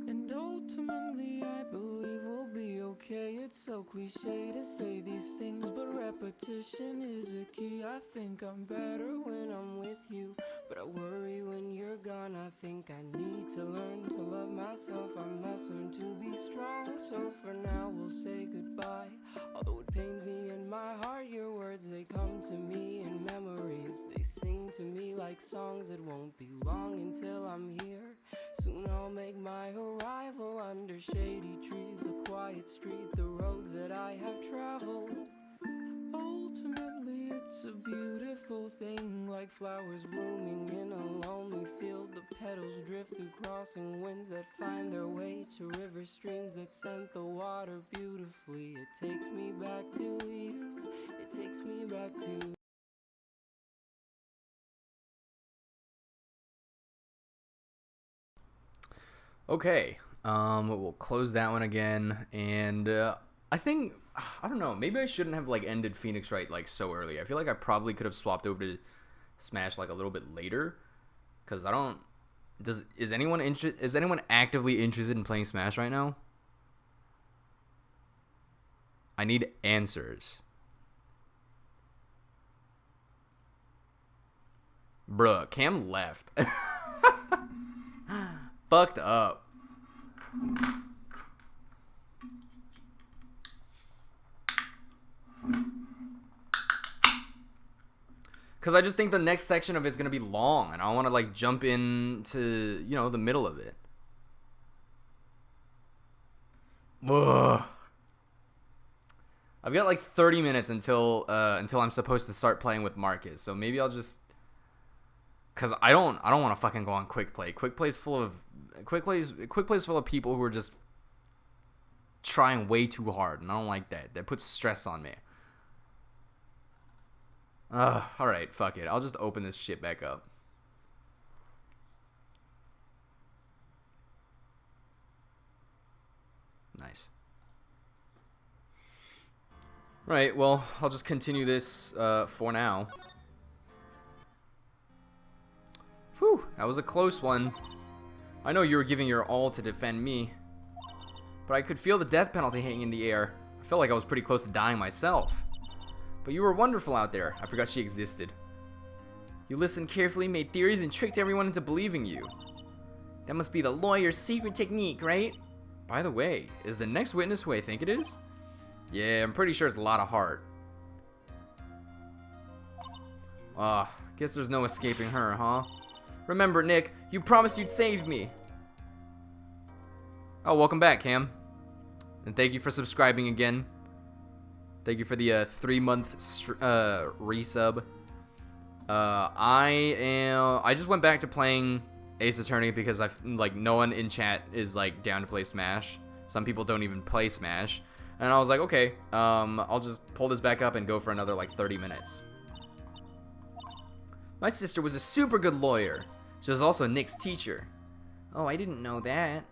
And ultimately I believe we'll be okay. It's so cliche to say these things, but repetition is a key. I think I'm better when I'm with you, but I worry when you're gone. I think I need to learn to love myself. I must learn to be strong. So for now we'll say goodbye. Although it pains me in my heart, your words, they come to me in memories. They sing to me like songs. It won't be long until I'm here. Soon I'll make my arrival under shady trees, a quiet street, the roads that I have traveled. Ultimately it's a beautiful thing, like flowers blooming in a lonely field. The petals drift through crossing winds that find their way to river streams that scent the water beautifully. It takes me back to you, it takes me back to. Okay, we'll close that one again, and I think, I don't know, maybe I shouldn't have like ended Phoenix Wright like so early. I feel like I probably could have swapped over to Smash like a little bit later, because I don't. Is anyone actively interested in playing Smash right now? I need answers. Bruh, Cam left. Fucked up. Because I just think the next section of it's going to be long, and I want to like jump into, you know, the middle of it. Ugh. I've got like 30 minutes until I'm supposed to start playing with Marcus, so maybe I'll just, cause I don't want to fucking go on quick play. Quick play's full of people who are just trying way too hard, and I don't like that. That puts stress on me. All right, fuck it. I'll just open this shit back up. Nice. Right, well, I'll just continue this for now. Whew, that was a close one. I know you were giving your all to defend me, but I could feel the death penalty hanging in the air. I felt like I was pretty close to dying myself. But you were wonderful out there. I forgot she existed. You listened carefully, made theories, and tricked everyone into believing you. That must be the lawyer's secret technique, right? By the way, is the next witness who I think it is? Yeah, I'm pretty sure it's a lot of heart. Guess there's no escaping her, huh? Remember, Nick, you promised you'd save me. Oh, welcome back, Cam. And thank you for subscribing again. Thank you for the 3-month resub. I just went back to playing Ace Attorney because no one in chat is like down to play Smash. Some people don't even play Smash. And I was like, okay, I'll just pull this back up and go for another like 30 minutes. My sister was a super good lawyer. She was also Nick's teacher. Oh, I didn't know that.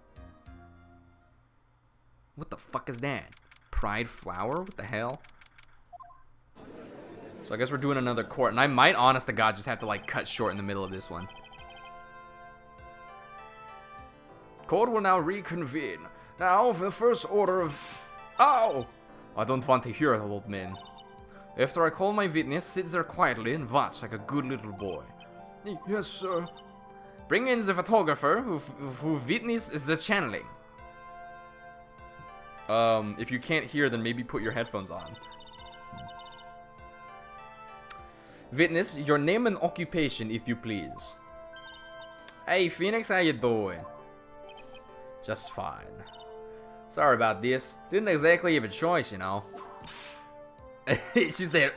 What the fuck is that? Pride flower? What the hell? So I guess we're doing another court, and I might, honest to God, just have to like cut short in the middle of this one. Court will now reconvene. Now, for the first order of... Ow! I don't want to hear it, old man. After I call my witness, sit there quietly and watch like a good little boy. Yes, sir. Bring in the photographer who witnesses the channeling. If you can't hear, then maybe put your headphones on. Witness, your name and occupation, if you please. Hey, Phoenix, how you doing? Just fine. Sorry about this. Didn't exactly have a choice, you know. She said,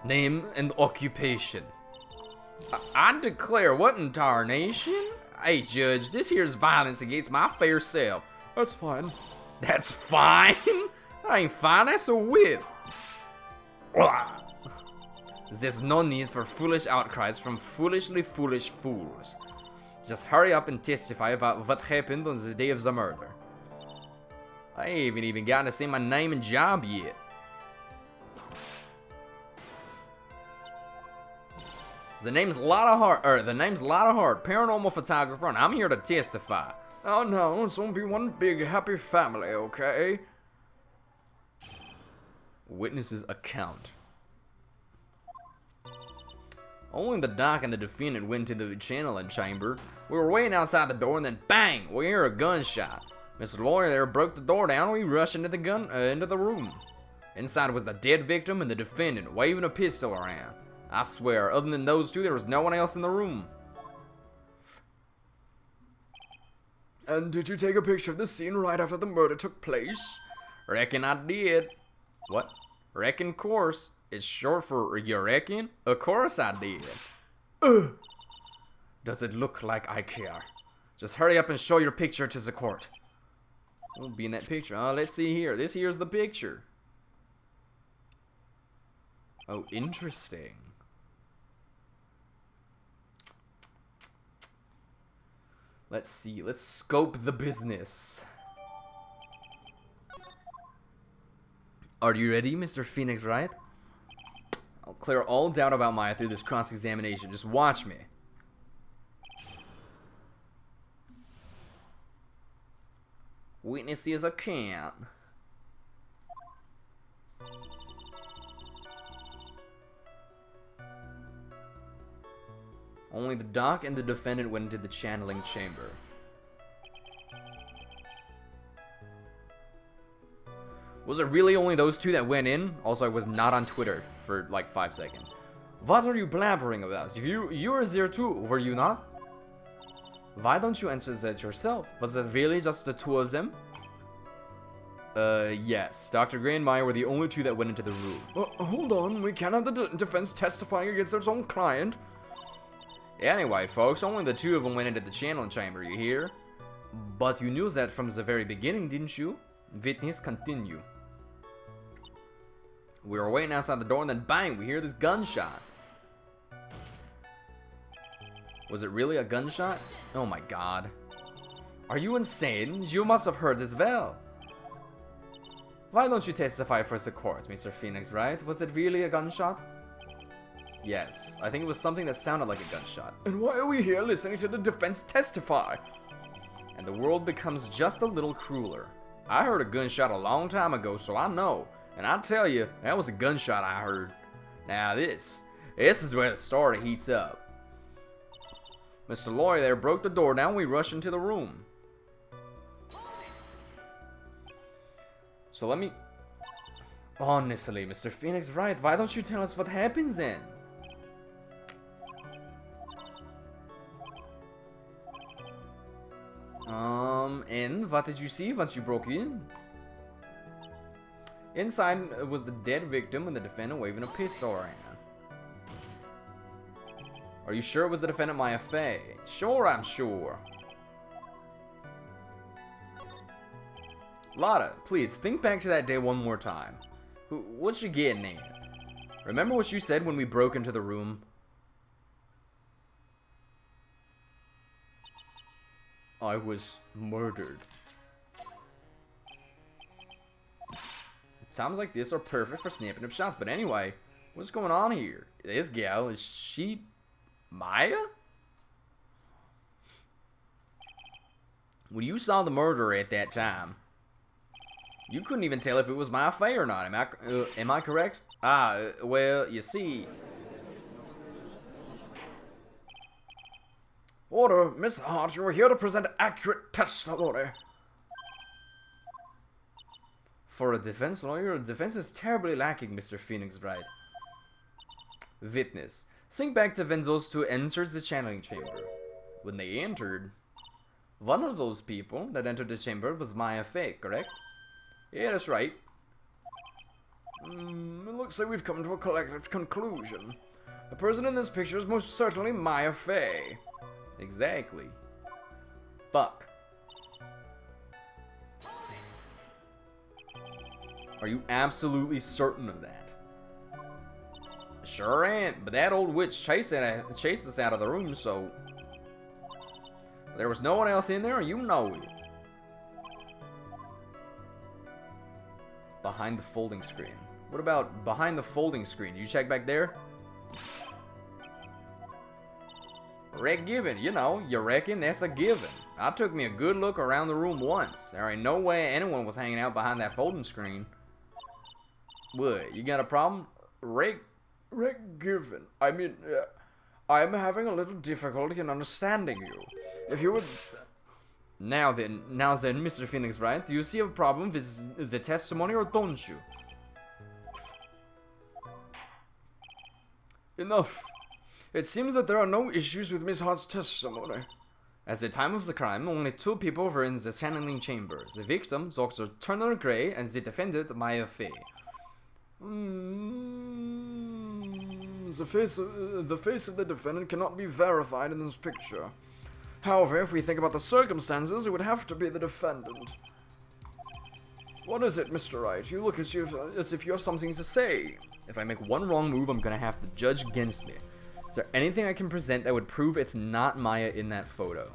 name and occupation. I declare, what in tarnation? Hey, Judge, this here's violence against my fair self. That's fine. That's fine? That ain't fine, that's a whip. There's no need for foolish outcries from foolishly foolish fools. Just hurry up and testify about what happened on the day of the murder. I haven't even gotten to say my name and job yet. The name's Lotta Hart, paranormal photographer, and I'm here to testify. Oh no, it's gonna be one big happy family, okay? Witness's account. Only the doc and the defendant went to the channeling chamber. We were waiting outside the door, and then bang, we hear a gunshot. Mr. Lawyer there broke the door down, and we rushed into the room. Inside was the dead victim and the defendant, waving a pistol around. I swear, other than those two, there was no one else in the room. And did you take a picture of the scene right after the murder took place? Reckon I did. What? Reckon, course. It's short for you reckon? Of course I did. Does it look like I care? Just hurry up and show your picture to the court. Won't be in that picture. Let's see here. This here's the picture. Oh, interesting. Let's see. Let's scope the business. Are you ready, Mr. Phoenix Wright? I'll clear all doubt about Maya through this cross-examination. Just watch me. Witnesses account. Only the doc and the defendant went into the channeling chamber. Was it really only those two that went in? Also, I was not on Twitter for like 5 seconds. What are you blabbering about? You were there too, were you not? Why don't you answer that yourself? Was it really just the two of them? Yes. Dr. Gray and Maya were the only two that went into the room. Hold on, we can't have the defense testifying against its own client. Anyway, folks, only the two of them went into the channeling chamber, you hear? But you knew that from the very beginning, didn't you? Witness, continue. We were waiting outside the door, and then bang, we hear this gunshot. Was it really a gunshot? Oh my god. Are you insane? You must have heard as well. Why don't you testify for the court, Mr. Phoenix, right? Was it really a gunshot? Yes, I think it was something that sounded like a gunshot. And why are we here listening to the defense testify? And the world becomes just a little crueler. I heard a gunshot a long time ago, so I know. And I tell you, that was a gunshot I heard. Now this is where the story heats up. Mr. Lawyer there broke the door down, we rushed into the room. So let me... Honestly, Mr. Phoenix, right? Why don't you tell us what happens then? And what did you see once you broke in? Inside was the dead victim and the defendant waving a pistol around. Are you sure it was the defendant Maya Fey? Sure, I'm sure. Lotta, please, think back to that day one more time. What you getting at? Remember what you said when we broke into the room? I was murdered. Sounds like this are perfect for snapping up shots, but anyway, what's going on here? This gal, is she Maya? When you saw the murderer at that time, you couldn't even tell if it was Maya Fey or not. Am I correct? Well, you see. Order, Miss Hart, you are here to present accurate testimony. For a defense lawyer, defense is terribly lacking, Mr. Phoenix Wright. Witness. Think back to when those two entered the channeling chamber. When they entered, one of those people that entered the chamber was Maya Fey, correct? Yeah, that's right. It looks like we've come to a collective conclusion. The person in this picture is most certainly Maya Fey. Exactly. Fuck. Are you absolutely certain of that? Sure ain't, but that old witch chased us out of the room, so... There was no one else in there, you know it. Behind the folding screen. What about behind the folding screen? You check back there? Rick given, you know, you reckon that's a given. I took me a good look around the room once. There ain't no way anyone was hanging out behind that folding screen. What, you got a problem? Rick given. I mean, I'm having a little difficulty in understanding you. If you would... Now then, Mr. Phoenix Wright, do you see a problem with the testimony or don't you? Enough. It seems that there are no issues with Miss Hart's testimony. At the time of the crime, only two people were in the channeling chamber. The victim, Dr. Turner Gray, and the defendant, Maya Fey. The face of the defendant cannot be verified in this picture. However, if we think about the circumstances, it would have to be the defendant. What is it, Mr. Wright? You look as if you have something to say. If I make one wrong move, I'm gonna have the judge against me. Is there anything I can present that would prove it's not Maya in that photo?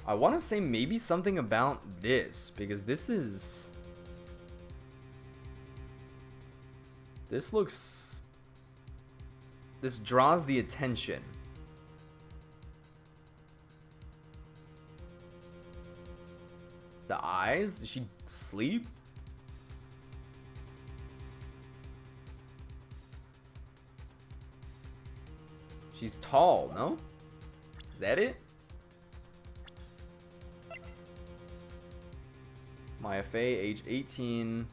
I want to say maybe something about this, because this draws the attention. The eyes? Does she sleep? She's tall, no? Is that it? Maya Fey, age 18.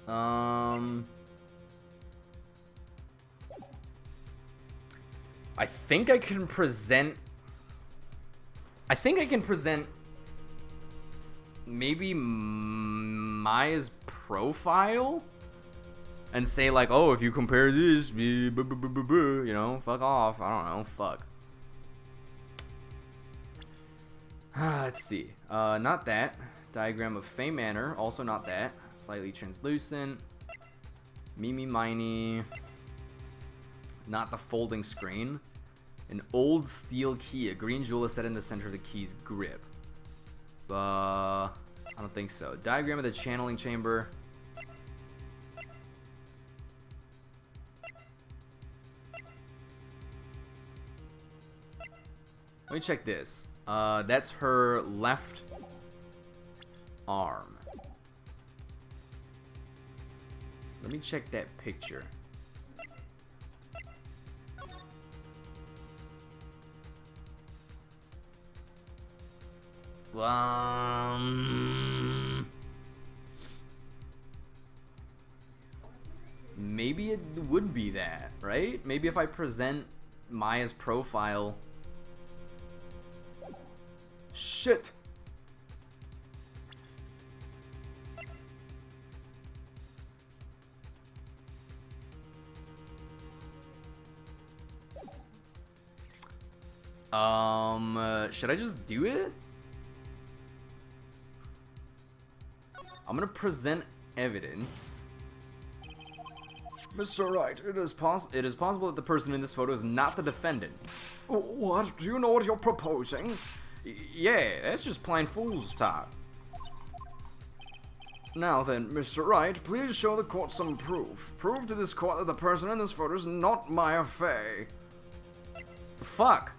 I think I can present maybe Maya's profile and say like, oh, if you compare this, you know, fuck off. I don't know, fuck. Let's see. Not that. Diagram of Fey Manor, also not that. Slightly translucent. Mimi Miney. Not the folding screen. An old steel key. A green jewel is set in the center of the key's grip. I don't think so. Diagram of the channeling chamber. Let me check this. That's her left arm. Let me check that picture. Maybe it would be that, right? Maybe if I present Maya's profile. Shit. Should I just do it? I'm gonna present evidence. Mr. Wright, It is possible that the person in this photo is not the defendant. what? Do you know what you're proposing? Yeah, that's just plain fool's talk. Now then, Mr. Wright, please show the court some proof. Prove to this court that the person in this photo is not Maya Fey. Fuck.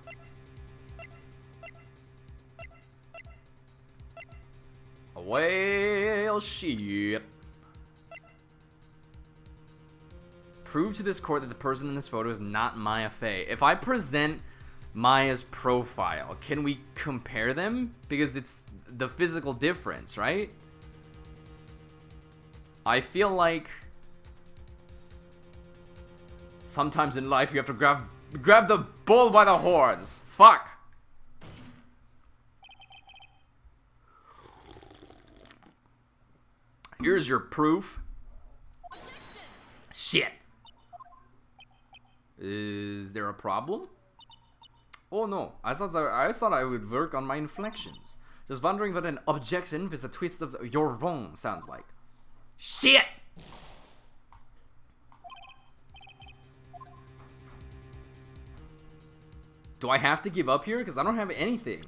Well, shit. Prove to this court that the person in this photo is not Maya Fey. If I present Maya's profile, can we compare them? Because it's the physical difference, right? I feel like sometimes in life you have to grab the bull by the horns. Fuck. Here's your proof. Shit. Is there a problem? Oh no, I thought I would work on my inflections. Just wondering what an objection with a twist of "you're wrong" sounds like. Shit! Do I have to give up here? Because I don't have anything.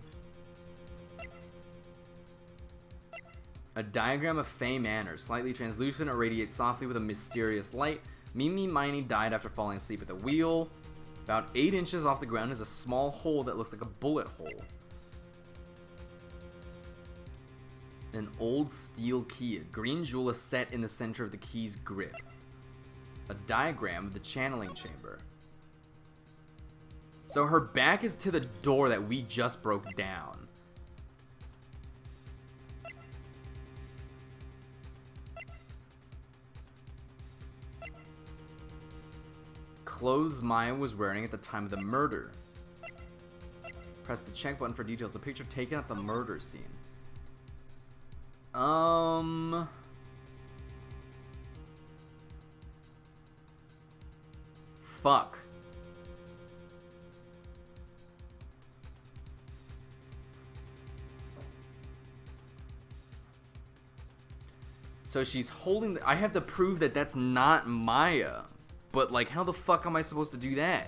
A diagram of Fey Manor. Slightly translucent, irradiates softly with a mysterious light. Mimi Miney died after falling asleep at the wheel. About 8 inches off the ground is a small hole that looks like a bullet hole. An old steel key. A green jewel is set in the center of the key's grip. A diagram of the channeling chamber. So her back is to the door that we just broke down. Clothes Maya was wearing at the time of the murder. Press the check button for details. A picture taken at the murder scene. Fuck. So she's holding I have to prove that that's not Maya. But, like, how the fuck am I supposed to do that?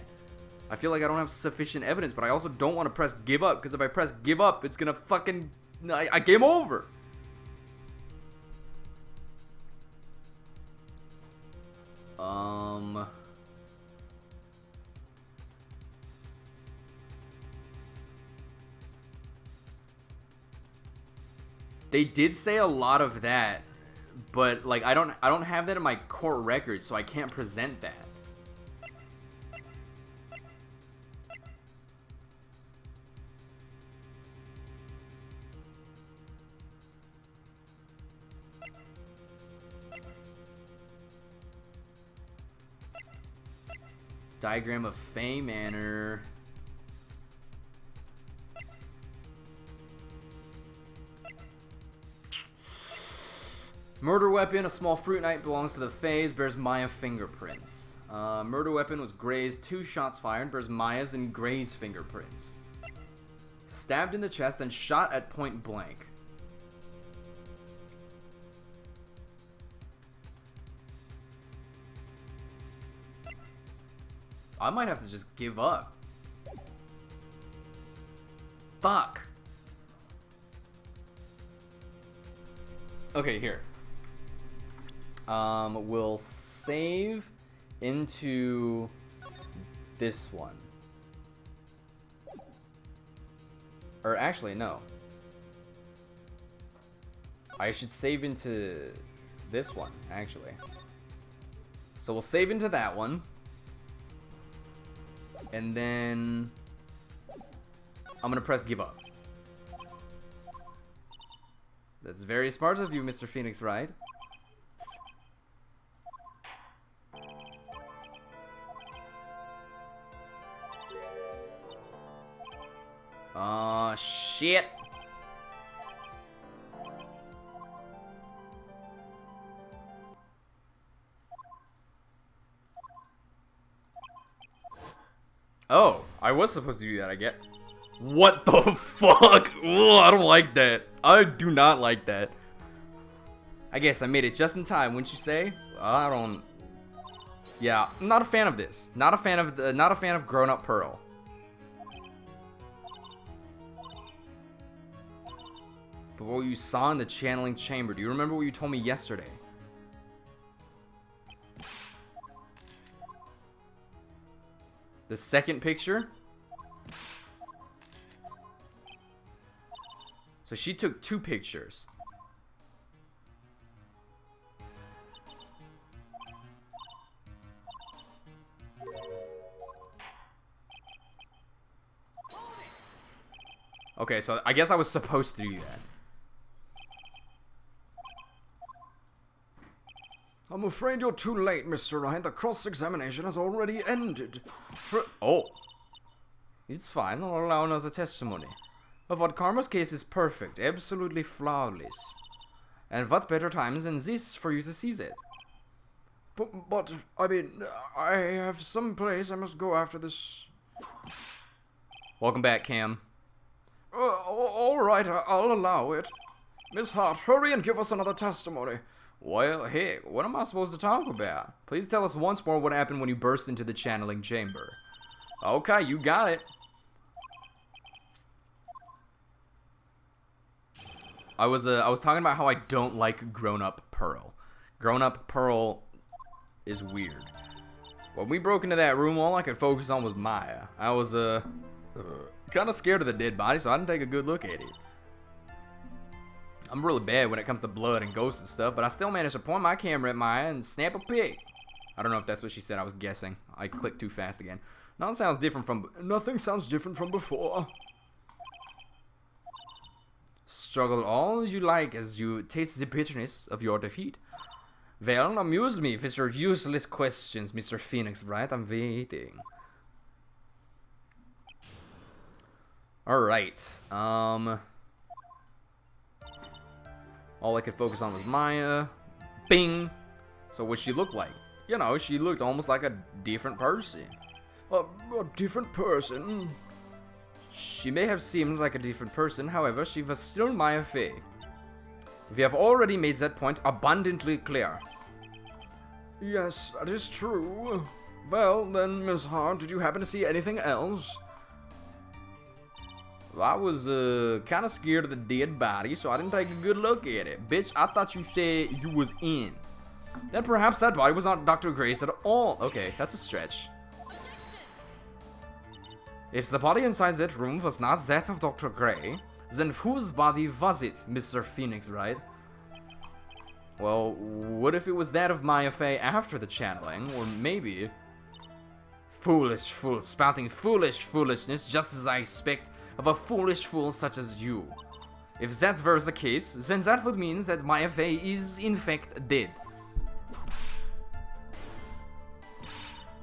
I feel like I don't have sufficient evidence, but I also don't want to press give up, because if I press give up, it's gonna fucking... I game over! They did say a lot of that. But like I don't have that in my court record, so I can't present that. Diagram of Fey Manor. Murder weapon, a small fruit knife, belongs to the Fays, bears Maya fingerprints. Murder weapon was Gray's, 2 shots fired, bears Maya's and Gray's fingerprints. Stabbed in the chest, then shot at point blank. I might have to just give up. Fuck. Okay, here. We'll save into this one. Or actually, no. I should save into this one, actually. So we'll save into that one. And then I'm gonna press give up. That's very smart of you, Mr. Phoenix, right? Oh, shit. Oh, I was supposed to do that, I get. What the fuck? Ugh, I don't like that. I do not like that. I guess I made it just in time, wouldn't you say? I don't... Yeah, I'm not a fan of this. Not a fan of grown-up Pearl. But what you saw in the channeling chamber, do you remember what you told me yesterday? The second picture? So she took 2 pictures. Okay, so I guess I was supposed to do that. I'm afraid you're too late, Mr. Wright. The cross-examination has already ended. Oh. It's fine. I'll allow another testimony. What Karma's case is perfect. Absolutely flawless. And what better times than this for you to seize it? But, I mean, I have some place I must go after this. Welcome back, Cam. All right, I'll allow it. Miss Hart, hurry and give us another testimony. Well, hey, what am I supposed to talk about? Please tell us once more what happened when you burst into the channeling chamber. Okay, you got it. I was talking about how I don't like grown-up Pearl. Grown-up Pearl is weird. When we broke into that room, all I could focus on was Maya. I was kind of scared of the dead body, so I didn't take a good look at it. I'm really bad when it comes to blood and ghosts and stuff, but I still managed to point my camera at Maya and snap a pic. I don't know if that's what she said. I was guessing. I clicked too fast again. Nothing sounds different from before. Struggle all as you like as you taste the bitterness of your defeat. Well, amuse me with your useless questions, Mr. Phoenix, right? I'm waiting. Alright, all I could focus on was Maya. Bing! So what she looked like? You know, she looked almost like a different person. A different person? She may have seemed like a different person, however, she was still Maya Fey. We have already made that point abundantly clear. Yes, that is true. Well, then, Miss Hart, did you happen to see anything else? I was kind of scared of the dead body, so I didn't take a good look at it. Bitch, I thought you said you was in. Then perhaps that body was not Dr. Gray's at all. Okay, that's a stretch. If the body inside that room was not that of Dr. Gray, then whose body was it, Mr. Phoenix, right? Well, what if it was that of Maya Fey after the channeling, or maybe... Foolish fool, spouting foolishness just as I expect of a foolish fool such as you. If that were the case, then that would mean that Maya Fey is in fact dead.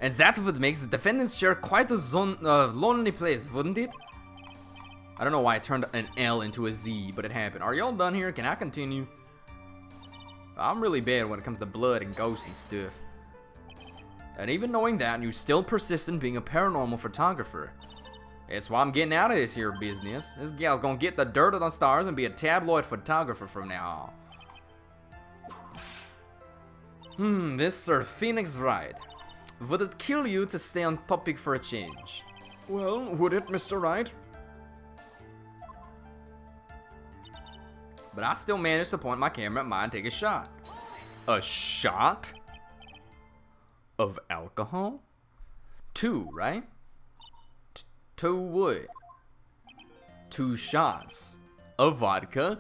And that would make the defendant's chair quite a lonely place, wouldn't it? I don't know why I turned an L into a Z, but it happened. Are y'all done here? Can I continue? I'm really bad when it comes to blood and ghosts and stuff. And even knowing that, you still persist in being a paranormal photographer. That's why I'm getting out of this here business. This gal's gonna get the dirt on the stars and be a tabloid photographer from now on. This Sir Phoenix Wright. Would it kill you to stay on topic for a change? Well, would it, Mr. Wright? But I still managed to point my camera at mine and take a shot. A shot? Of alcohol? 2, right? 2 what? 2 shots of vodka.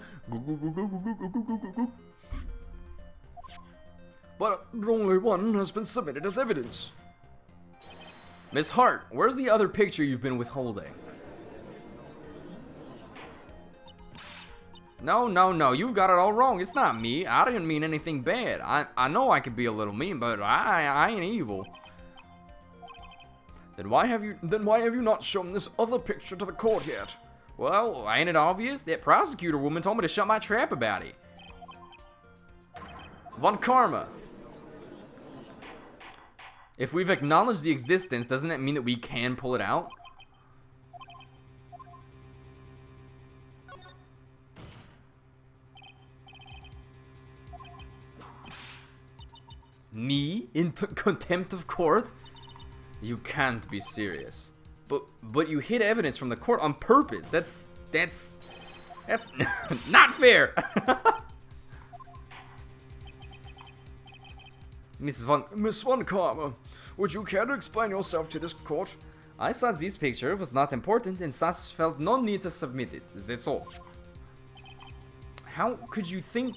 But only one has been submitted as evidence. Miss Hart, where's the other picture you've been withholding? No, you've got it all wrong. It's not me. I didn't mean anything bad. I know I could be a little mean, but I ain't evil. Then why have you not shown this other picture to the court yet? Well, ain't it obvious? That prosecutor woman told me to shut my trap about it. Von Karma. If we've acknowledged the existence, doesn't that mean that we can pull it out? Me? In contempt of court? You can't be serious. But you hid evidence from the court on purpose. That's not fair. Miss Von Karma, would you care to explain yourself to this court? I thought this picture was not important and thus felt no need to submit it. That's all. How could you think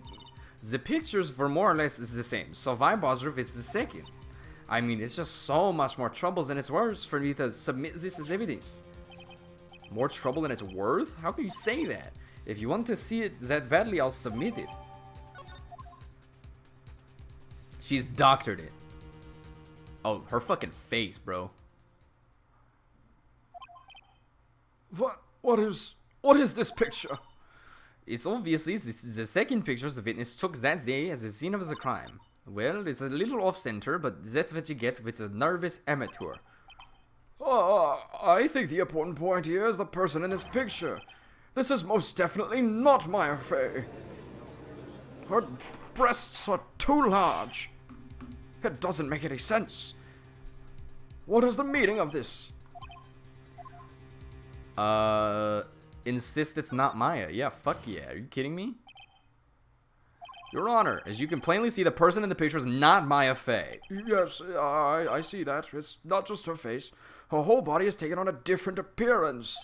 the pictures were more or less the same? So why bother with the second? I mean, it's just so much more trouble than it's worth for me to submit this as evidence. More trouble than it's worth? How can you say that? If you want to see it that badly, I'll submit it. She's doctored it. Oh, her fucking face, bro. What is this picture? It's obviously the second picture the witness took that day as the scene of the crime. Well, it's a little off-center, but that's what you get with a nervous amateur. I think the important point here is the person in this picture. This is most definitely not Maya Fey. Her breasts are too large. It doesn't make any sense. What is the meaning of this? Insist it's not Maya. Yeah, fuck yeah. Are you kidding me? Your Honor, as you can plainly see, the person in the picture is not Maya Fey. Yes, I see that. It's not just her face. Her whole body has taken on a different appearance.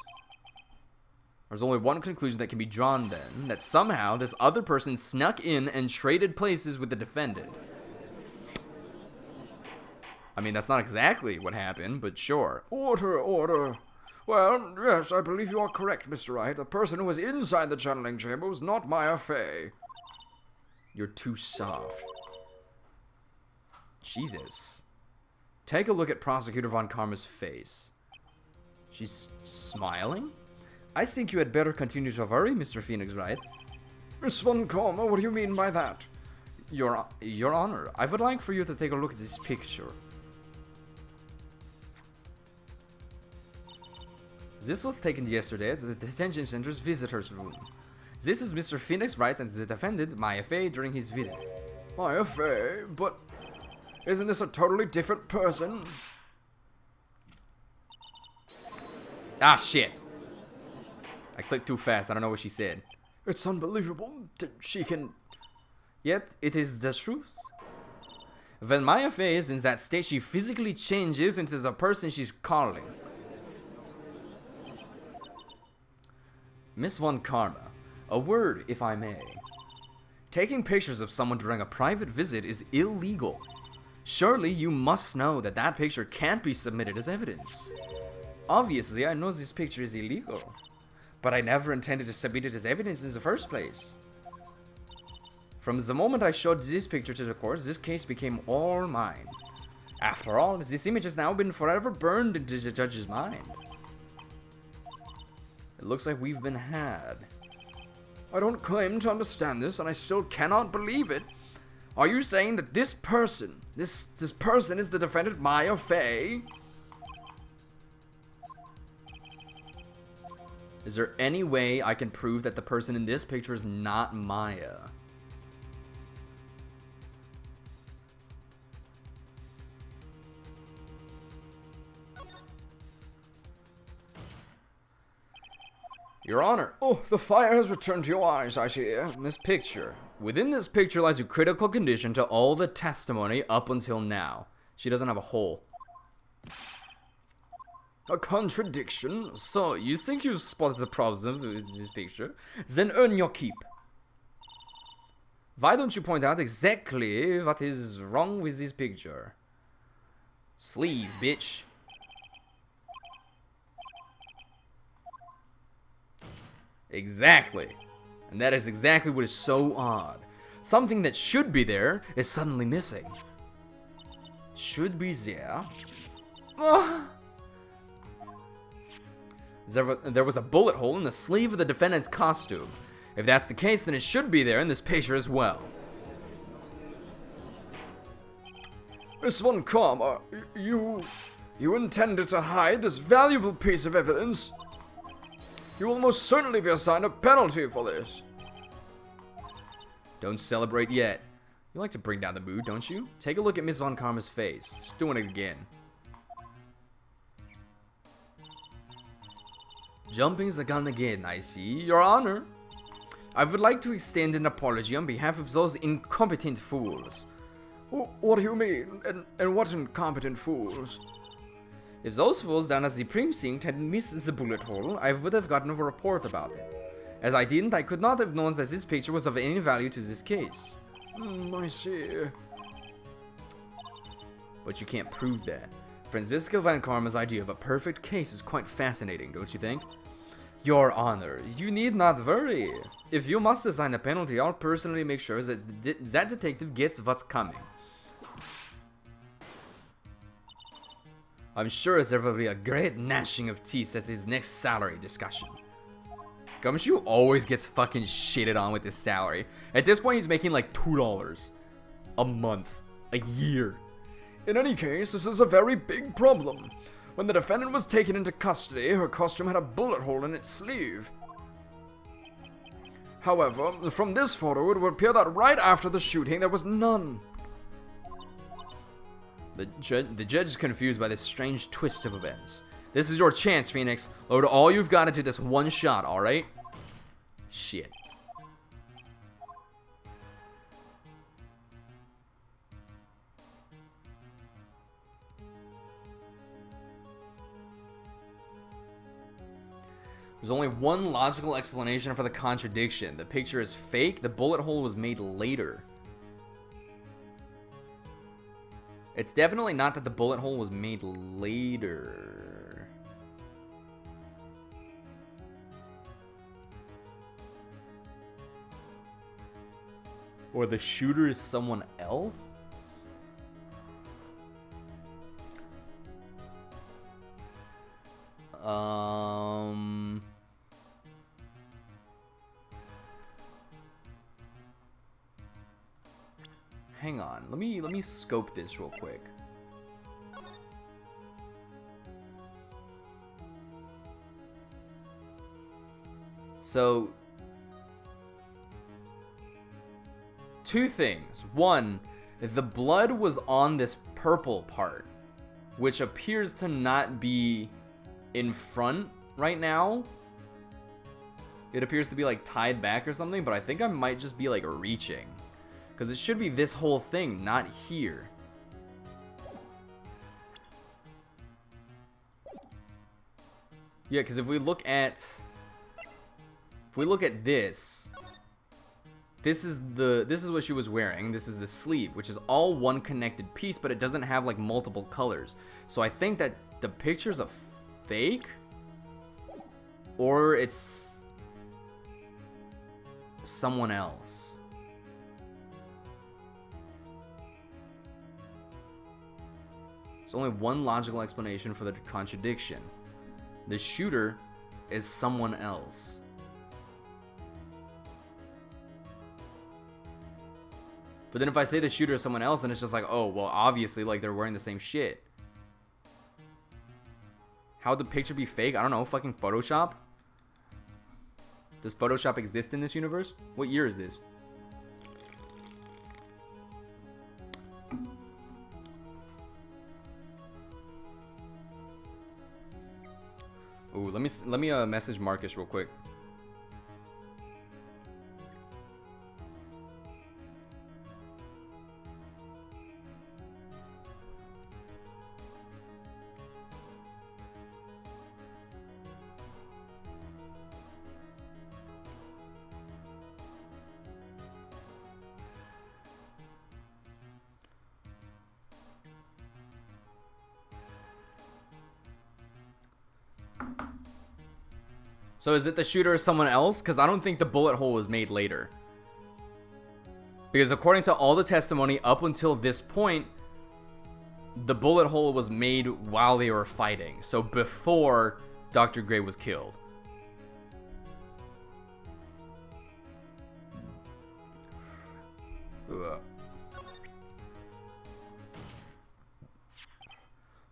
There's only one conclusion that can be drawn then, that somehow this other person snuck in and traded places with the defendant. I mean, that's not exactly what happened, but sure. Order. Well, yes, I believe you are correct, Mr. Wright. The person who was inside the channeling chamber was not Maya Fey. You're too soft. Jesus. Take a look at Prosecutor Von Karma's face. She's smiling? I think you had better continue to worry, Mr. Phoenix Wright. Miss Von Karma, what do you mean by that? Your Honor, I would like for you to take a look at this picture. This was taken yesterday at the detention center's visitor's room. This is Mr. Phoenix Wright and the defendant, Maya Fey, during his visit. Maya Fey? But isn't this a totally different person? Ah, shit. I clicked too fast. I don't know what she said. It's unbelievable that she can... Yet, it is the truth. When Maya Fey is in that state, she physically changes into the person she's calling. Miss Von Karma, a word, if I may. Taking pictures of someone during a private visit is illegal. Surely you must know that that picture can't be submitted as evidence. Obviously, I know this picture is illegal, but I never intended to submit it as evidence in the first place. From the moment I showed this picture to the court, this case became all mine. After all, this image has now been forever burned into the judge's mind. It looks like we've been had. I don't claim to understand this, and I still cannot believe it. Are you saying that this person, this person is the defendant Maya Fey? Is there any way I can prove that the person in this picture is not Maya? Your Honor. Oh, the fire has returned to your eyes, I hear. This picture. Within this picture lies a critical condition to all the testimony up until now. She doesn't have a hole. A contradiction? So, you think you've spotted the problem with this picture? Then earn your keep. Why don't you point out exactly what is wrong with this picture? Sleeve, bitch. Exactly. And that is exactly what is so odd. Something that should be there is suddenly missing. Should be there. There was a bullet hole in the sleeve of the defendant's costume. If that's the case, then it should be there in this picture as well. Miss Von Karma, you intended to hide this valuable piece of evidence? You will most certainly be assigned a penalty for this. Don't celebrate yet. You like to bring down the mood, don't you? Take a look at Miss Von Karma's face. She's doing it again. Jumping the gun again, I see. Your Honor. I would like to extend an apology on behalf of those incompetent fools. What do you mean? And what incompetent fools? If those fools down at the precinct had missed the bullet hole, I would have gotten a report about it. As I didn't, I could not have known that this picture was of any value to this case. I see. But you can't prove that. Franziska Von Karma's idea of a perfect case is quite fascinating, don't you think? Your Honor, you need not worry. If you must assign a penalty, I'll personally make sure that that detective gets what's coming. I'm sure there will be a great gnashing of teeth at his next salary discussion. Gumshoe always gets fucking shitted on with his salary. At this point, he's making like $2 a month, a year. In any case, this is a very big problem. When the defendant was taken into custody, her costume had a bullet hole in its sleeve. However, from this photo, it would appear that right after the shooting, there was none. The judge is confused by this strange twist of events. This is your chance, Phoenix. Load all you've got into this one shot, alright? Shit. There's only one logical explanation for the contradiction. The picture is fake. The bullet hole was made later. It's definitely not that the bullet hole was made later. Or the shooter is someone else? Hang on. Let me scope this real quick. So, two things. One, the blood was on this purple part, which appears to not be in front right now. It appears to be like tied back or something, but I think I might just be like reaching. Because it should be this whole thing, not here. Yeah, because if we look at this, this is what she was wearing. This is the sleeve, which is all one connected piece, but it doesn't have like multiple colors. So I think that the picture's a fake, or it's someone else. There's only one logical explanation for the contradiction. The shooter is someone else. But then if I say the shooter is someone else, then it's just like, oh, well, obviously, like, they're wearing the same shit. How'd the picture be fake? I don't know, fucking Photoshop? Does Photoshop exist in this universe? What year is this? Ooh, let me message Marcus real quick. So is it the shooter or someone else? Because I don't think the bullet hole was made later. Because according to all the testimony up until this point, the bullet hole was made while they were fighting. So before Dr. Gray was killed. Ugh.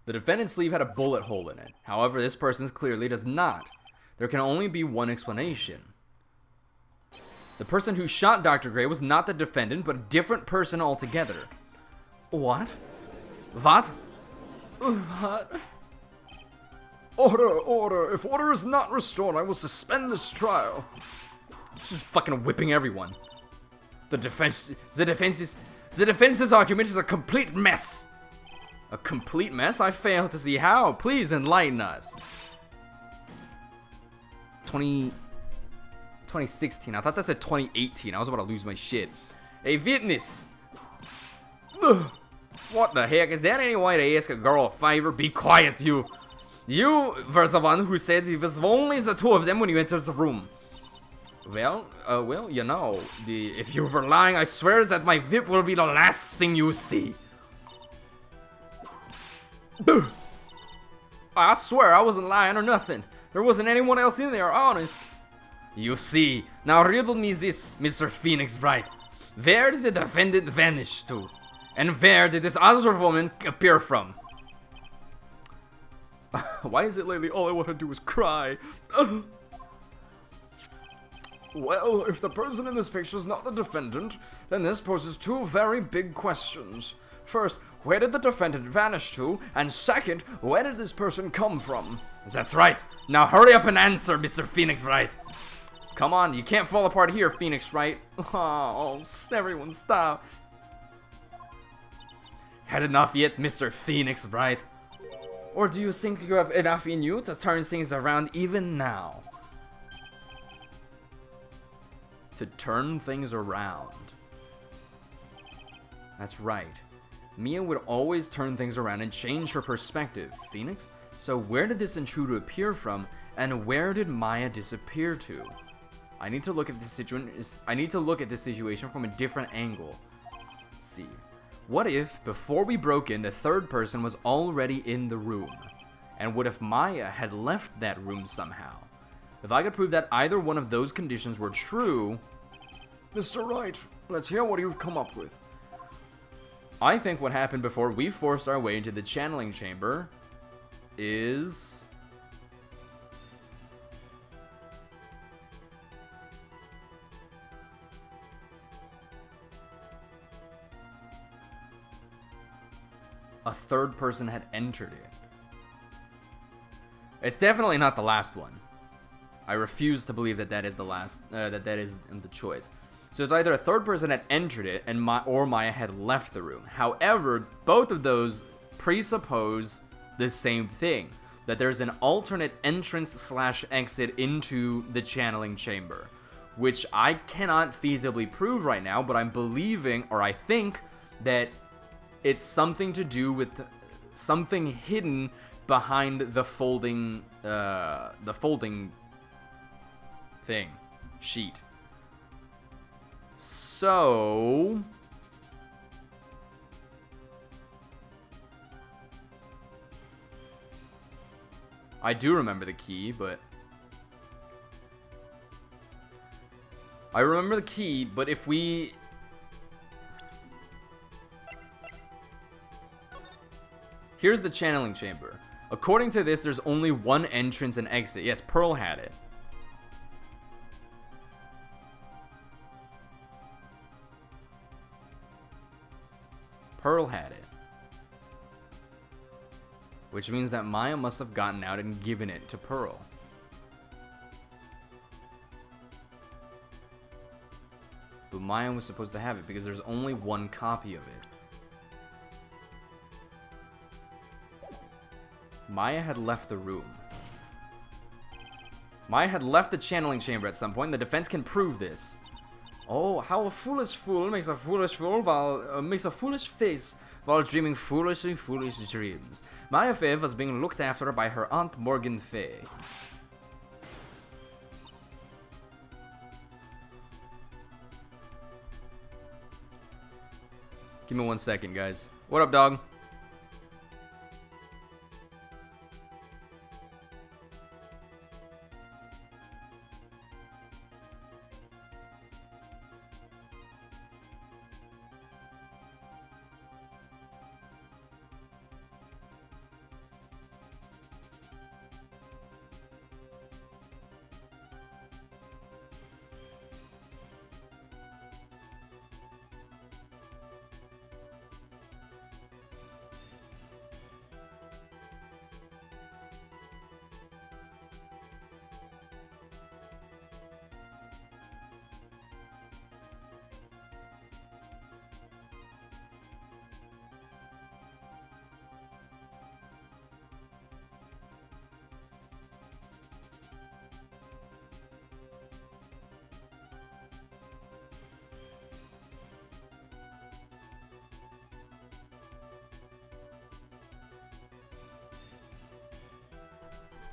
The defendant's sleeve had a bullet hole in it. However, this person's clearly does not. There can only be one explanation. The person who shot Dr. Gray was not the defendant, but a different person altogether. What? What? What? Order, order. If order is not restored, I will suspend this trial. She's fucking whipping everyone. The defense's argument is a complete mess. A complete mess? I fail to see how. Please enlighten us. 2016. I thought that said 2018. I was about to lose my shit. A witness. Ugh. What the heck? Is there any way to ask a girl a favor? Be quiet, you. You were the one who said it was only the two of them when you entered the room. Well, you know, if you were lying, I swear that my whip will be the last thing you see. I swear I wasn't lying or nothing. There wasn't anyone else in there, honest. You see, now riddle me this, Mr. Phoenix Wright. Where did the defendant vanish to? And where did this other woman appear from? Why is it lately all I want to do is cry? Well, if the person in this picture is not the defendant, then this poses two very big questions. First, where did the defendant vanish to? And second, where did this person come from? That's right. Now hurry up and answer, Mr. Phoenix Wright. Come on, you can't fall apart here, Phoenix Wright. Oh, everyone stop. Had enough yet, Mr. Phoenix Wright? Or do you think you have enough in you to turn things around even now? To turn things around. That's right. Mia would always turn things around and change her perspective, Phoenix. So where did this intruder appear from, and where did Maya disappear to? I need to look at this situation from a different angle. Let's see. What if, before we broke in, the third person was already in the room? And what if Maya had left that room somehow? If I could prove that either one of those conditions were true... Mr. Wright, let's hear what you've come up with. I think what happened before we forced our way into the channeling chamber is... a third person had entered it. It's definitely not the last one. I refuse to believe that that is the last, that is the choice. So it's either a third person had entered it and Maya had left the room. However, both of those presuppose the same thing, that there's an alternate entrance / exit into the channeling chamber, which I cannot feasibly prove right now, but I'm believing, or I think, that it's something to do with something hidden behind the folding thing, sheet. So... I do remember the key, but... I remember the key, but if we... Here's the channeling chamber. According to this, there's only one entrance and exit. Yes, Pearl had it. Pearl had it. Which means that Maya must have gotten out and given it to Pearl. But Maya was supposed to have it because there's only one copy of it. Maya had left the room. Maya had left the channeling chamber at some point. The defense can prove this. Oh, how a foolish fool makes a foolish fool while makes a foolish face while dreaming foolish dreams. Maya Fay was being looked after by her aunt Morgan Fay. Give me 1 second, guys. What up, dog?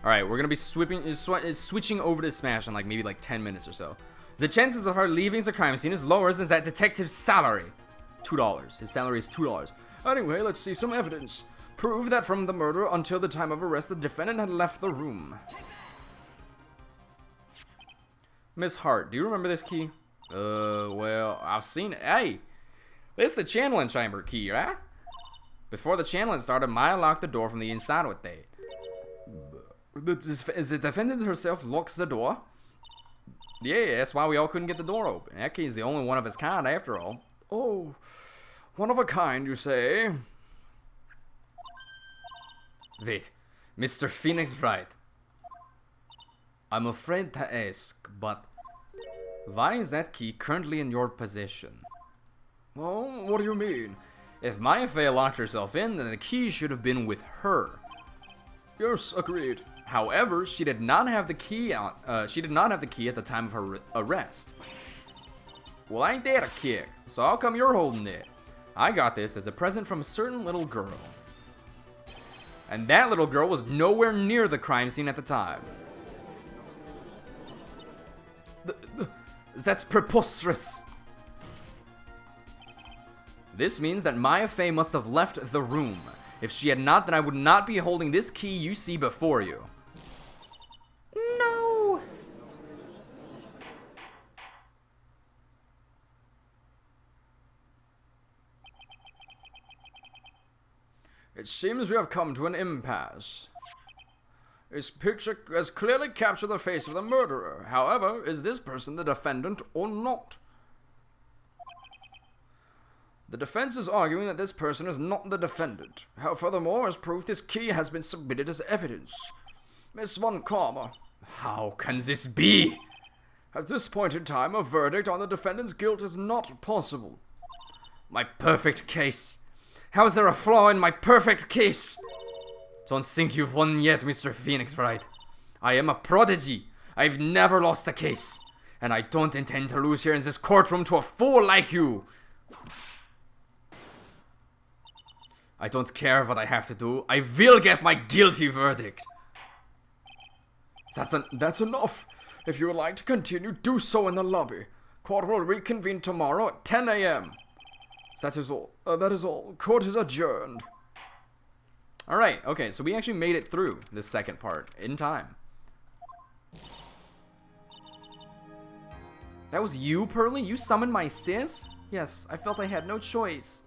Alright, we're gonna be switching over to Smash in like maybe like 10 minutes or so. The chances of her leaving the crime scene is lower than that detective's salary. $2. His salary is $2. Anyway, let's see some evidence. Prove that from the murder until the time of arrest, the defendant had left the room. Miss Hart, do you remember this key? Well, I've seen it. Hey, it's the channeling chamber key, right? Before the channeling started, Maya locked the door from the inside with it. The defendant herself locks the door? Yeah, that's why we all couldn't get the door open. That key is the only one of its kind, after all. Oh, one of a kind, you say? Wait, Mr. Phoenix Wright. I'm afraid to ask, but why is that key currently in your possession? Oh, what do you mean? If Maya Fey locked herself in, then the key should have been with her. Yes, agreed. However, she did not have the key at the time of her arrest. Well, ain't that a kick? So how come you're holding it? I got this as a present from a certain little girl. And that little girl was nowhere near the crime scene at the time. That's preposterous. This means that Maya Fey must have left the room. If she had not, then I would not be holding this key you see before you. No. It seems we have come to an impasse. This picture has clearly captured the face of the murderer. However, is this person the defendant or not? The defense is arguing that this person is not the defendant. Furthermore, as proof, this key has been submitted as evidence. Miss Von Karma. How can this be? At this point in time, a verdict on the defendant's guilt is not possible. My perfect case. How is there a flaw in my perfect case? Don't think you've won yet, Mr. Phoenix Wright. I am a prodigy. I've never lost a case. And I don't intend to lose here in this courtroom to a fool like you. I don't care what I have to do. I will get my guilty verdict. That's enough. If you would like to continue, do so in the lobby. Court will reconvene tomorrow at 10 a.m. That is all. That is all. Court is adjourned. Alright, okay, so we actually made it through this second part in time. That was you, Pearly? You summoned my sis? Yes, I felt I had no choice.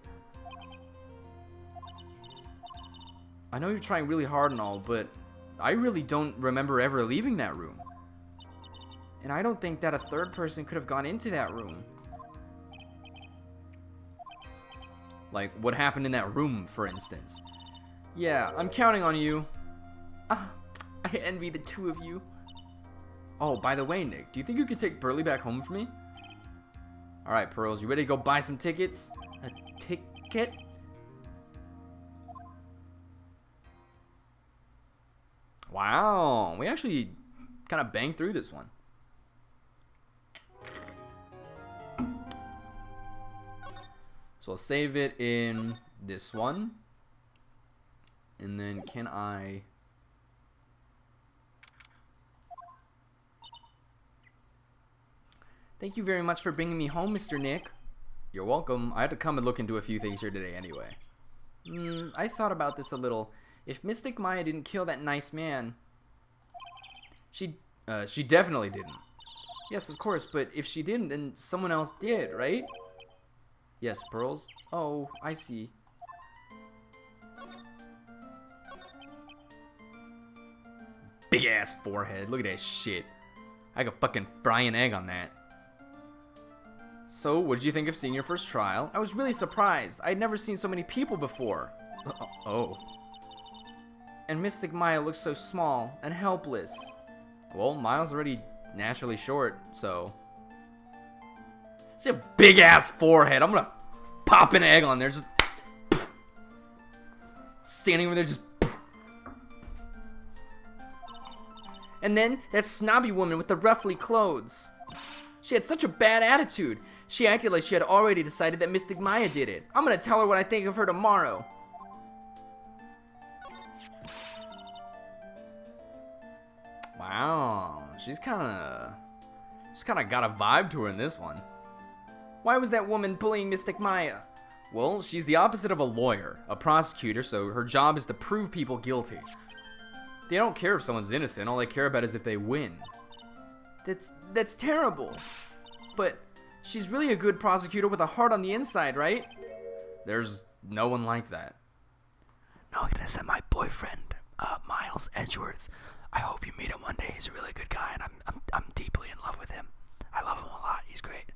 I know you're trying really hard and all, but I really don't remember ever leaving that room. And I don't think that a third person could have gone into that room. Like, what happened in that room, for instance. Yeah, I'm counting on you. I envy the two of you. Oh, by the way, Nick, do you think you could take Burley back home for me? Alright, Pearls, you ready to go buy some tickets? A ticket? Wow, we actually kind of banged through this one. So I'll save it in this one. And then can I... Thank you very much for bringing me home, Mr. Nick. You're welcome. I had to come and look into a few things here today anyway. I thought about this a little. If Mystic Maya didn't kill that nice man... She definitely didn't. Yes, of course, but if she didn't, then someone else did, right? Yes, Pearls. Oh, I see. Big ass forehead. Look at that shit. I could fucking fry an egg on that. So, what did you think of seeing your first trial? I was really surprised. I'd never seen so many people before. Oh. And Mystic Maya looks so small and helpless. Well, Miles already naturally short, so... She has a big ass forehead. I'm gonna pop an egg on there. Just... Standing over there just... And then that snobby woman with the ruffly clothes. She had such a bad attitude. She acted like she had already decided that Mystic Maya did it. I'm gonna tell her what I think of her tomorrow. Wow. She's kinda got a vibe to her in this one. Why was that woman bullying Mystic Maya? Well, she's the opposite of a lawyer, a prosecutor, so her job is to prove people guilty. They don't care if someone's innocent, all they care about is if they win. That's terrible. But she's really a good prosecutor with a heart on the inside, right? There's no one like that. Now I'm gonna send my boyfriend, Miles Edgeworth. I hope you meet him one day. He's a really good guy, and I'm deeply in love with him. I love him a lot. He's great.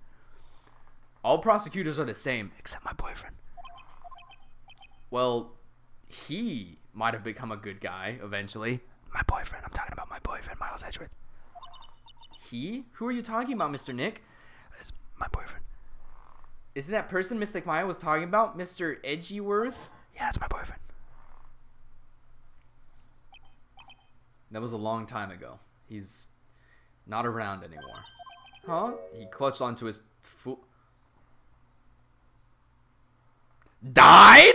All prosecutors are the same. Except my boyfriend. Well, he might have become a good guy eventually. My boyfriend. I'm talking about my boyfriend, Miles Edgeworth. He? Who are you talking about, Mr. Nick? It's my boyfriend. Isn't that person Mystic Maya was talking about, Mr. Edgeworth? Yeah, it's my boyfriend. That was a long time ago. He's not around anymore. Huh? He clutched onto his foot. Died?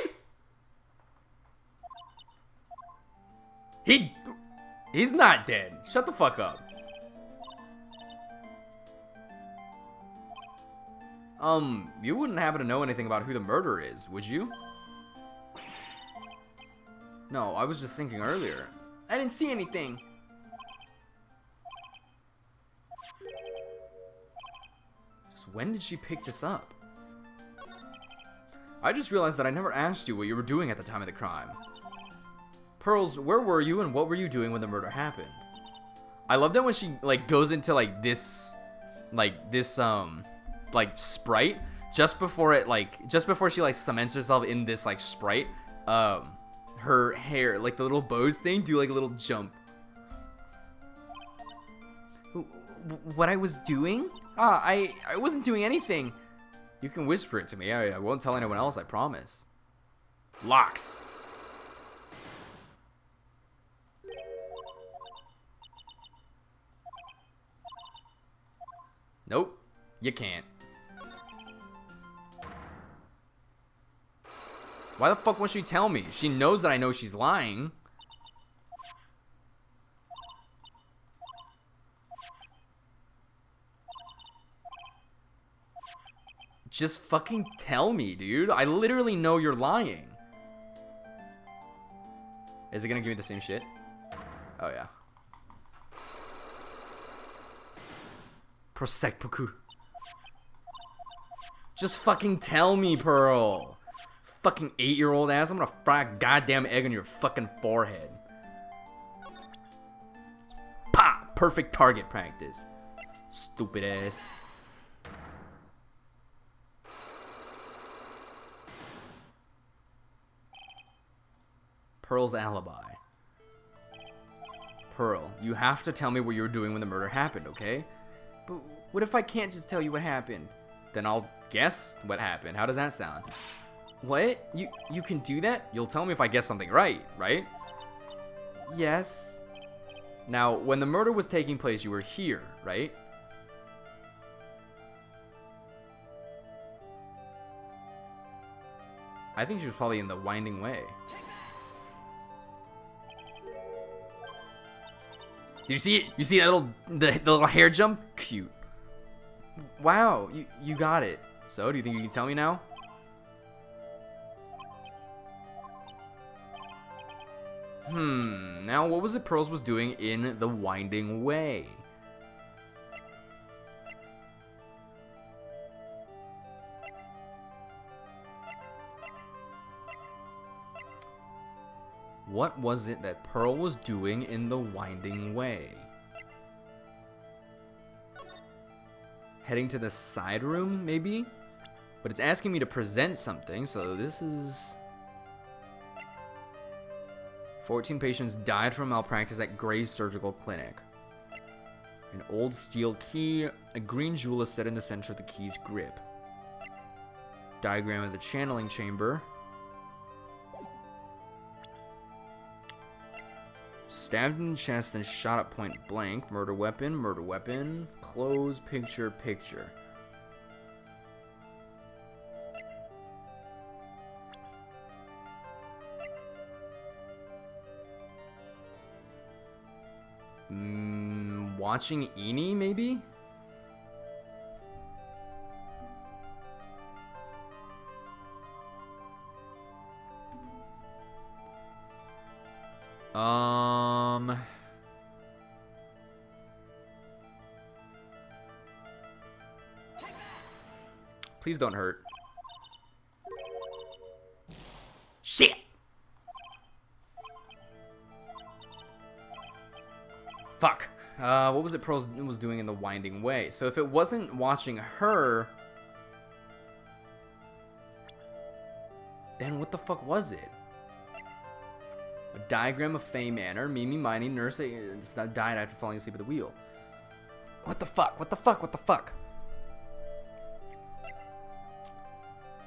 He's not dead. Shut the fuck up. You wouldn't happen to know anything about who the murderer is, would you? No, I was just thinking earlier. I didn't see anything. Just when did she pick this up? I just realized that I never asked you what you were doing at the time of the crime. Pearls, where were you and what were you doing when the murder happened? I love that when she goes into this sprite just before she cements herself in this sprite. Her hair, the little bows thing, do a little jump. What I was doing? I wasn't doing anything. You can whisper it to me. I won't tell anyone else, I promise. Locks. Nope, you can't. Why the fuck won't she tell me? She knows that I know she's lying. Just fucking tell me, dude. I literally know you're lying. Is it gonna give me the same shit? Oh, yeah. Prosec Poku. Just fucking tell me, Pearl. Fucking 8-year-old ass. I'm gonna fry a goddamn egg on your fucking forehead. Pah! Perfect target practice. Stupid ass. Pearl's alibi. Pearl, you have to tell me what you were doing when the murder happened, okay? But what if I can't just tell you what happened? Then I'll guess what happened. How does that sound? What? You can do that? You'll tell me if I guess something right? Yes. Now, when the murder was taking place, you were here, right? I think she was probably in the winding way. Did you see it? You see that the little hair jump? Cute. Wow, you got it. So, do you think you can tell me now? Now what was it Pearls was doing in the Winding Way? What was it that Pearl was doing in the Winding Way? Heading to the side room, maybe? But it's asking me to present something, so this is... 14 patients died from malpractice at Gray's Surgical Clinic. An old steel key, a green jewel is set in the center of the key's grip. Diagram of the channeling chamber. Stabbed in the chest and shot at point blank. Murder weapon. Close picture. Watching Eni, maybe? Please don't hurt. Shit! Fuck. What was it Pearl was doing in the Winding Way? So if it wasn't watching her, then what the fuck was it? A diagram of Fay Manor. Mimi mining nurse died after falling asleep at the wheel. What the fuck? What the fuck?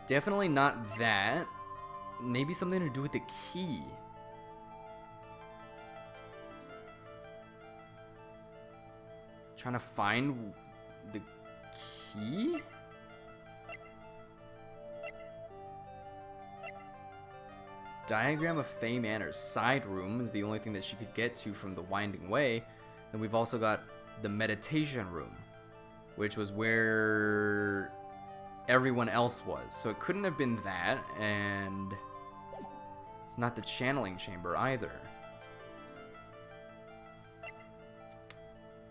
Definitely not that. Maybe something to do with the key. Trying to find the key? Diagram of Fay Manor's side room is the only thing that she could get to from the Winding Way. And we've also got the meditation room, which was where everyone else was. So it couldn't have been that, and it's not the channeling chamber either.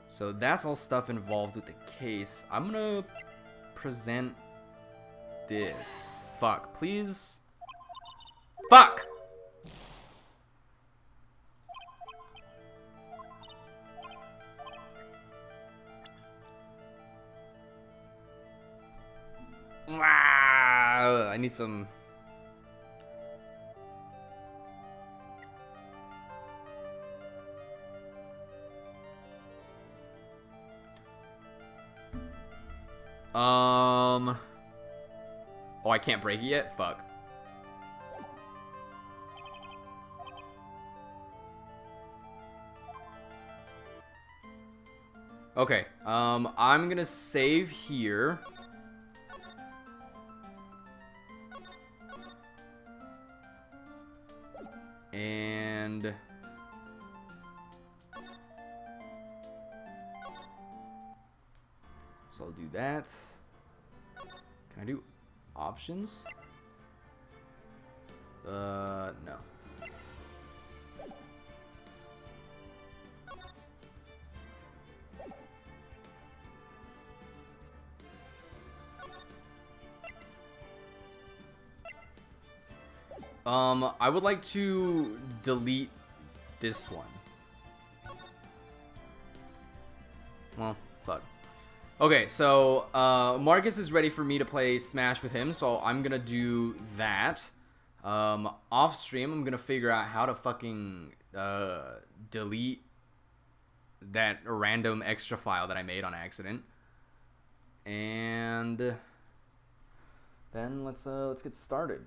So that's all stuff involved with the case. I'm gonna present this. Fuck, please. Fuck! I need some... Oh, I can't break it yet? Fuck. Okay, I'm gonna save here. And... so I'll do that. Can I do options? No. I would like to delete this one. Well, fuck. Okay, so Marcus is ready for me to play Smash with him, so I'm gonna do that. Off stream, I'm gonna figure out how to fucking delete that random extra file that I made on accident. And then let's get started.